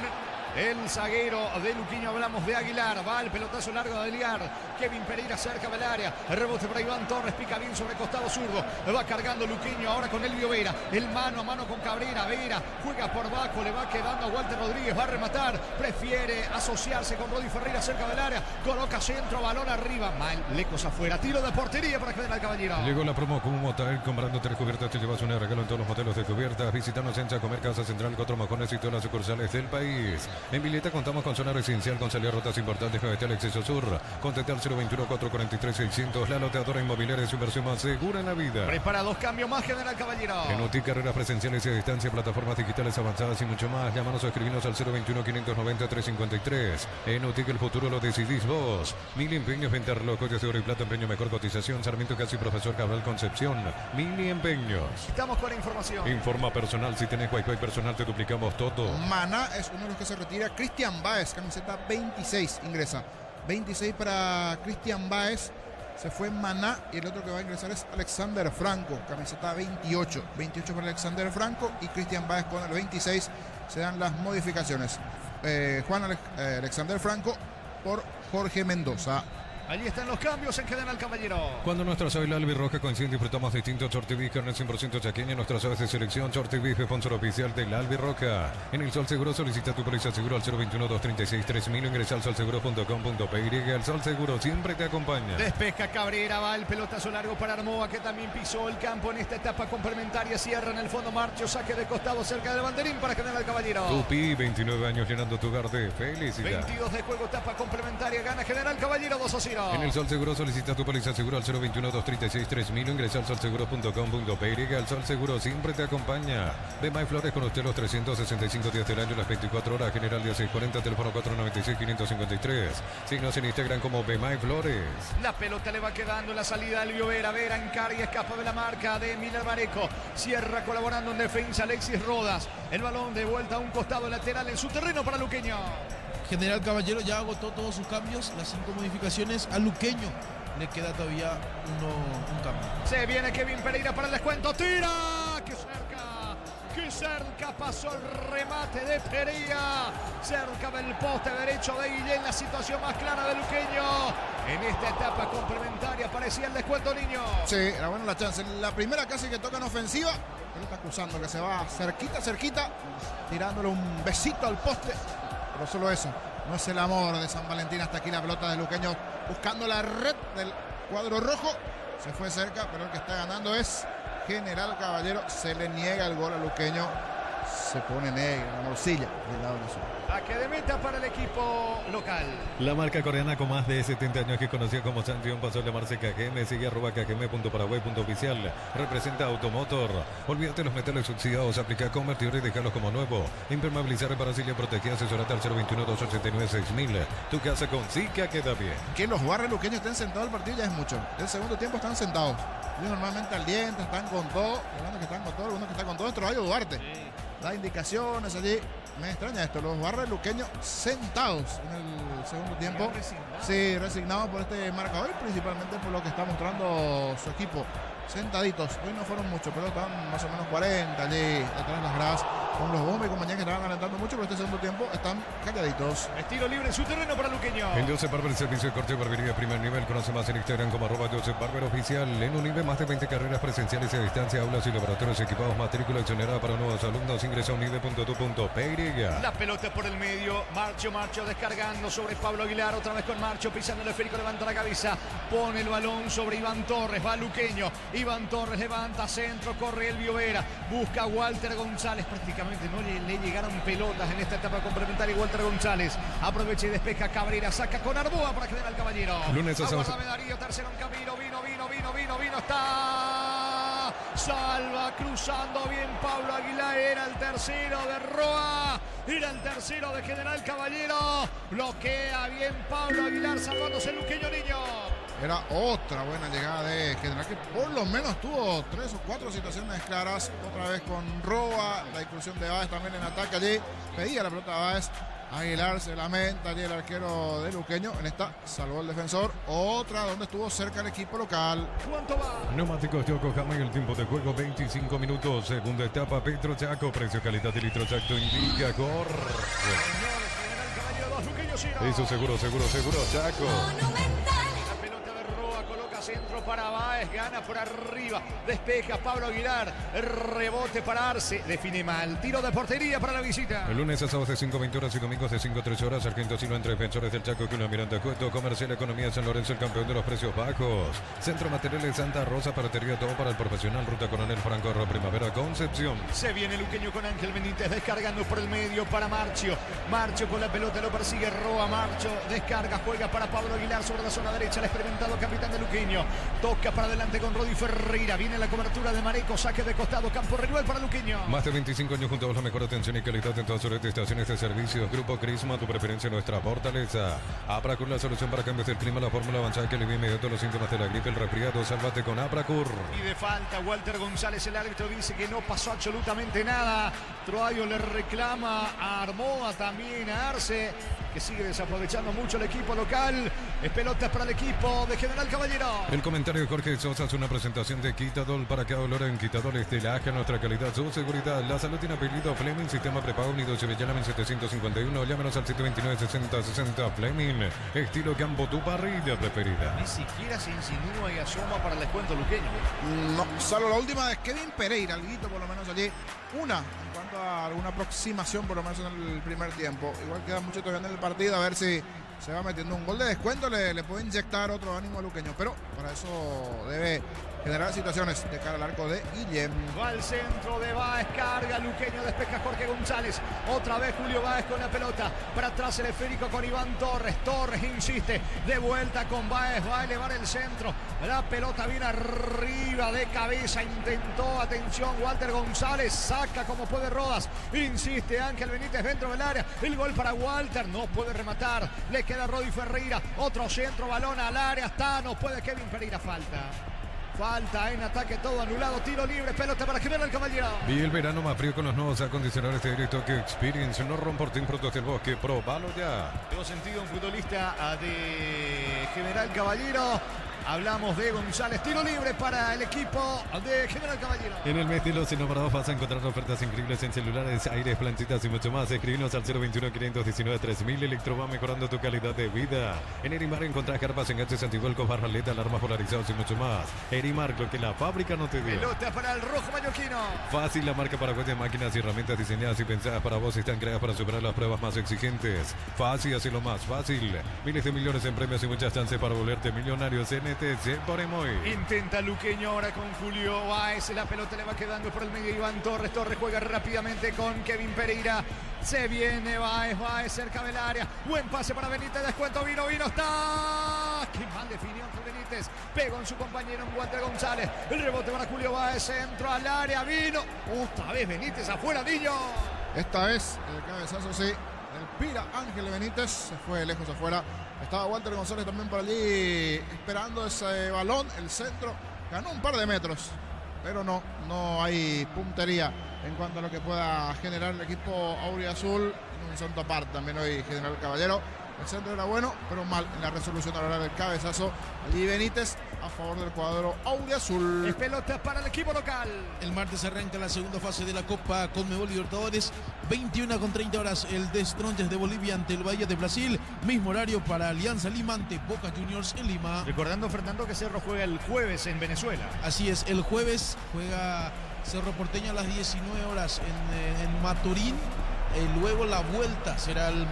el zaguero de Luqueño. Hablamos de Aguilar. Va el pelotazo largo de Aguilar. Kevin Pereira cerca del área. El rebote para Iván Torres. Pica bien sobre costado zurdo. Va cargando Luqueño ahora con Elvio Vera. El mano a mano con Cabrera. Vera juega por Baco. Le va quedando a Walter Rodríguez. Va a rematar. Prefiere asociarse con Rodi Ferreira cerca del área. Coloca centro. Balón arriba. Mal. Lecos afuera. Tiro de portería para General Caballero. Llegó la promo con un motel. Comprando 3 cubiertas te llevas un regalo en todos los motelos de cubiertas. Visítanos en Chacomer, Casa Central, 4 Mojones y todas las sucursales del país. En Vileta contamos con zona residencial con salida a rutas importantes con el acceso sur. Contacta al 021-443-600. La loteadora inmobiliaria es su inversión más segura en la vida. Prepara 2 cambios más, General Caballero. En UTI, carreras presenciales y a distancia, plataformas digitales avanzadas y mucho más. Llámanos o escribinos al 021-590-353. En UTI, que el futuro lo decidís vos. Mili Empeños, venta reloj, de oro y plata, empeño, mejor cotización. Sarmiento Casi, Profesor Cabral, Concepción. Mili Empeños. Estamos con la información. Informa personal, si tenés Wi-Fi personal te duplicamos todo. Maná es uno de los que se retira. Cristian Báez, camiseta 26, ingresa. 26 para Cristian Báez. Se fue Maná y el otro que va a ingresar es Alexander Franco, camiseta 28. 28 para Alexander Franco y Cristian Báez con el 26. Se dan las modificaciones. Alexander Franco por Jorge Mendoza. Allí están los cambios en General Caballero. Cuando nuestras aves albirroja coinciden, disfrutamos distintos Shorty carne 100% chaqueña. Nuestras aves de selección Shorty Beef, sponsor oficial de la albirroja. En el Sol Seguro solicita tu póliza seguro al 021-236-3000. Ingresa al solseguro.com.py. El Sol Seguro siempre te acompaña. Despeja Cabrera, va el pelotazo largo para Armoa, que también pisó el campo en esta etapa complementaria. Cierra en el fondo Marcho, saque de costado cerca del banderín para General Caballero. Tupi, 29 años llenando tu hogar de felicidad. 22 de juego, etapa complementaria, gana General Caballero 2-0. En el Sol Seguro solicita tu póliza seguro al 021-236-3000. Ingresa al solseguro.com.py. El Sol Seguro siempre te acompaña. BMI Flores con usted los 365 días del año, las 24 horas. General 1640, teléfono 496-553. Signos en Instagram como BMI Flores. La pelota le va quedando en la salida al Vera. Vera encara y escapa de la marca de Miller Mareco. Cierra colaborando en defensa Alexis Rodas. El balón de vuelta a un costado lateral en su terreno para Luqueño. General Caballero ya agotó todos sus cambios, las 5 modificaciones. A Luqueño le queda todavía un cambio. Se viene Kevin Pereira para el descuento. ¡Tira! ¡Qué cerca pasó el remate de Pereira! Cerca del poste derecho de Guillén. La situación más clara de Luqueño. En esta etapa complementaria parecía el descuento, niño. Sí, era buena la chance. La primera casi que toca en ofensiva. Él está acusando que se va cerquita, tirándole un besito al poste. Pero solo eso, no es el amor de San Valentín. Hasta aquí la pelota de Luqueño buscando la red del cuadro rojo. Se fue cerca, pero el que está ganando es General Caballero. Se le niega el gol a Luqueño. Se pone negra la morcilla del lado de sur. Saque de meta para el equipo local. La marca coreana con más de 70 años que conocía como Sancheon pasó a llamarse KGM. Sigue @kgm.paraguay.oficial. Representa Automotor. Olvídate los metales oxidados. Aplica convertidor y dejarlos como nuevo. Impermeabilizar, reparar, proteger. Asesorate al 021-289-6000. Tu casa con Zika queda bien. Que los barrios luqueños estén sentados al partido ya es mucho. El segundo tiempo están sentados. Ellos normalmente al diente, están con todo. Algunos que están con todo, algunos que están con todo. Esto Duarte. Sí. Da indicaciones allí. Me extraña esto, los barrios luqueños sentados en el segundo tiempo. Sí, resignados por este marcador y principalmente por lo que está mostrando su equipo. Sentaditos, hoy no fueron muchos, pero están más o menos 40 allí detrás de las gradas con los bombos y compañía que estaban alentando mucho, pero este segundo tiempo están calladitos. Estilo libre en su terreno para Luqueño. En Joseph Barber, servicio de corte y barbería primer nivel. Conoce más en Instagram como @Joseph Barber oficial. En Unive, más de 20 carreras presenciales y a distancia, aulas y laboratorios equipados, matrícula exonerada para nuevos alumnos. Ingresa a unive.tu.py. La pelota por el medio, Marcho descargando sobre Pablo Aguilar, otra vez con Marcho pisando el esférico, levanta la cabeza, pone el balón sobre Iván Torres, va Luqueño. Iván Torres levanta centro, corre Elvio Vera, busca a Walter González. Prácticamente no le llegaron pelotas en esta etapa complementaria. Walter González aprovecha y despeja Cabrera, saca con Arboa para General Caballero. Lunes a sábado. Aguardame Darío, tercero en camino, vino, está. Salva cruzando bien Pablo Aguilar, era el tercero de Roa, era el tercero de General Caballero. Bloquea bien Pablo Aguilar, salvándose el luqueño, niño. Era otra buena llegada de General, que por lo menos tuvo 3 o 4 situaciones claras. Otra vez con Roa, la incursión de Báez también en ataque allí. Pedía la pelota a Báez. Aguilar se lamenta allí el arquero de Luqueño. En esta salvó el defensor. Otra donde estuvo cerca el equipo local. ¿Cuánto va? Neumáticos Yokohama y el tiempo de juego 25 minutos. Segunda etapa Petro Chaco. Precio, calidad y litro exacto indica. Corre. Eso seguro, Chaco. La pelota de Roa, coloca centro para Báez, gana por arriba, despeja Pablo Aguilar, rebote para Arce, define mal, tiro de portería para la visita. El lunes a sábados de 5:20 horas y domingos de 5 a 13 horas. Sargento Silva entre defensores del Chaco, que una Miranda Cueto, Comercial Economía San Lorenzo, el campeón de los precios bajos. Centro Materiales Santa Rosa, Paratería, todo para el profesional. Ruta Coronel Franco, Primavera, Concepción. Se viene Luqueño con Ángel Benítez, descargando por el medio para Marcio. Marcio con la pelota, lo persigue Roa. Marcio descarga, juega para Pablo Aguilar sobre la zona derecha, el experimentado capitán de Luqueño. Toca para adelante con Rodi Ferreira. Viene la cobertura de Mareco, saque de costado, campo rival para Luqueño. Más de 25 años junto a la mejor atención y calidad en todas sus estaciones de servicios. Grupo Crisma, tu preferencia, nuestra fortaleza. Apracur, la solución para cambios del clima, la fórmula avanzada que alivia inmediato los síntomas de la gripe, el resfriado. Sálvate con Apracur. Y de falta, Walter González, el árbitro dice que no pasó absolutamente nada. Troayo le reclama a Armoa, también a Arce, que sigue desaprovechando mucho el equipo local. Es pelota para el equipo de General Caballero. El comentario de Jorge Sosa es una presentación de Quitadol. Para cada dolor en Quitadol es de la AJA, nuestra calidad, su seguridad. La salud tiene apellido Fleming, sistema prepago unido Sevillana 1751. Llámenos al 729-6060 Fleming. Estilo campo, tu parrilla preferida. Ni siquiera se insinúa y asoma para el descuento luqueño. No, salvo la última de Kevin Pereira, alguito por lo menos allí. Una, en cuanto a alguna aproximación por lo menos en el primer tiempo. Igual queda mucho todavía en el partido, a ver si se va metiendo un gol de descuento, le puede inyectar otro ánimo a Luqueño, pero para eso debe generar situaciones de cara al arco de Guillem. Va al centro de Báez, carga Luqueño, despeja Jorge González, otra vez Julio Báez con la pelota, para atrás el esférico con Iván Torres, Torres insiste, de vuelta con Báez, va a elevar el centro, la pelota viene arriba de cabeza, intentó, atención, Walter González, saca como puede Rodas, insiste Ángel Benítez dentro del área, el gol para Walter, no puede rematar, le queda Rodi Ferreira, otro centro, balón al área, está, no puede Kevin Pereira, falta en ataque, todo anulado, tiro libre, pelota para General Caballero. Vi el verano más frío con los nuevos acondicionadores de aire Tokyo Experience. No romportín productos del bosque, probalo ya. Tengo sentido un futbolista de General Caballero. Hablamos de González, tiro libre para el equipo de General Caballero. En el mes de los enamorados vas a encontrar ofertas increíbles en celulares, aires, planchitas y mucho más. Escribinos al 021-519-3000. Electro va mejorando tu calidad de vida. En Erimar encontrás carpas, enganches, antivuelcos, barraleta, alarmas polarizados y mucho más. Erimar, lo que la fábrica no te dio. Pelota para el rojo mallorquino. Fácil, la marca paraguaya de máquinas y herramientas diseñadas y pensadas para vos están creadas para superar las pruebas más exigentes. Fácil, así lo más fácil. Miles de millones en premios y muchas chances para volverte millonarios. NTC por Emoy. Intenta Luqueño ahora con Julio Báez. La pelota le va quedando por el medio Iván Torres. Torres juega rápidamente con Kevin Pereira. Se viene Báez cerca del área. Buen pase para Benítez. Descuento, vino, está. Qué mal definió con Benítez. Pegó en su compañero en Walter González. El rebote para Julio Báez. Centro al área. Vino. Otra vez Benítez afuera, Dillo. Esta vez el cabezazo, sí. El Pira Ángel Benítez se fue lejos afuera. Estaba Walter González también por allí esperando ese balón. El centro ganó un par de metros, pero no hay puntería en cuanto a lo que pueda generar el equipo auriazul. En un santo par también hoy General Caballero. El centro era bueno, pero mal en la resolución a la hora del cabezazo. Allí Benítez a favor del cuadro auriazul. Es pelota para el equipo local. El martes arranca la segunda fase de la Copa Conmebol Libertadores. 21:30 horas el Destrontes de Bolivia ante el Bahía de Brasil. Mismo horario para Alianza Lima ante Boca Juniors en Lima. Recordando, Fernando, que Cerro juega el jueves en Venezuela. Así es, el jueves juega Cerro Porteño a las 19 horas en Maturín. Luego la vuelta será el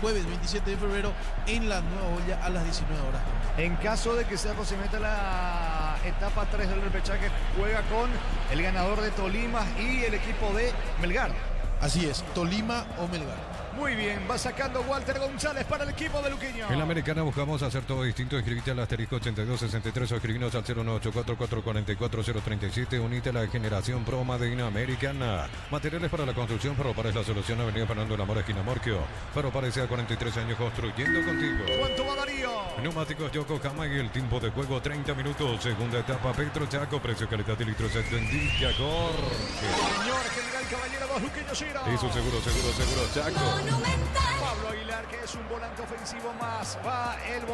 jueves 27 de febrero en la Nueva Olla a las 19 horas. En caso de que Cerro se meta a la etapa 3 del repechaje, juega con el ganador de Tolima y el equipo de Melgar. Así es, Tolima o Melgar. Muy bien, va sacando Walter González para el equipo de Luqueño. En la Americana buscamos hacer todo distinto. Inscribite al asterisco 8263 o escribinos al 0984-444-037. Unite a la generación Pro Made in Americana. Materiales para la construcción. Ferropar es la solución. Avenida Fernando Lamora, esquina Morquio. Ferropar a 43 años construyendo contigo. ¿Cuánto va Darío? Neumáticos Yokohama y el tiempo de juego 30 minutos. Segunda etapa Petro Chaco. Precio, calidad y litros extendida. Jorge. Señor General Caballero, 2 Luqueño 0. Y su seguro Chaco. Pablo Aguilar, que es un volante ofensivo más. Va el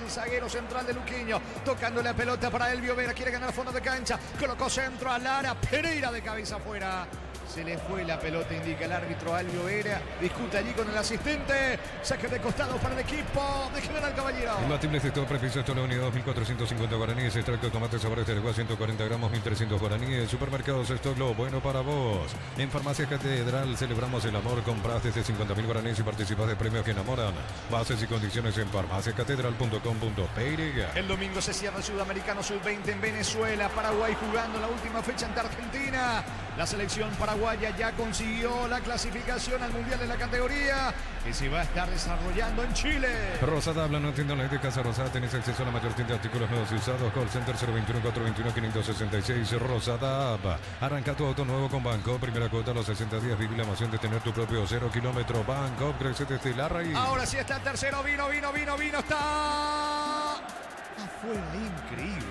zaguero central de Luqueño, tocando la pelota para Elvio Vera. Quiere ganar fondo de cancha. Colocó centro a Lara. Pereira de cabeza afuera. Se le fue la pelota, indica el árbitro Elvio Vera. Discute allí con el asistente. Saque de costado para el equipo de General Caballero. Imbatibles de todo preficio, esto la unidad 2.450 guaraníes. Extracto de tomate sabores de legua 140 gramos, 1.300 guaraníes. Supermercados Stock, lo bueno para vos. En Farmacia Catedral celebramos el amor. Compras desde 50.000 guaraníes y participas de premios que enamoran. Bases y condiciones en farmaciacatedral.com.py. El domingo se cierra el Sudamericano Sub-20 en Venezuela. Paraguay jugando la última fecha ante Argentina. La selección paraguaya ya consiguió la clasificación al Mundial en la categoría que se va a estar desarrollando en Chile. Rosada habla, no entiendo la de Casa Rosada. Tenés acceso a la mayor tienda de artículos nuevos y usados. Call Center 021-421-566. Rosada App. Arranca tu auto nuevo con Banco. Primera cuota a los 60 días. Viví la emoción de tener tu propio 0 kilómetro. Banco, crece desde la raíz. Ahora sí está el tercero. Vino. Está afuera, increíble.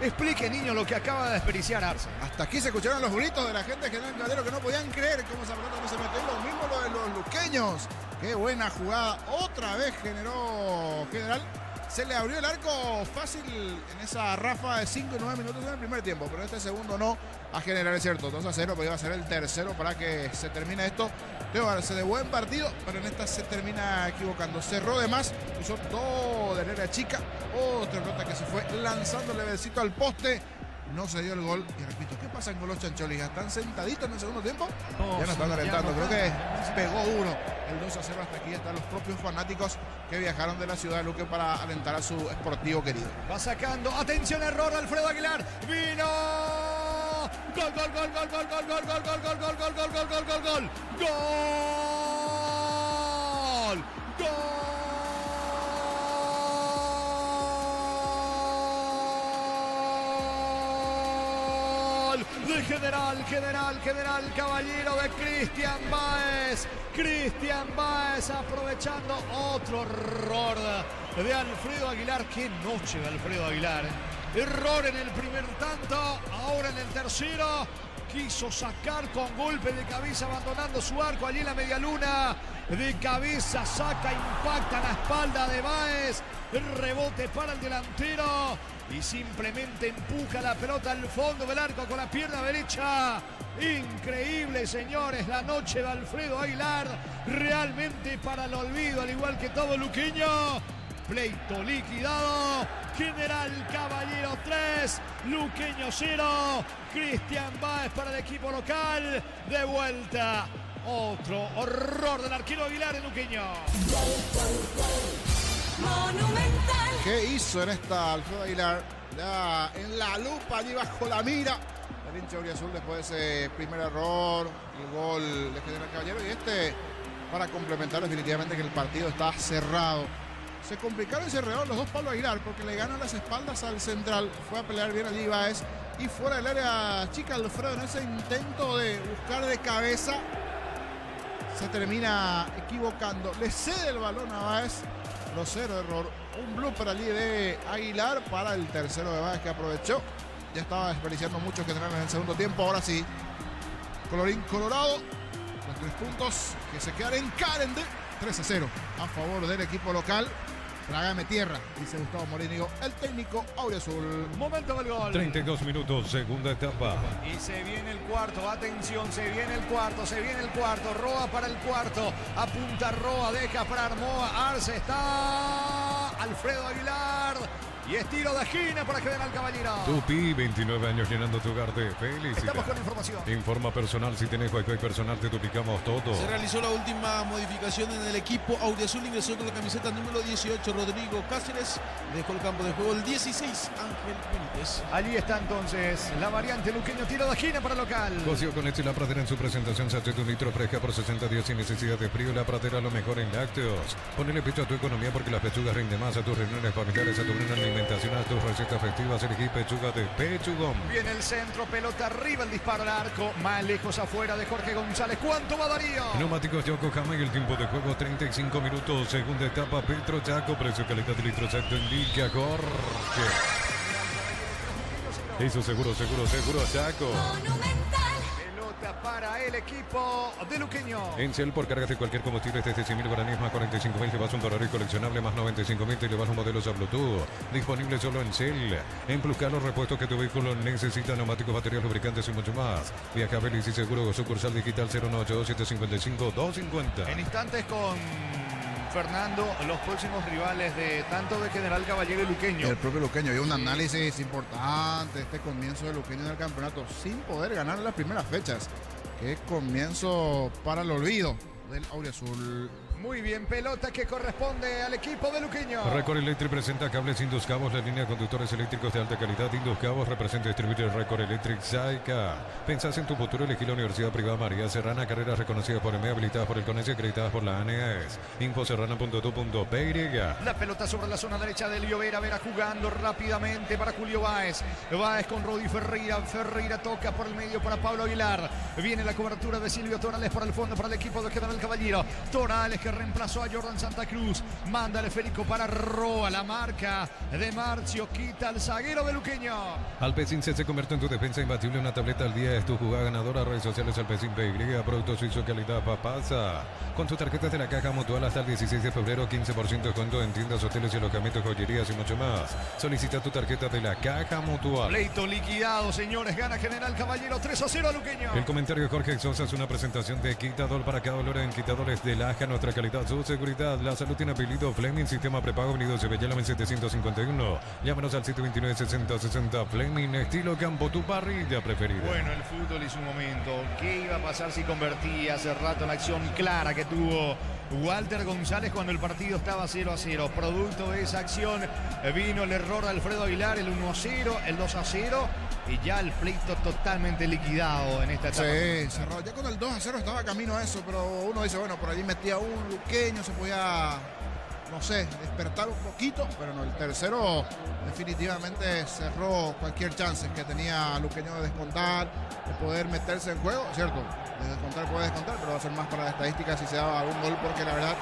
Explique, niño, lo que acaba de desperdiciar Arce. Hasta aquí se escucharon los gritos de la gente de General Caballero que no podían creer cómo esa pelota no se metió. Lo mismo lo de los luqueños. Qué buena jugada. Otra vez generó General. Se le abrió el arco fácil en esa ráfaga de 5 y 9 minutos en el primer tiempo. Pero este segundo no a General, es cierto. 2-0, pero iba a ser el tercero para que se termine esto. Teo Arce de buen partido, pero en esta se termina equivocando. Cerró de más, hizo todo de área chica. Otra pelota que se fue lanzándole besito al poste. No se dio el gol. Y repito, ¿qué pasa con los Chancholis? ¿Están sentaditos en el segundo tiempo? Ya no están alentando. Creo que pegó duro el 2-0 hasta aquí. Están los propios fanáticos que viajaron de la ciudad de Luque para alentar a su Sportivo querido. Va sacando. Atención, error, Alfredo Aguilar. Vino. Gol. De General Caballero de Cristian Báez aprovechando otro error de Alfredo Aguilar. Qué noche de Alfredo Aguilar. Error en el primer tanto, ahora en el tercero. Quiso sacar con golpe de cabeza abandonando su arco allí en la media luna. De cabeza saca, impacta en la espalda de Báez. Rebote para el delantero. Y simplemente empuja la pelota al fondo del arco con la pierna derecha. Increíble, señores, la noche de Alfredo Aguilar. Realmente para el olvido, al igual que todo luqueño. Pleito liquidado. General Caballero 3, Luqueño 0. Cristian Báez para el equipo local. De vuelta. Otro horror del arquero Aguilar en Luqueño. Monumental. ¿Qué hizo en esta Alfredo Aguilar? Ya en la lupa, allí bajo la mira. El hincha auriazul después de ese primer error, el gol de General Caballero. Y este para complementar definitivamente que el partido está cerrado. Se complicaron y se enredaron los dos Pablo Aguilar porque le ganan las espaldas al central. Fue a pelear bien allí Báez. Y fuera del área chica Alfredo en ese intento de buscar de cabeza. Se termina equivocando. Le cede el balón a Báez. Grosero error. Un blooper allí de Aguilar para el tercero de Báez que aprovechó. Ya estaba desperdiciando mucho General en el segundo tiempo. Ahora sí. Colorín colorado. Los 3 puntos que se quedan en Carende. 3-0 a favor del equipo local. Trágame tierra, dice Gustavo Morínigo, el técnico auriazul. Momento del gol. 32 minutos, segunda etapa. Y se viene el cuarto, atención, se viene el cuarto. Roa para el cuarto. Apunta Roa, deja para Armoa. Arce está. Alfredo Aguilar. Y es tiro de esquina para General Caballero. Tupi, 29 años llenando tu hogar de felicidad. Estamos con información. Informa personal, si tenés Wi-Fi personal te duplicamos todo. Se realizó la última modificación en el equipo auriazul, ingresó con la camiseta número 18 Rodrigo Cáceres, dejó el campo de juego el 16 Ángel Benítez. Allí está entonces la variante luqueño, tiro de esquina para local. Cocció con leche La Pradera en su presentación, sachet un litro fresca por 60 días sin necesidad de frío. La Pradera, lo mejor en lácteos. Ponele pecho a tu economía porque las pechugas rinden más, a tus reuniones familiares, a tu buena alimentación, a tus recetas festivas. Elegí pechuga de Pechugón. Viene el centro, pelota arriba, el disparo al arco, más lejos afuera de Jorge González. ¿Cuánto va Darío? Neumáticos Yokohama y el tiempo de juego 35 minutos. Segunda etapa Petro Chaco, precio calidad de litro exacto indica Jorge. Eso seguro Chaco. Pelota para el equipo de Luqueño. En Cel, por cargas de cualquier combustible desde 100.000 guaraníes más 45.000 te vas un Ferrari coleccionable más 95.000 te llevas un modelo a Bluetooth. Disponible solo en Cel. En Pluscar, los repuestos que tu vehículo necesita, neumáticos, baterías, lubricantes y mucho más. Viaja a Belis y Seguro, sucursal digital 0182755-250. En instantes con Fernando, los próximos rivales de tanto de General Caballero y Luqueño. El propio Luqueño. Y un análisis importante este comienzo de Luqueño en el campeonato sin poder ganar en las primeras fechas. Qué comienzo para el olvido del auriazul. Muy bien, pelota que corresponde al equipo de Luqueño. Record Electric presenta cables Indus Cabos, la línea de conductores eléctricos de alta calidad. Indus Cabos representa y distribuye Record Electric Saica. Pensás en tu futuro, elegí la Universidad Privada María Serrana, carreras reconocidas por EME, habilitadas por el CONES y acreditadas por la ANES. Infoserrana.tu.py. La pelota sobre la zona derecha de Llovera, Vera jugando rápidamente para Julio Báez. Báez con Rodi Ferreira. Ferreira toca por el medio para Pablo Aguilar. Viene la cobertura de Silvio Torales por el fondo para el equipo de General Caballero. Torales que reemplazó a Jordan Santa Cruz. Manda el esférico para Roa. La marca de Marcio quita al zaguero de Luqueño. Alpecin se convierte en tu defensa imbatible. Una tableta al día es tu jugada ganadora. Redes sociales Alpecin PY. Producto suizo calidad papasa. Con tus tarjetas de la Caja Mutual hasta el 16 de febrero. 15% de descuento en tiendas, hoteles y alojamientos, joyerías y mucho más. Solicita tu tarjeta de la Caja Mutual. Pleito liquidado, señores. Gana General Caballero 3-0 a Luqueño. El comentario de Jorge Sosa es una presentación de Quitador para cada dolor en Quitadores de Laja. Nuestra calidad, su seguridad. La salud tiene apellido Fleming. Sistema prepago Avenida Cebellala en 751. Llámanos al 729-6060. Fleming, estilo campo, tu parrilla preferida. Bueno, el fútbol hizo un momento. ¿Qué iba a pasar si convertía hace rato la acción clara que tuvo Walter González cuando el partido estaba 0-0? Producto de esa acción vino el error de Alfredo Aguilar, el 1-0, el 2-0 y ya el pleito totalmente liquidado en esta etapa. Sí, cerrado. Ya con el 2-0 estaba camino a eso, pero uno dice, bueno, por allí metía un luqueño, se podía, no sé, despertar un poquito, pero no, el tercero definitivamente cerró cualquier chance que tenía Luqueño de descontar, de poder meterse en juego, ¿cierto? De descontar puede descontar, pero va a ser más para la estadística si se daba algún gol, porque la verdad,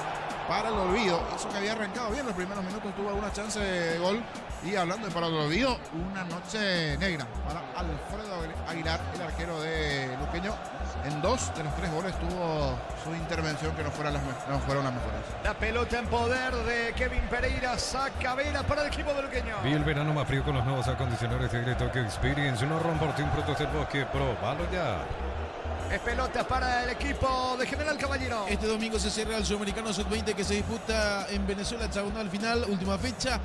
para el olvido, eso que había arrancado bien los primeros minutos, tuvo alguna chance de gol. Y hablando de para el olvido, una noche negra para Alfredo Aguilar, el arquero de Luqueño. En 2 de los 3 goles tuvo su intervención que no fueron las mejores. La pelota en poder de Kevin Pereira, saca Vera para el equipo de Luqueño. Vi el verano más frío con los nuevos acondicionadores de Tokyo Experience. No romportín Frutos del Bosque, probalo ya. Es pelota para el equipo de General Caballero. Este domingo se cierra el Sudamericano Sub-20 que se disputa en Venezuela, hexagonal final, última fecha.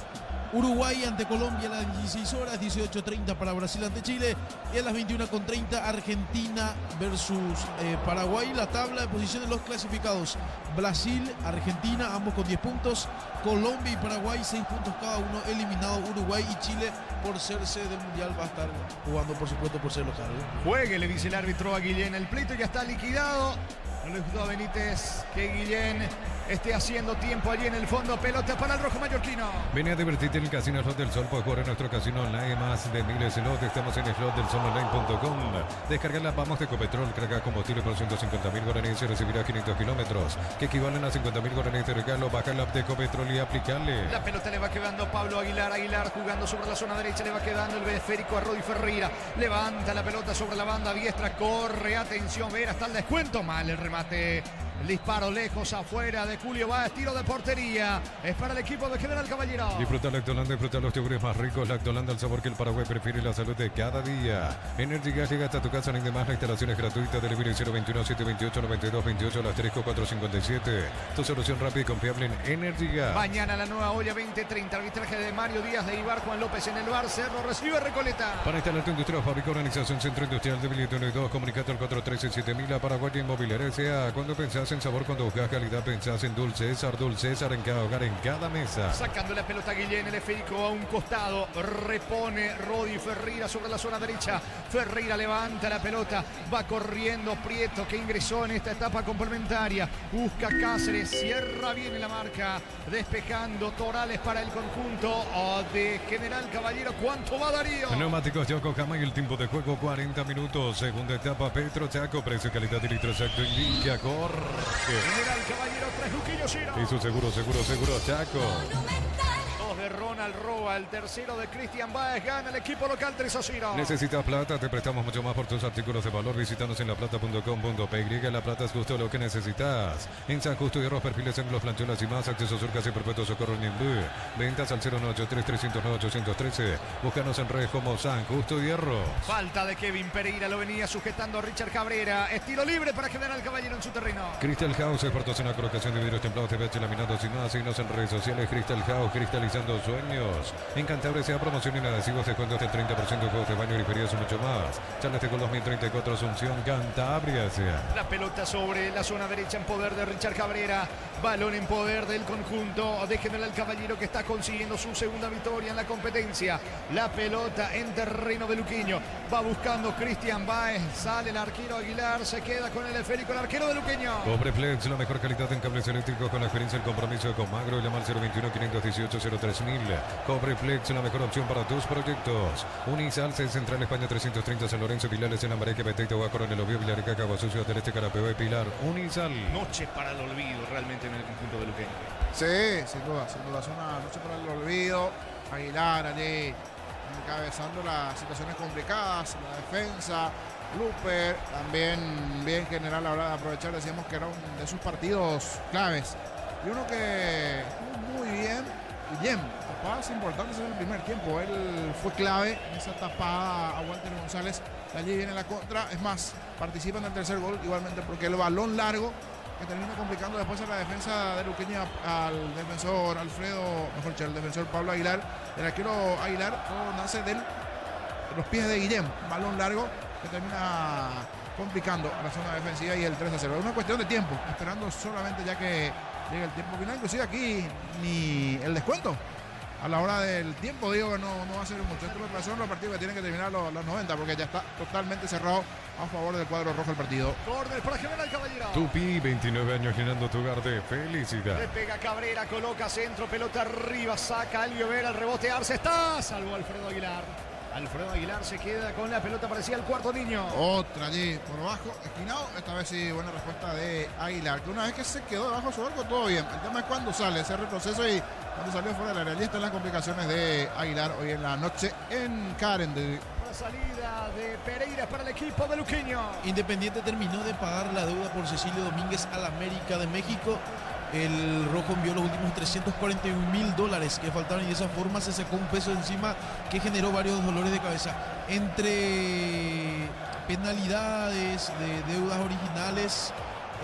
Uruguay ante Colombia a las 16 horas, 18:30 para Brasil ante Chile y a las 21:30 Argentina versus Paraguay. La tabla de posiciones de los clasificados: Brasil, Argentina, ambos con 10 puntos, Colombia y Paraguay 6 puntos cada uno, eliminado Uruguay y Chile por ser sede del Mundial va a estar jugando por supuesto por ser local. Juegue, le dice el árbitro a Guillén, el pleito ya está liquidado. No le gustó a Benítez que Guillén esté haciendo tiempo allí en el fondo. Pelota para el rojo mallorquino. Ven a divertirte en el Casino Slot del Sol. Puedes jugar en nuestro casino online. Más de miles de slots. Estamos en slotdelsolonline.com. Descarga la Vamos de Ecopetrol. Carga combustible por 150.000 guaraníes y recibirás 500 kilómetros que equivalen a 50.000 guaraníes de regalo. Baja la app de Ecopetrol y aplicarle. La pelota le va quedando Pablo Aguilar. Aguilar jugando sobre la zona derecha. Le va quedando el esférico a Rodi Ferreira. Levanta la pelota sobre la banda diestra. Corre. Atención. Vera hasta el descuento. Mal el remate El disparo lejos afuera de Julio Báez, tiro de portería. Es para el equipo de General Caballero. Disfruta Lactolanda, disfruta los yogures más ricos. Lactolanda, el sabor que el Paraguay prefiere y la salud de cada día. Energy Gas llega hasta tu casa, ni demás. La instalación es gratuita. Delivery 021-728-9228, las 3457. Tu solución rápida y confiable en Energy Gas. Mañana la nueva olla 2030. Arbitraje de Mario Díaz de Ibar, Juan López en el bar. Cerro recibe Recoleta. Para instalar tu industria, fábrica, organización, centro industrial de 1 y 2, comunicate al 413-7000 a Paraguay Inmobiliaria S.A. Cuando pensás en sabor, cuando buscas calidad, pensás en Dulce César en cada hogar, en cada mesa. Sacando la pelota Guillén, el esférico a un costado, repone Rodi Ferreira sobre la zona derecha. Ferreira levanta la pelota, va corriendo Prieto, que ingresó en esta etapa complementaria. Busca Cáceres, cierra bien la marca, despejando Torales para el conjunto de General Caballero. ¿Cuánto va Darío? Neumáticos Yokohama y el tiempo de juego 40 minutos. Segunda etapa Petro Chaco, precio, calidad y litro exacto y limpia. Jorge. General Caballero, 3 Luquillo Ciro. Y su seguro Chaco. Dos de Ronald Roa, el tercero de Cristian Báez, gana el equipo local 3-0. ¿Necesitas plata? Te prestamos mucho más por tus artículos de valor. Visítanos en laplata.com.py. La plata es justo lo que necesitas. En San Justo y Arroz, perfiles anglos, plancholas y más. Acceso Surcas y Perpetuo Socorro Ñembu. Ventas al 0983-309-813. Búscanos en redes como San Justo y Arroz. Falta de Kevin Pereira, lo venía sujetando a Richard Cabrera. Estilo libre para General Caballero en su terreno. Crystal House, exportación a colocación de vidrios templados, TVH, laminados y más. Síguenos en redes sociales. Crystal House, cristalizando sueños. En Cantabria sea promoción y adhesivos, descuentos del 30% de juegos de baño, griferías y mucho más. Charles de Gol 2034, Asunción, Cantabria sea. La pelota sobre la zona derecha en poder de Richard Cabrera. Balón en poder del conjunto de General Caballero, que está consiguiendo su segunda victoria en la competencia. La pelota en terreno de Luqueño. Va buscando Cristian Báez. Sale el arquero Aguilar. Se queda con el esférico el arquero de Luqueño. Cobreflex, la mejor calidad en cables eléctricos con la experiencia y el compromiso de Comagro. Llama al 021-518-03000. Cobreflex, la mejor opción para tus proyectos. Unisalce, Central España 330, San Lorenzo, Pilares, en Lambareque, Beteita, Huacorón, el Obvio, Villarrica, Cabo Sucio, del Este, Carapeo y Pilar. Unisal. Noche para el olvido realmente en el conjunto de Luqueño. Sí, sin duda. Es una noche para el olvido. Aguilar allí encabezando las situaciones complicadas, la defensa. Luper también bien general a la hora de aprovechar, decíamos que era uno de sus partidos claves. Y uno que estuvo muy bien, Guillén, tapadas importantes en el primer tiempo. Él fue clave en esa tapada a Walter González. De allí viene la contra, es más, participa en el tercer gol igualmente porque el balón largo que termina complicando después en la defensa de Luqueña al defensor Alfredo, mejor dicho, el defensor Pablo Aguilar. El arquero Aguilar, todo nace de los pies de Guillén, balón largo que termina complicando a la zona defensiva y el 3-0. Es una cuestión de tiempo, esperando solamente ya que llegue el tiempo final. Inclusive aquí ni el descuento a la hora del tiempo, digo que no va a ser mucho. Estos son los partidos que tienen que terminar los 90 porque ya está totalmente cerrado a favor del cuadro rojo el partido. Córner para General Caballero. Tupi, 29 años llenando tu hogar de felicidad. Le pega Cabrera, coloca centro, pelota arriba, saca a Llover, al rebote Arce, está, salvo Alfredo Aguilar. Alfredo Aguilar se queda con la pelota, parecía el cuarto niño. Otra allí por abajo, esquinado. Esta vez sí, buena respuesta de Aguilar, que una vez que se quedó debajo de su arco, todo bien. El tema es cuando sale ese retroceso y cuando salió fuera del área. Allí están las complicaciones de Aguilar hoy en la noche en Karen. La salida de Pereira para el equipo de Luqueño. Independiente terminó de pagar la deuda por Cecilio Domínguez al América de México. El rojo envió los últimos $341,000 que faltaron y de esa forma se sacó un peso encima que generó varios dolores de cabeza. Entre penalidades de deudas originales,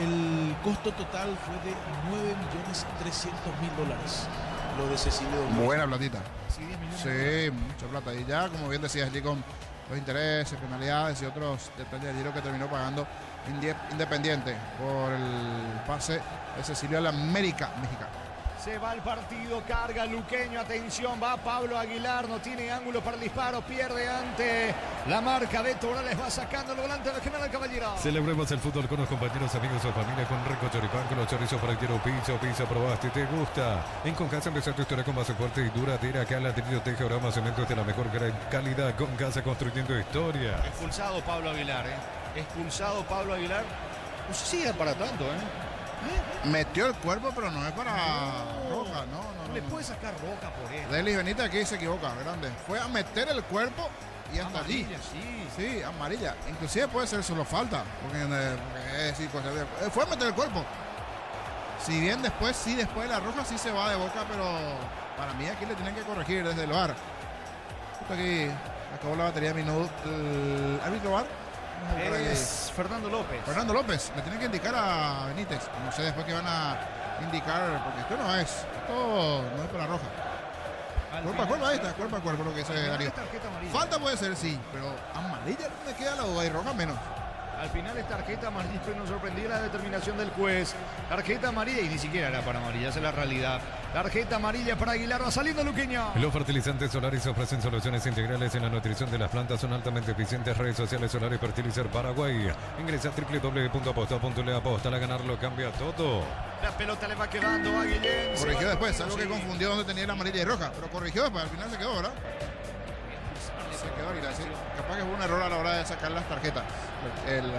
el costo total fue de $9.300.000. Lo de Cecilio Domínguez. Buena platita. Sí, 10 millones. Sí, mucha plata. Y ya, como bien decías allí, con los intereses, penalidades y otros detalles de giro que terminó pagando Independiente por el pase de Cecilio al América mexicano. Se va el partido, carga Luqueño, atención, va Pablo Aguilar, no tiene ángulo para el disparo, pierde ante la marca de Torales, va sacando el volante del General Caballero. Celebremos el fútbol con los compañeros, amigos o familia con Rico Choripán, con los chorizos para el quiero pizza, probaste, te gusta. En Concasa empezar tu historia con base fuerte y duradera, acá ladrillo, teja, orama, cemento de la mejor calidad, con casa construyendo historia. Expulsado Pablo Aguilar, expulsado Pablo Aguilar, no sé si es para tanto, Metió el cuerpo, pero no es para Roja, no le puede sacar Roja por él. Delis Benítez aquí se equivoca, grande. Fue a meter el cuerpo y hasta allí. Sí, amarilla. Inclusive puede ser solo falta. Porque fue a meter el cuerpo. Si bien después de la roja sí se va de Boca, pero para mí aquí le tienen que corregir desde el VAR. Justo aquí acabó la batería de minutos. ¿El árbitro VAR? Es Fernando López. Fernando López, le tienen que indicar a Benítez. No sé después que van a indicar, porque esto no es por la roja. Cuerpo a cuerpo, ahí está, cuerpo a cuerpo, lo que dice Darío. Falta puede ser, sí, pero amarilla no me queda la duda y roja menos. Al final es tarjeta amarilla, pero nos sorprendió la determinación del juez. Tarjeta amarilla y ni siquiera era para amarilla, esa es la realidad. Tarjeta amarilla para Aguilar, va saliendo Luqueño. Los fertilizantes Solaris ofrecen soluciones integrales en la nutrición de las plantas, son altamente eficientes. Redes sociales Solaris Fertilizer Paraguay. Ingresa a www.aposta.le, aposta a ganar, lo cambia todo. La pelota le va quedando a Guillén. Corrigió después, algo que confundió donde tenía la amarilla y roja, pero corrigió después, al final se quedó, ¿verdad? Se quedó Aguilar, sí. Capaz que fue un error a la hora de sacar las tarjetas. El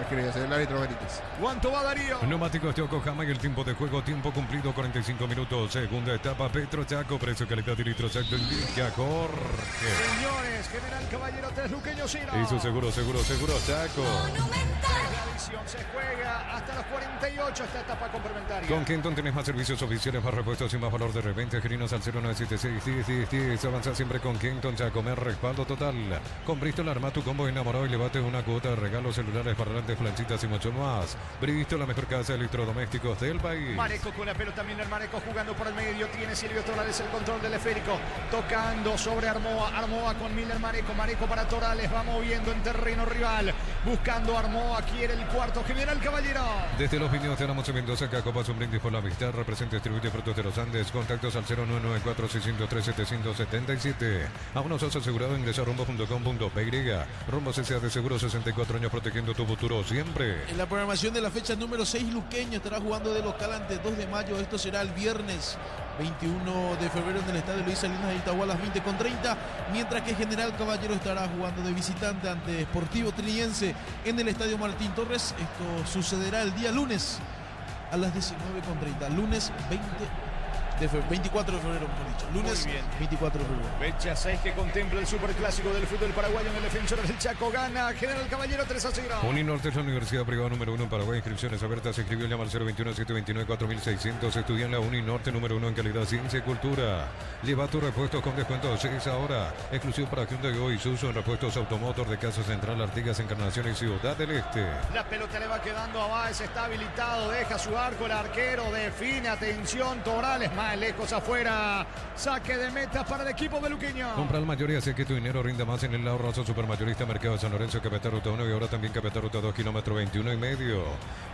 árbitro Benítez. ¿Cuánto va Darío? Neumáticos Yokohama y el tiempo de juego, tiempo cumplido 45 minutos. Segunda etapa, Petro Chaco, precio, calidad y litro exacto indica Jorge. Señores, General Caballero 3, Luqueño 0. Y su seguro Chaco. La visión se juega hasta los 48 esta etapa complementaria. Con Kenton tenés más servicios oficiales, más repuestos y más valor de reventa. Gerinos al 0976-10-10-10. Avanza siempre con Kenton, Chaco, me respaldo total. Con Bristol arma tu combo enamorado y levate una cuota de regalos, celulares, parlantes, planchitas y mucho más. Bristol, la mejor casa de electrodomésticos del país. Mareco con la pelota, Miller Mareco jugando por el medio. Tiene Silvio Torales el control del esférico. Tocando sobre Armoa. Armoa con Miller Mareco. Mareco para Torales. Va moviendo en terreno rival. Buscando Armoa. Quiere el cuarto. General Caballero. Desde los viñedos de Ramos y Mendoza, Cacopas, un brindis por la amistad. Representa y distribuye frutos de los Andes. Contactos al 0994-603-777. A unos sos asegurado, ingresa a rumbo.com.py. Rumbo CCA de Seguro, 64 años protegiendo tu futuro siempre. En la programación de la fecha número 6, Luqueño estará jugando de local ante 2 de mayo. Esto será el viernes 21 de febrero en el estadio Luis Salinas de Itagua a las 20:30. Mientras que General Caballero estará jugando de visitante ante Sportivo Triniense en el estadio Martín Torres. Esto sucederá el día lunes a las 19:30. Lunes 24 de febrero, mejor dicho. Lunes 24 de febrero. Fecha 6 que contempla el superclásico del fútbol paraguayo en el Defensor del Chaco. Gana General Caballero 3-0. Uninorte es la universidad privada número 1 en Paraguay. Inscripciones abiertas. Se inscribió, llama al 021-729-4600. Estudia en la Uninorte número 1 en calidad, ciencia y cultura. Lleva tus repuestos con descuento 6 ahora. Exclusivo para Hyundai y Isuzu en repuestos automotor de Casa Central, Artigas, Encarnación y Ciudad del Este. La pelota le va quedando a Báez. Está habilitado. Deja su arco. El arquero define. Atención. Torales más lejos afuera. Saque de meta para el equipo beluqueño. Compra al mayor y hace que tu dinero rinda más en el ahorroso supermayorista Mercado de San Lorenzo, Capital Ruta 1 y ahora también Capital Ruta 2, kilómetro 21,5.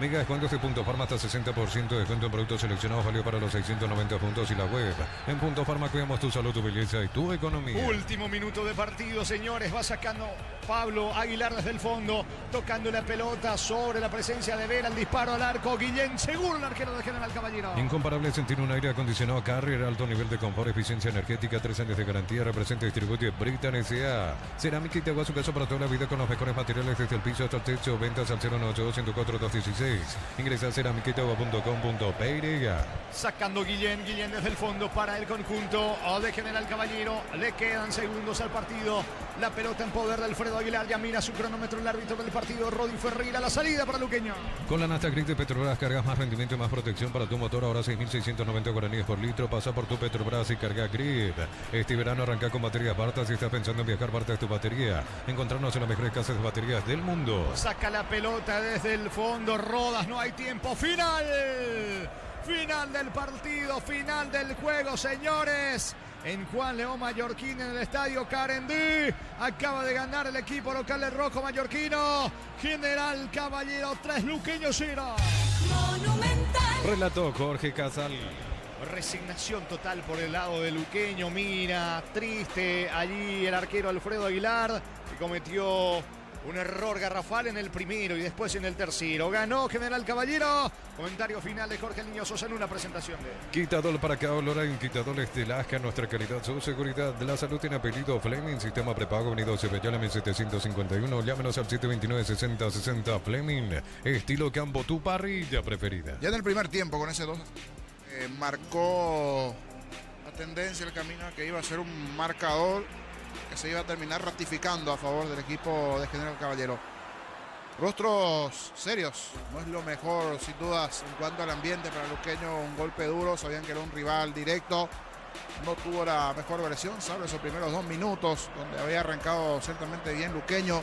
Mega descuentos de Punto Farma hasta 60% de descuento en productos seleccionados, válido para los 690 puntos y la web. En Punto Farma cuidamos tu salud, tu belleza y tu economía. Último minuto de partido, señores. Va sacando Pablo Aguilar desde el fondo, tocando la pelota sobre la presencia de Vera. El disparo al arco. Guillén, seguro el arquero de General Caballero. Incomparable sentir un aire acondicionado Carrier, alto nivel de confort, eficiencia energética, 3 años de garantía. Representa y distribuye Britan S.A. Cerámica Itagua, su casa para toda la vida con los mejores materiales desde el piso hasta el techo. Ventas al 098-104-216. Ingresa a cerámicaitagua.com.py. Sacando Guillén desde el fondo para el conjunto de General Caballero. Le quedan segundos al partido. La pelota en poder de Alfredo Aguilar. Ya mira su cronómetro el árbitro del partido, Rodi Ferreira. La salida para Luqueño. Con la nafta Gris de Petrobras cargas más rendimiento y más protección para tu motor. Ahora 6.690 guaraníes por litro. Pasa por tu Petrobras y carga Grip. Este verano arranca con baterías Barta. Si estás pensando en viajar, Barta es tu batería. Encontrarnos en las mejores casas de baterías del mundo. Saca la pelota desde el fondo. Rodas, no hay tiempo. Final del partido, final del juego, señores. En Juan León Mallorquín, en el estadio Carendí. Acaba de ganar el equipo local del rojo mallorquino. General Caballero 3, Luqueño 0. Monumental. Relató Jorge Casal. Resignación total por el lado de Luqueño. Mira, triste allí el arquero Alfredo Aguilar, que cometió un error garrafal en el primero y después en el tercero. Ganó General Caballero. Comentario final de Jorge Niño Sosa en una presentación de Quitador para cada olor hay un quitador Estelasca. Nuestra calidad, su seguridad. La salud tiene apellido Fleming. Sistema prepago venido Cepellal M751. Llámenos al 729-6060 Fleming. Estilo Campo, tu parrilla preferida. Ya en el primer tiempo con ese 2 marcó la tendencia, el camino que iba a ser un marcador que se iba a terminar ratificando a favor del equipo de General Caballero. rostros serios. No es lo mejor, sin dudas, en cuanto al ambiente para Luqueño. Un golpe duro, sabían que era un rival directo. No tuvo la mejor versión, salvo esos primeros 2 minutos, donde había arrancado ciertamente bien Luqueño.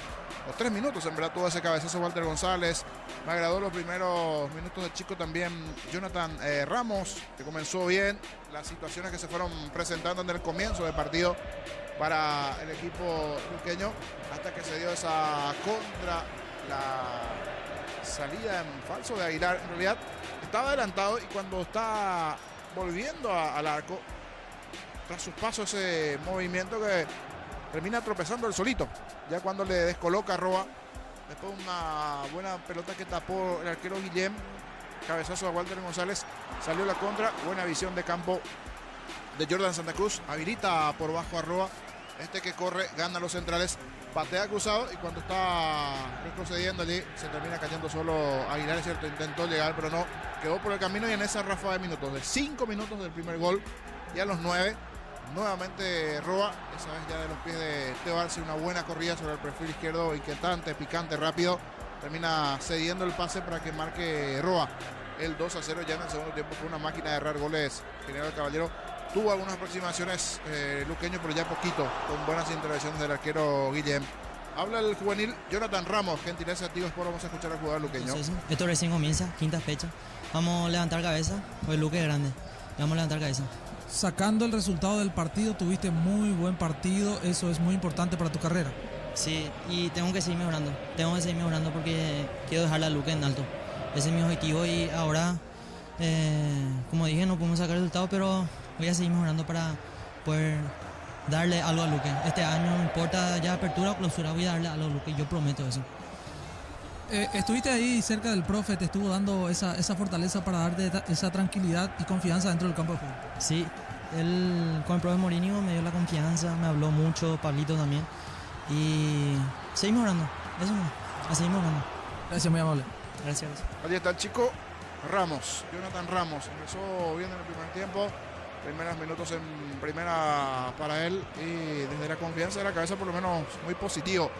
Los 3 minutos, en verdad, tuvo ese cabezazo Walter González. Me agradó los primeros minutos del chico también Jonathan Ramos, que comenzó bien. Las situaciones que se fueron presentando en el comienzo del partido para el equipo luqueño, hasta que se dio esa contra, la salida en falso de Aguilar. En realidad estaba adelantado, y cuando está volviendo al arco, tras sus pasos, ese movimiento que termina tropezando el solito, ya cuando le descoloca a Roa, después una buena pelota que tapó el arquero Guillem, cabezazo a Walter González, salió la contra, buena visión de campo de Jordan Santa Cruz, habilita por bajo a Roa, este que corre, gana los centrales, patea cruzado, y cuando está retrocediendo allí se termina cayendo solo Aguilar, es cierto, intentó llegar pero no, quedó por el camino. Y en esa ráfaga de minutos, de 5 minutos del primer gol, y a los 9 nuevamente Roa, esa vez ya de los pies de Teo Arce, una buena corrida sobre el perfil izquierdo, inquietante, picante, rápido, termina cediendo el pase para que marque Roa el 2-0 ya en el segundo tiempo. Fue una máquina de errar goles General Caballero. Tuvo algunas aproximaciones luqueño, pero ya poquito, con buenas intervenciones del arquero Guillem. Habla el juvenil Jonathan Ramos, gentileza de Tigo Sport. Vamos a escuchar al jugador luqueño. Esto recién comienza, quinta fecha. Vamos a levantar cabeza, pues Luque es grande. Vamos a levantar cabeza. Sacando el resultado del partido, tuviste muy buen partido, eso es muy importante para tu carrera. Sí, y tengo que seguir mejorando porque quiero dejar la Luque en alto. Ese es mi objetivo, y ahora, como dije, no podemos sacar el resultado, pero voy a seguir mejorando para poder darle algo a Luque. Este año, no importa ya apertura o clausura, voy a darle algo a Luque, yo prometo eso. Estuviste ahí cerca del profe, te estuvo dando esa fortaleza para darte esa tranquilidad y confianza dentro del campo de juego. Sí, él con el profe Mourinho me dio la confianza, me habló mucho, Pablito también, y seguimos mejorando, eso no, a seguir mejorando. Gracias, muy amable. Gracias. Allí está el chico Ramos, Jonathan Ramos, empezó bien en el primer tiempo, primeros minutos en primera para él, y desde la confianza de la cabeza por lo menos muy positivo,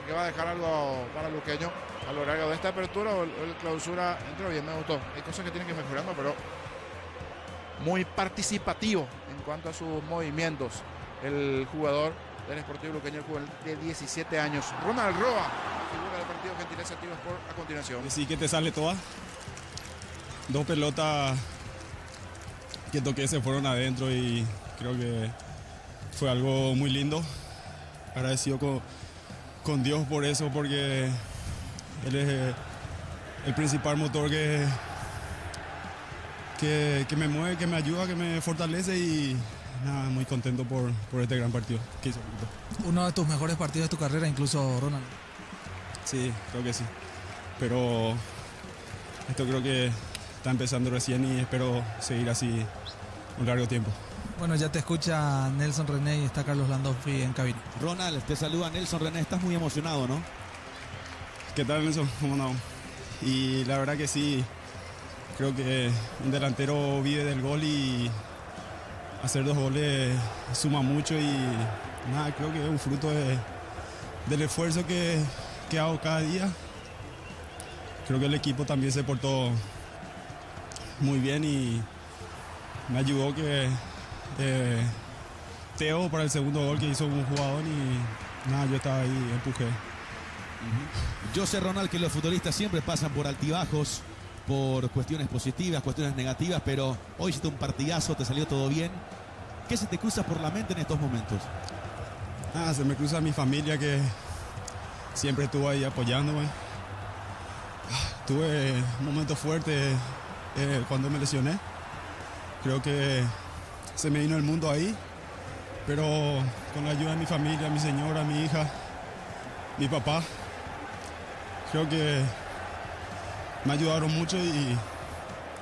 que va a dejar algo para Luqueño a lo largo de esta apertura o el clausura. Entró bien, me gustó. Hay cosas que tienen que ir mejorando, pero muy participativo en cuanto a sus movimientos el jugador del Sportivo Luqueño, el jugador de 17 años. Ronald Roa, figura del partido, gentileza Tigo Sport, a continuación. Sí, que te sale toda. 2 pelotas que toqué se fueron adentro, y creo que fue algo muy lindo. Agradecido con Dios por eso, porque Él es el principal motor que me mueve, que me ayuda, que me fortalece, y nada, muy contento por este gran partido que hizo. Uno de tus mejores partidos de tu carrera, incluso, Ronald. Sí, creo que sí. Pero esto creo que está empezando recién, y espero seguir así un largo tiempo. Bueno, ya te escucha Nelson René y está Carlos Landolfi en cabina. Ronald, te saluda Nelson René, estás muy emocionado, ¿no? ¿Qué tal, Nelson? ¿Cómo no? Y la verdad que sí, creo que un delantero vive del gol, y hacer 2 goles suma mucho, y nada, creo que es un fruto del esfuerzo que hago cada día. Creo que el equipo también se portó muy bien, y me ayudó que Teo para el segundo gol que hizo un jugador, y nada, yo estaba ahí, empujé. Yo sé, Ronald, que los futbolistas siempre pasan por altibajos, por cuestiones positivas, cuestiones negativas, pero hoy hiciste un partidazo, te salió todo bien. ¿Qué se te cruza por la mente en estos momentos? Se me cruza mi familia, que siempre estuvo ahí apoyándome. Tuve un momento fuerte cuando me lesioné. Creo que se me vino el mundo ahí, pero con la ayuda de mi familia, mi señora, mi hija, mi papá, creo que me ayudaron mucho, y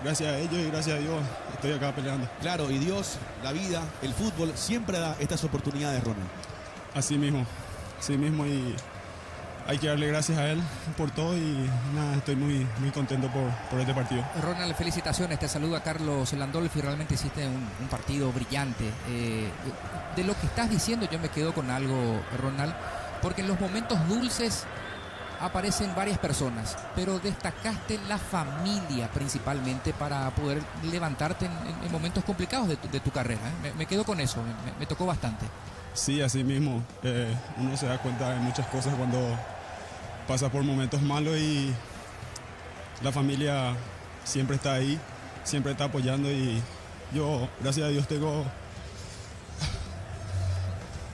gracias a ellos y gracias a Dios estoy acá peleando. Claro, y Dios, la vida, el fútbol siempre da estas oportunidades, Ronald. Así mismo, y hay que darle gracias a él por todo, y nada, estoy muy contento por este partido. Ronald, felicitaciones, te saluda Carlos Landolfi, realmente hiciste un partido brillante. De lo que estás diciendo yo me quedo con algo, Ronald, porque en los momentos dulces aparecen varias personas, pero destacaste la familia principalmente para poder levantarte en momentos complicados de tu carrera. Me quedo con eso, me tocó bastante. Sí, así mismo. Uno se da cuenta de muchas cosas cuando pasa por momentos malos y la familia siempre está ahí, siempre está apoyando y yo, gracias a Dios, tengo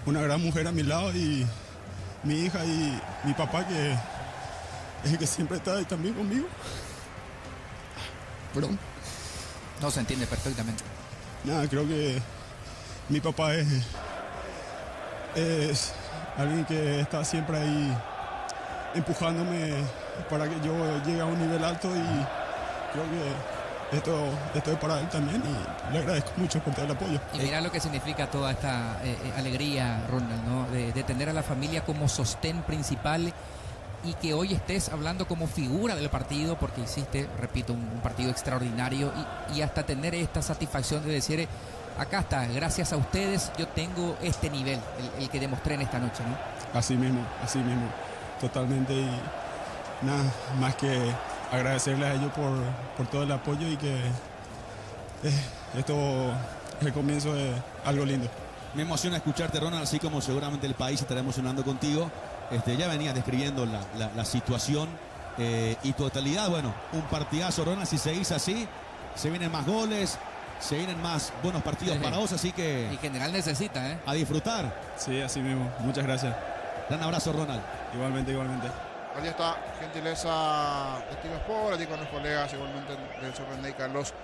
una gran mujer a mi lado y mi hija y mi papá que es el que siempre está ahí también conmigo. Perdón. No, se entiende perfectamente. Nada, creo que mi papá es alguien que está siempre ahí empujándome para que yo llegue a un nivel alto y creo que esto es para él también y le agradezco mucho por todo el apoyo. Y mira lo que significa toda esta alegría, Ronald, ¿no? De tener a la familia como sostén principal y que hoy estés hablando como figura del partido porque hiciste, repito, un partido extraordinario y hasta tener esta satisfacción de decir, acá está, gracias a ustedes yo tengo este nivel, el que demostré en esta noche, ¿no? Así mismo, totalmente y nada, más que agradecerles a ellos por todo el apoyo y que esto es el comienzo de algo lindo. Me emociona escucharte, Ronald, así como seguramente el país estará emocionando contigo. Ya venías describiendo la situación y totalidad. Bueno, un partidazo, Ronald, si seguís así, se vienen más goles, se vienen más buenos partidos para vos, así que... Y General necesita, a disfrutar. Sí, así mismo. Muchas gracias. Gran abrazo, Ronald. Igualmente. Allí está, gentileza de Tigo Sport, allí con los colegas, igualmente del Sorprendente y Carlos.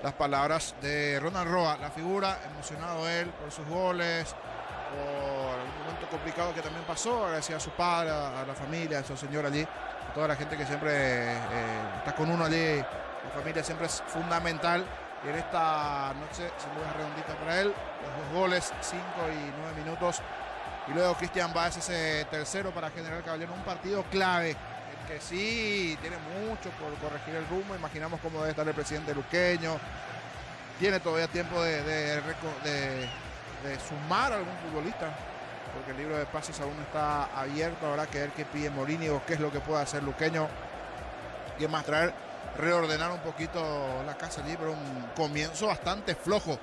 Las palabras de Ronald Roa, la figura, emocionado él por sus goles, por el momento complicado que también pasó, agradecía a su padre, a la familia, a su señor allí, a toda la gente que siempre está con uno allí, la familia siempre es fundamental. Y en esta noche, sin duda redondita para él, los 2 goles, 5 y 9 minutos. Y luego Cristian Báez ese tercero para General Caballero, un partido clave, el que sí tiene mucho por corregir el rumbo. Imaginamos cómo debe estar el presidente luqueño. Tiene todavía tiempo de sumar a algún futbolista, porque el libro de pases aún está abierto. Habrá que ver qué pide Morínigo, qué es lo que puede hacer luqueño. Y es más, reordenar un poquito la casa allí, pero un comienzo bastante flojo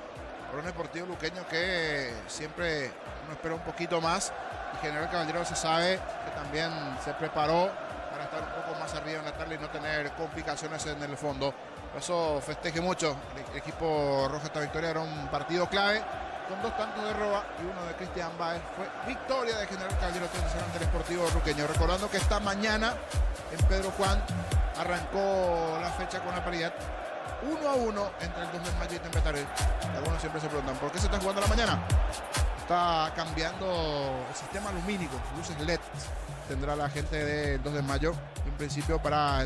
por un Deportivo luqueño que siempre uno espera un poquito más, y General Caballero se sabe que también se preparó para estar un poco más arriba en la tabla y no tener complicaciones en el fondo. Por eso festeje mucho el equipo rojo esta victoria. Era un partido clave con 2 tantos de Roa y 1 de Cristian Báez. Fue victoria de General Caballero 3-0 ante el Sportivo Luqueño. Recordando que esta mañana en Pedro Juan arrancó la fecha con la paridad 1-1 entre el 2 de mayo y Tempetarel. Algunos siempre se preguntan ¿por qué se está jugando a la mañana? Está cambiando el sistema lumínico, luces LED tendrá la gente del 2 de mayo en principio para